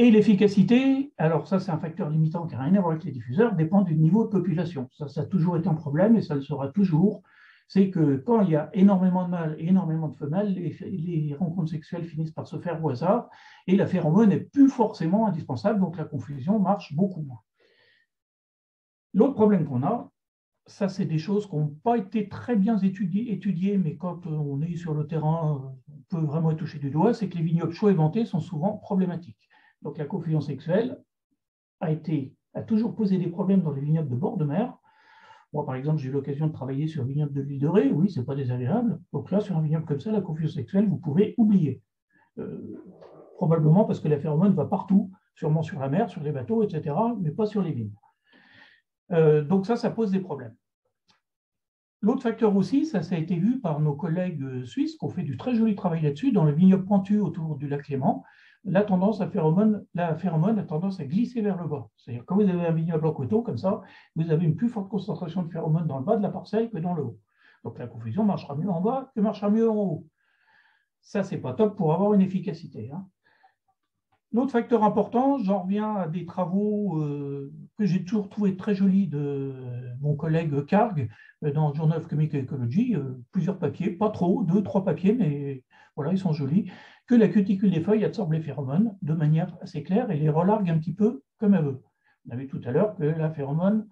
Et l'efficacité, alors ça c'est un facteur limitant qui n'a rien à voir avec les diffuseurs, dépend du niveau de population. Ça a toujours été un problème et ça le sera toujours. C'est que quand il y a énormément de mâles et énormément de femelles, les rencontres sexuelles finissent par se faire au hasard et la phéromone n'est plus forcément indispensable, donc la confusion marche beaucoup moins. L'autre problème qu'on a, ça c'est des choses qui n'ont pas été très bien étudiées, mais quand on est sur le terrain, on peut vraiment y toucher du doigt, c'est que les vignobles chauds éventés sont souvent problématiques. Donc la confusion sexuelle a toujours posé des problèmes dans les vignobles de bord de mer. Moi, par exemple, j'ai eu l'occasion de travailler sur un vignoble de l'île de Ré. Oui, ce n'est pas désagréable. Donc là, sur un vignoble comme ça, la confusion sexuelle, vous pouvez oublier. Probablement parce que la phéromone va partout, sûrement sur la mer, sur les bateaux, etc., mais pas sur les vignes. Donc ça pose des problèmes. L'autre facteur aussi, ça a été vu par nos collègues suisses qui ont fait du très joli travail là-dessus, dans le vignoble pentu autour du lac Léman. La phéromone a tendance à glisser vers le bas. C'est-à-dire quand vous avez un vignoble en coteau, comme ça, vous avez une plus forte concentration de phéromone dans le bas de la parcelle que dans le haut. Donc la confusion marchera mieux en bas que marchera mieux en haut. Ça, c'est pas top pour avoir une efficacité. L'autre facteur important, j'en reviens à des travaux que j'ai toujours trouvé très jolis de mon collègue Karg dans Journal of Chemical Ecology, plusieurs papiers, pas trop, 2-3 papiers, mais voilà, ils sont jolis, que la cuticule des feuilles absorbe les phéromones de manière assez claire et les relargue un petit peu comme elle veut. On a vu tout à l'heure que la phéromone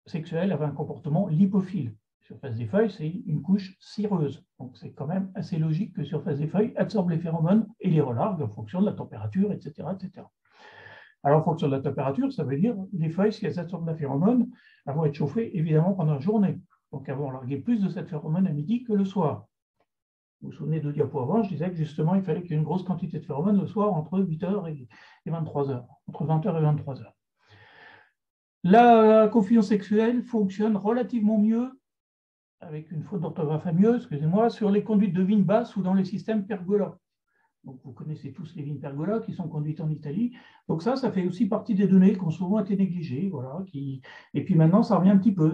sexuelle avait un comportement lipophile. Surface des feuilles, c'est une couche cireuse. Donc, c'est quand même assez logique que surface des feuilles absorbe les phéromones et les relargue en fonction de la température, etc., etc. Alors, en fonction de la température, ça veut dire les feuilles, si elles absorbent la phéromone, elles vont être chauffées évidemment pendant la journée. Donc, elles vont larguer plus de cette phéromone à midi que le soir. Vous vous souvenez de diapos avant, je disais que justement, il fallait qu'il y ait une grosse quantité de phéromones le soir entre 8h et 23h, entre 20h et 23h. La confusion sexuelle fonctionne relativement mieux, avec une faute d'orthographe à mieux, excusez-moi, sur les conduites de vignes basses ou dans les systèmes pergola. Donc, vous connaissez tous les vignes pergola qui sont conduites en Italie. Donc ça fait aussi partie des données qui ont souvent été négligées. Voilà, et puis maintenant, ça revient un petit peu.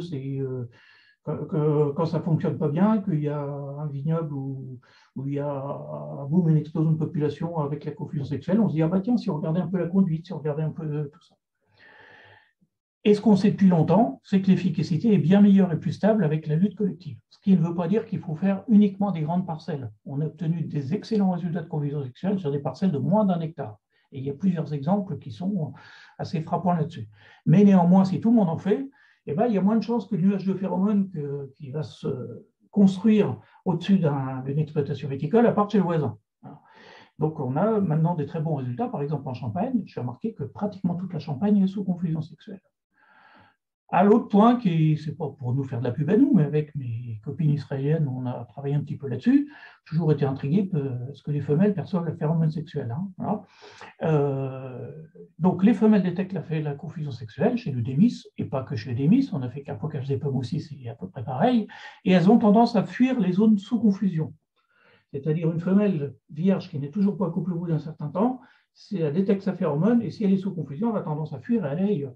Quand ça ne fonctionne pas bien, qu'il y a un vignoble où il y a un boom, une explosion de population avec la confusion sexuelle, on se dit, ah bah tiens, si on regardait un peu la conduite, si on regardait un peu tout ça. Et ce qu'on sait depuis longtemps, c'est que l'efficacité est bien meilleure et plus stable avec la lutte collective. Ce qui ne veut pas dire qu'il faut faire uniquement des grandes parcelles. On a obtenu des excellents résultats de confusion sexuelle sur des parcelles de moins d'1 hectare. Et il y a plusieurs exemples qui sont assez frappants là-dessus. Mais néanmoins, si tout le monde en fait, eh ben, il y a moins de chances que le nuage de phéromones qui va se construire au-dessus d'une exploitation viticole, à part chez le voisin. Donc, on a maintenant des très bons résultats. Par exemple, en Champagne, j'ai remarqué que pratiquement toute la Champagne est sous confusion sexuelle. À l'autre point, qui c'est pas pour nous faire de la pub à nous, mais avec mes copines israéliennes, on a travaillé un petit peu là-dessus. Toujours été intrigué parce que les femelles perçoivent le phéromone sexuel. Voilà. Donc, les femelles détectent la confusion sexuelle chez le Démis, et pas que chez le Démis. On a fait Carpocage des pommes aussi, c'est à peu près pareil. Et elles ont tendance à fuir les zones sous confusion. C'est-à-dire une femelle vierge qui n'est toujours pas couplée au bout d'un certain temps, si elle détecte sa phéromone, et si elle est sous confusion, elle a tendance à fuir et aller ailleurs.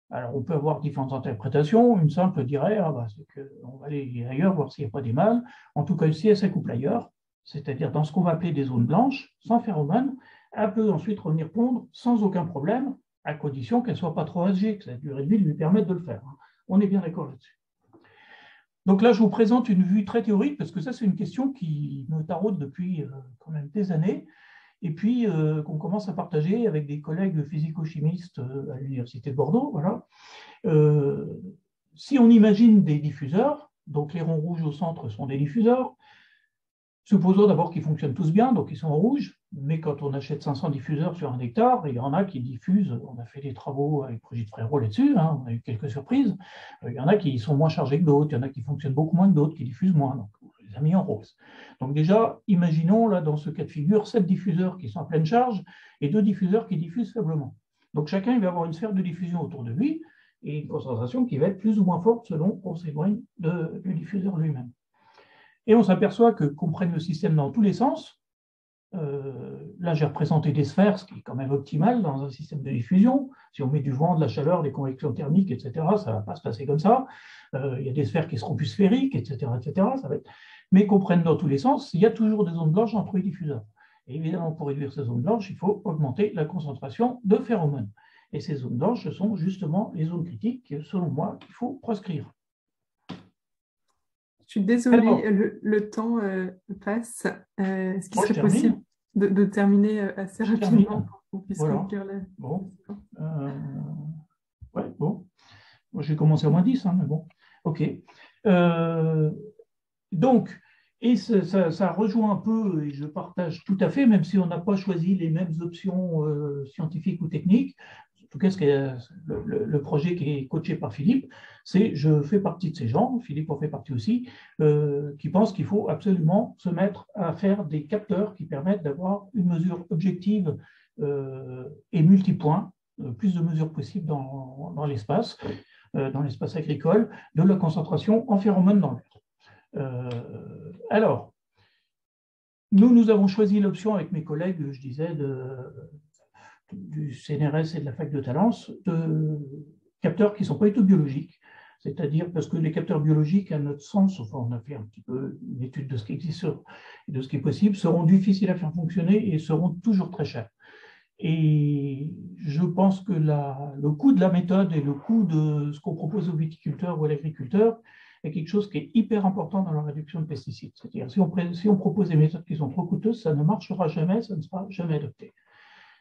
Alors, on peut avoir différentes interprétations. Une simple dirait, c'est qu'on va aller ailleurs, voir s'il n'y a pas des mâles. En tout cas, si elle s'accouple ailleurs, c'est-à-dire dans ce qu'on va appeler des zones blanches, sans phéromones, elle peut ensuite revenir pondre sans aucun problème, à condition qu'elle ne soit pas trop âgée, que sa durée de vie lui permette de le faire. On est bien d'accord là-dessus. Donc là, je vous présente une vue très théorique, parce que ça, c'est une question qui me taraude depuis quand même des années, et puis qu'on commence à partager avec des collègues physico-chimistes à l'Université de Bordeaux. Voilà. Si on imagine des diffuseurs, donc les ronds rouges au centre sont des diffuseurs, supposons d'abord qu'ils fonctionnent tous bien, donc ils sont en rouge, mais quand on achète 500 diffuseurs sur 1 hectare, il y en a qui diffusent, on a fait des travaux avec Brigitte Frérot là-dessus, on a eu quelques surprises, il y en a qui sont moins chargés que d'autres, il y en a qui fonctionnent beaucoup moins que d'autres, qui diffusent moins, donc on les a mis en rose. Donc déjà, imaginons là dans ce cas de figure 7 diffuseurs qui sont à pleine charge et 2 diffuseurs qui diffusent faiblement. Donc chacun il va avoir une sphère de diffusion autour de lui et une concentration qui va être plus ou moins forte selon qu'on s'éloigne du diffuseur lui-même. Et on s'aperçoit qu'on prenne le système dans tous les sens. Là, j'ai représenté des sphères, ce qui est quand même optimal dans un système de diffusion. Si on met du vent, de la chaleur, des convections thermiques, etc., ça ne va pas se passer comme ça. Il y a des sphères qui seront plus sphériques, etc., etc. Ça va être... Mais qu'on prenne dans tous les sens, il y a toujours des zones blanches entre les diffuseurs. Et évidemment, pour réduire ces zones blanches, il faut augmenter la concentration de phéromones. Et ces zones blanches, ce sont justement les zones critiques, selon moi, qu'il faut proscrire. Je suis désolée, le temps passe. Est-ce qu'il serait possible de terminer assez rapidement pour qu'on puisse conclure la... Bon. Ouais, bon. Moi, j'ai commencé à -10, mais bon. OK. Donc, et ça rejoint un peu, et je partage tout à fait, même si on n'a pas choisi les mêmes options scientifiques ou techniques. En tout cas, le projet qui est coaché par Philippe, c'est je fais partie de ces gens, Philippe en fait partie aussi, qui pensent qu'il faut absolument se mettre à faire des capteurs qui permettent d'avoir une mesure objective et multipoint, plus de mesures possibles dans l'espace agricole, de la concentration en phéromones dans l'air. Alors, nous avons choisi l'option avec mes collègues, je disais, du CNRS et de la fac de Talence, de capteurs qui ne sont pas éthobiologiques, c'est-à-dire parce que les capteurs biologiques, à notre sens, enfin on a fait un petit peu une étude de ce qui existe et de ce qui est possible, seront difficiles à faire fonctionner et seront toujours très chers. Et je pense que le coût de la méthode et le coût de ce qu'on propose aux viticulteurs ou à l'agriculteur est quelque chose qui est hyper important dans la réduction de pesticides. C'est-à-dire si on propose des méthodes qui sont trop coûteuses, ça ne marchera jamais, ça ne sera jamais adopté.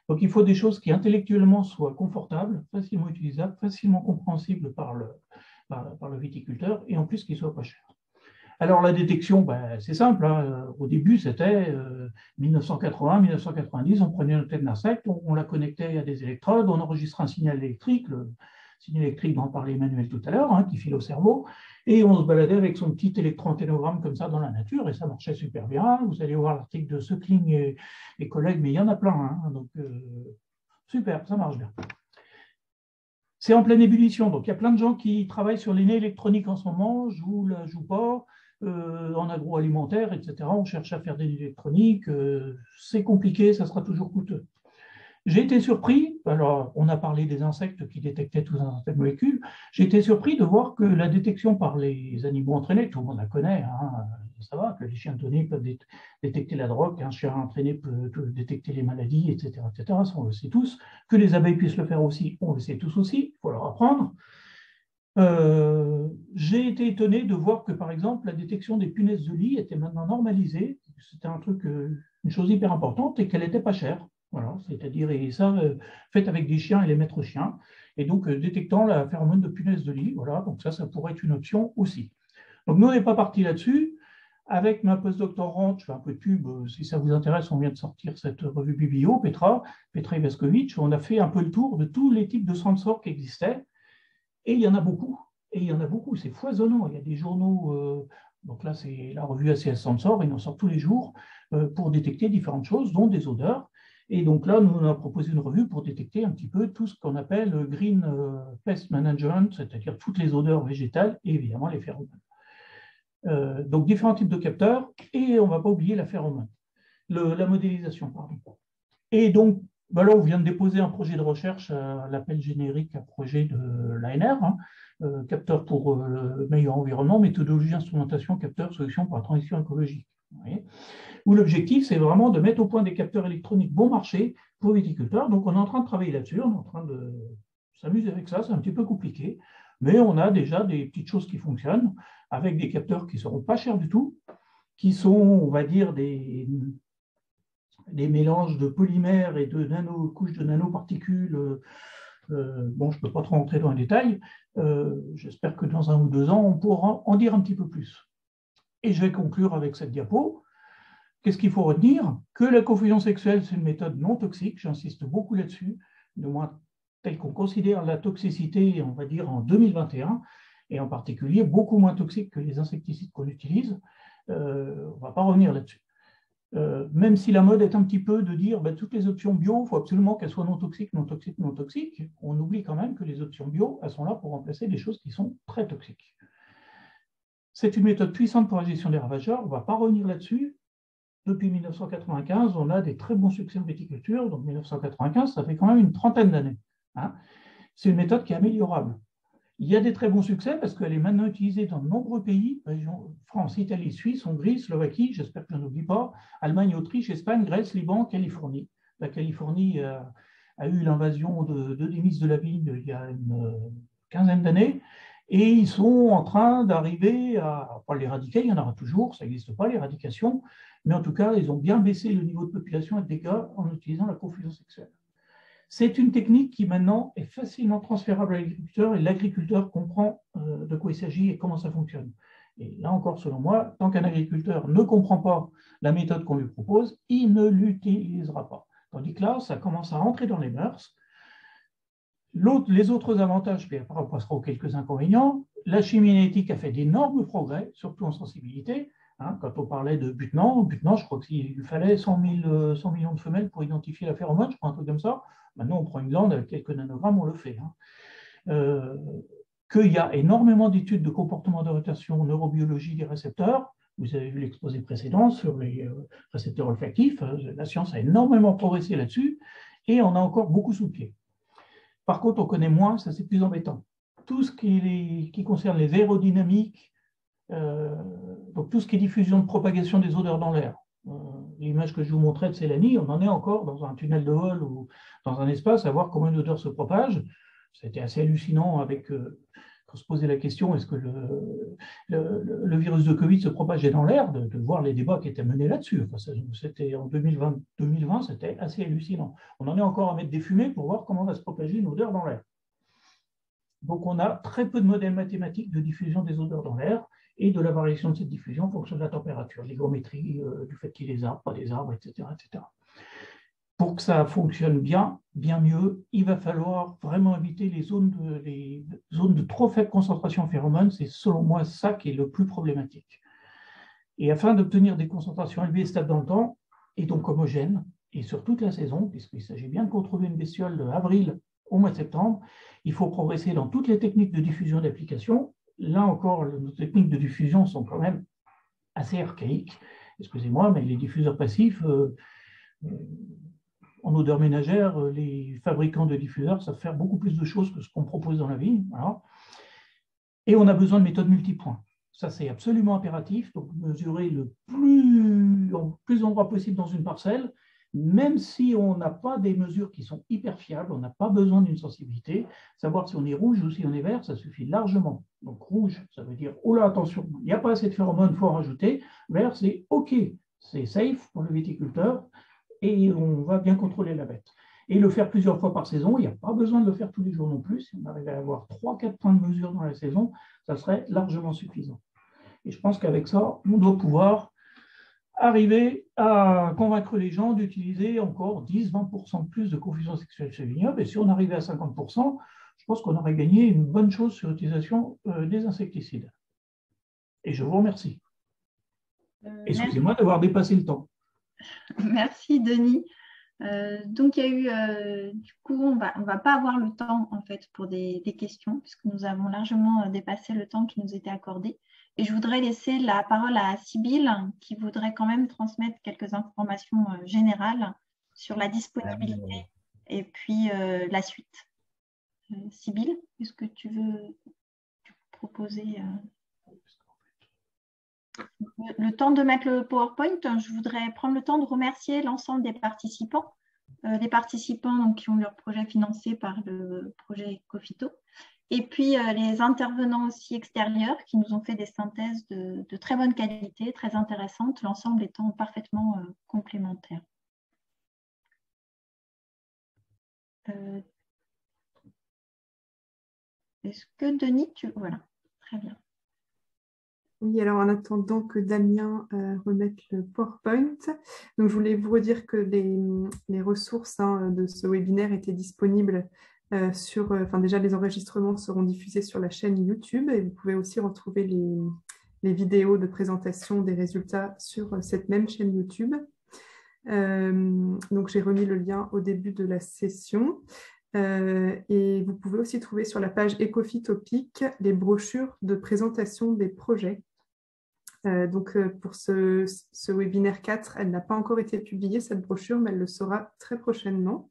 Donc, il faut des choses qui intellectuellement soient confortables, facilement utilisables, facilement compréhensibles par le viticulteur et en plus qui ne soient pas chers. Alors, la détection, c'est simple. Au début, c'était 1980-1990, on prenait une tête d'insecte, on la connectait à des électrodes, on enregistrait un signal électrique, le signal électrique dont parlait Emmanuel tout à l'heure, qui file au cerveau, et on se baladait avec son petit électroanténogramme comme ça dans la nature, et ça marchait super bien. Vous allez voir l'article de Söckling et collègues, mais il y en a plein, donc super, ça marche bien. C'est en pleine ébullition, donc il y a plein de gens qui travaillent sur les nez électroniques en ce moment, jouent pas, en agroalimentaire, etc. On cherche à faire des électroniques, c'est compliqué, ça sera toujours coûteux. J'ai été surpris, alors on a parlé des insectes qui détectaient toutes certaines molécules, j'ai été surpris de voir que la détection par les animaux entraînés, tout le monde la connaît, hein, ça va, que les chiens entraînés peuvent détecter la drogue, qu'un chien entraîné peut détecter les maladies, etc., etc., ça on le sait tous, que les abeilles puissent le faire aussi, on le sait tous aussi, il faut leur apprendre. J'ai été étonné de voir que, par exemple, la détection des punaises de lit était maintenant normalisée. C'était un truc, une chose hyper importante et qu'elle n'était pas chère. Voilà, c'est-à-dire, et ça, fait avec des chiens et les maîtres chiens. Et donc, détectant la phéromone de punaise de lit, voilà, donc ça pourrait être une option aussi. Donc, nous, on n'est pas parti là-dessus. Avec ma postdoctorante, je fais un peu de pub, si ça vous intéresse, on vient de sortir cette revue Biblio, Petra Ivaskovic, on a fait un peu le tour de tous les types de sensors qui existaient. Et il y en a beaucoup. Et il y en a beaucoup, c'est foisonnant. Il y a des journaux, donc là c'est la revue ACS Sensor, il en sort tous les jours pour détecter différentes choses, dont des odeurs. Et donc là, nous on a proposé une revue pour détecter un petit peu tout ce qu'on appelle Green Pest Management, c'est-à-dire toutes les odeurs végétales et évidemment les phéromones. Donc différents types de capteurs, et on ne va pas oublier la phéromone, la modélisation, pardon. Et donc, ben là, on vient de déposer un projet de recherche à l'appel générique à projet de l'ANR, hein, capteur pour le meilleur environnement, méthodologie, instrumentation, capteur, solution pour la transition écologique. Où l'objectif, c'est vraiment de mettre au point des capteurs électroniques bon marché pour les viticulteurs. Donc, on est en train de travailler là-dessus, on est en train de s'amuser avec ça, c'est un petit peu compliqué, mais on a déjà des petites choses qui fonctionnent avec des capteurs qui ne seront pas chers du tout, qui sont, on va dire, des mélanges de polymères et de couches de nanoparticules. Bon, je ne peux pas trop rentrer dans les détails. J'espère que dans 1 ou 2 ans, on pourra en dire un petit peu plus. Et je vais conclure avec cette diapo. Qu'est-ce qu'il faut retenir? Que la confusion sexuelle, c'est une méthode non toxique. J'insiste beaucoup là-dessus, du moins telle qu'on considère la toxicité, on va dire, en 2021, et en particulier beaucoup moins toxique que les insecticides qu'on utilise. On ne va pas revenir là-dessus. Même si la mode est un petit peu de dire ben, toutes les options bio, il faut absolument qu'elles soient non toxiques, non toxiques, non toxiques, on oublie quand même que les options bio, elles sont là pour remplacer des choses qui sont très toxiques. C'est une méthode puissante pour la gestion des ravageurs, on ne va pas revenir là-dessus. Depuis 1995, on a des très bons succès en viticulture, donc 1995, ça fait quand même une 30aine d'années. Hein. C'est une méthode qui est améliorable. Il y a des très bons succès parce qu'elle est maintenant utilisée dans de nombreux pays, France, Italie, Suisse, Hongrie, Slovaquie, j'espère que je n'oublie pas, Allemagne, Autriche, Espagne, Grèce, Liban, Californie. La Californie a eu l'invasion de Démis de la vigne il y a une 15aine d'années et ils sont en train d'arriver à, pas l'éradiquer, il y en aura toujours, ça n'existe pas l'éradication, mais en tout cas, ils ont bien baissé le niveau de population et de dégâts en utilisant la confusion sexuelle. C'est une technique qui maintenant est facilement transférable à l'agriculteur et l'agriculteur comprend de quoi il s'agit et comment ça fonctionne. Et là encore, selon moi, tant qu'un agriculteur ne comprend pas la méthode qu'on lui propose, il ne l'utilisera pas. Tandis que là, ça commence à rentrer dans les mœurs. Les autres avantages, puis après on passera aux quelques inconvénients, la chimie génétique a fait d'énormes progrès, surtout en sensibilité. Hein, quand on parlait de butenant, je crois qu'il fallait 100 millions de femelles pour identifier la phéromone, je crois un truc comme ça. Maintenant, on prend une glande avec quelques nanogrammes, on le fait. Hein. Qu'il y a énormément d'études de comportement d'orientation, neurobiologie des récepteurs. Vous avez vu l'exposé précédent sur les récepteurs olfactifs. La science a énormément progressé là-dessus et on a encore beaucoup sous le pied. Par contre, on connaît moins, ça c'est plus embêtant. Tout ce qui concerne les aérodynamiques, donc tout ce qui est diffusion de propagation des odeurs dans l'air. L'image que je vous montrais de Célanie, on en est encore dans un tunnel de vol ou dans un espace à voir comment une odeur se propage. C'était assez hallucinant avec, quand on se posait la question, est-ce que le virus de Covid se propageait dans l'air, de voir les débats qui étaient menés là-dessus. Enfin, c'était en 2020, c'était assez hallucinant. On en est encore à mettre des fumées pour voir comment va se propager une odeur dans l'air. Donc on a très peu de modèles mathématiques de diffusion des odeurs dans l'air et de la variation de cette diffusion en fonction de la température, l'hygrométrie, du fait qu'il y ait des arbres, pas des arbres, etc., etc. Pour que ça fonctionne bien mieux, il va falloir vraiment éviter les zones de trop faible concentration en phéromones. C'est selon moi ça qui est le plus problématique. Et afin d'obtenir des concentrations élevées et stables dans le temps, et donc homogènes, et sur toute la saison, puisqu'il s'agit bien de contrôler une bestiole de avril au mois de septembre, il faut progresser dans toutes les techniques de diffusion d'application. Là encore, nos techniques de diffusion sont quand même assez archaïques. Excusez-moi, mais les diffuseurs passifs, En odeur ménagère, les fabricants de diffuseurs savent faire beaucoup plus de choses que ce qu'on propose dans la ville. Voilà. Et on a besoin de méthodes multipoints. Ça, c'est absolument impératif. Donc, mesurer le plus d'endroits possible dans une parcelle, même si on n'a pas des mesures qui sont hyper fiables, on n'a pas besoin d'une sensibilité. Savoir si on est rouge ou si on est vert, ça suffit largement. Donc, rouge, ça veut dire, oh là, attention, il n'y a pas assez de phéromones, il faut en rajouter. Vert, c'est OK, c'est safe pour le viticulteur et on va bien contrôler la bête. Et le faire plusieurs fois par saison, il n'y a pas besoin de le faire tous les jours non plus. Si on arrivait à avoir 3-4 points de mesure dans la saison, ça serait largement suffisant. Et je pense qu'avec ça, on doit pouvoir arriver à convaincre les gens d'utiliser encore 10-20% de plus de confusion sexuelle chez vignoble. Et si on arrivait à 50%, je pense qu'on aurait gagné une bonne chose sur l'utilisation des insecticides. Et je vous remercie. Excusez-moi d'avoir dépassé le temps. Merci, Denis. Donc, il y a eu, du coup, on va pas avoir le temps, en fait, pour des questions, puisque nous avons largement dépassé le temps qui nous était accordé. Et je voudrais laisser la parole à Sybille, qui voudrait quand même transmettre quelques informations générales sur la disponibilité et puis la suite. Sybille, est-ce que tu veux proposer le temps de mettre le PowerPoint? Je voudrais prendre le temps de remercier l'ensemble des participants donc, qui ont leur projet financé par le projet Ecofito, et puis les intervenants aussi extérieurs qui nous ont fait des synthèses de très bonne qualité, très intéressantes, l'ensemble étant parfaitement complémentaire. Est-ce que Denis, voilà, très bien. Oui, alors en attendant que Damien remette le PowerPoint, donc je voulais vous redire que les ressources de ce webinaire étaient disponibles déjà les enregistrements seront diffusés sur la chaîne YouTube et vous pouvez aussi retrouver les vidéos de présentation des résultats sur cette même chaîne YouTube. Donc j'ai remis le lien au début de la session. Et vous pouvez aussi trouver sur la page Ecofitopic les brochures de présentation des projets. Donc pour ce webinaire 4, elle n'a pas encore été publiée, cette brochure, mais elle le sera très prochainement.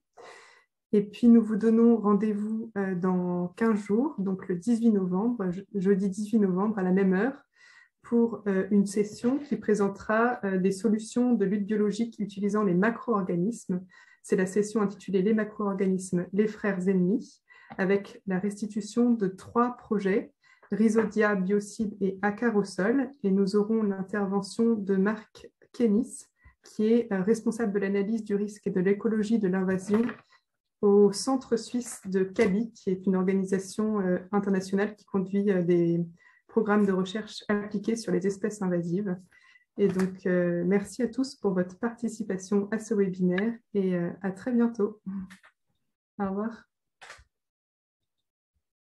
Et puis nous vous donnons rendez-vous dans 15 jours, donc le 18 novembre, jeudi 18 novembre à la même heure, pour une session qui présentera des solutions de lutte biologique utilisant les macro-organismes. C'est la session intitulée « Les macro-organismes, les frères ennemis », avec la restitution de 3 projets, Rhizodia, Biocide et Acarosol. Et nous aurons l'intervention de Marc Kénis, qui est responsable de l'analyse du risque et de l'écologie de l'invasion au Centre suisse de CABI, qui est une organisation internationale qui conduit des programmes de recherche appliqués sur les espèces invasives. Et donc, merci à tous pour votre participation à ce webinaire et à très bientôt. Au revoir.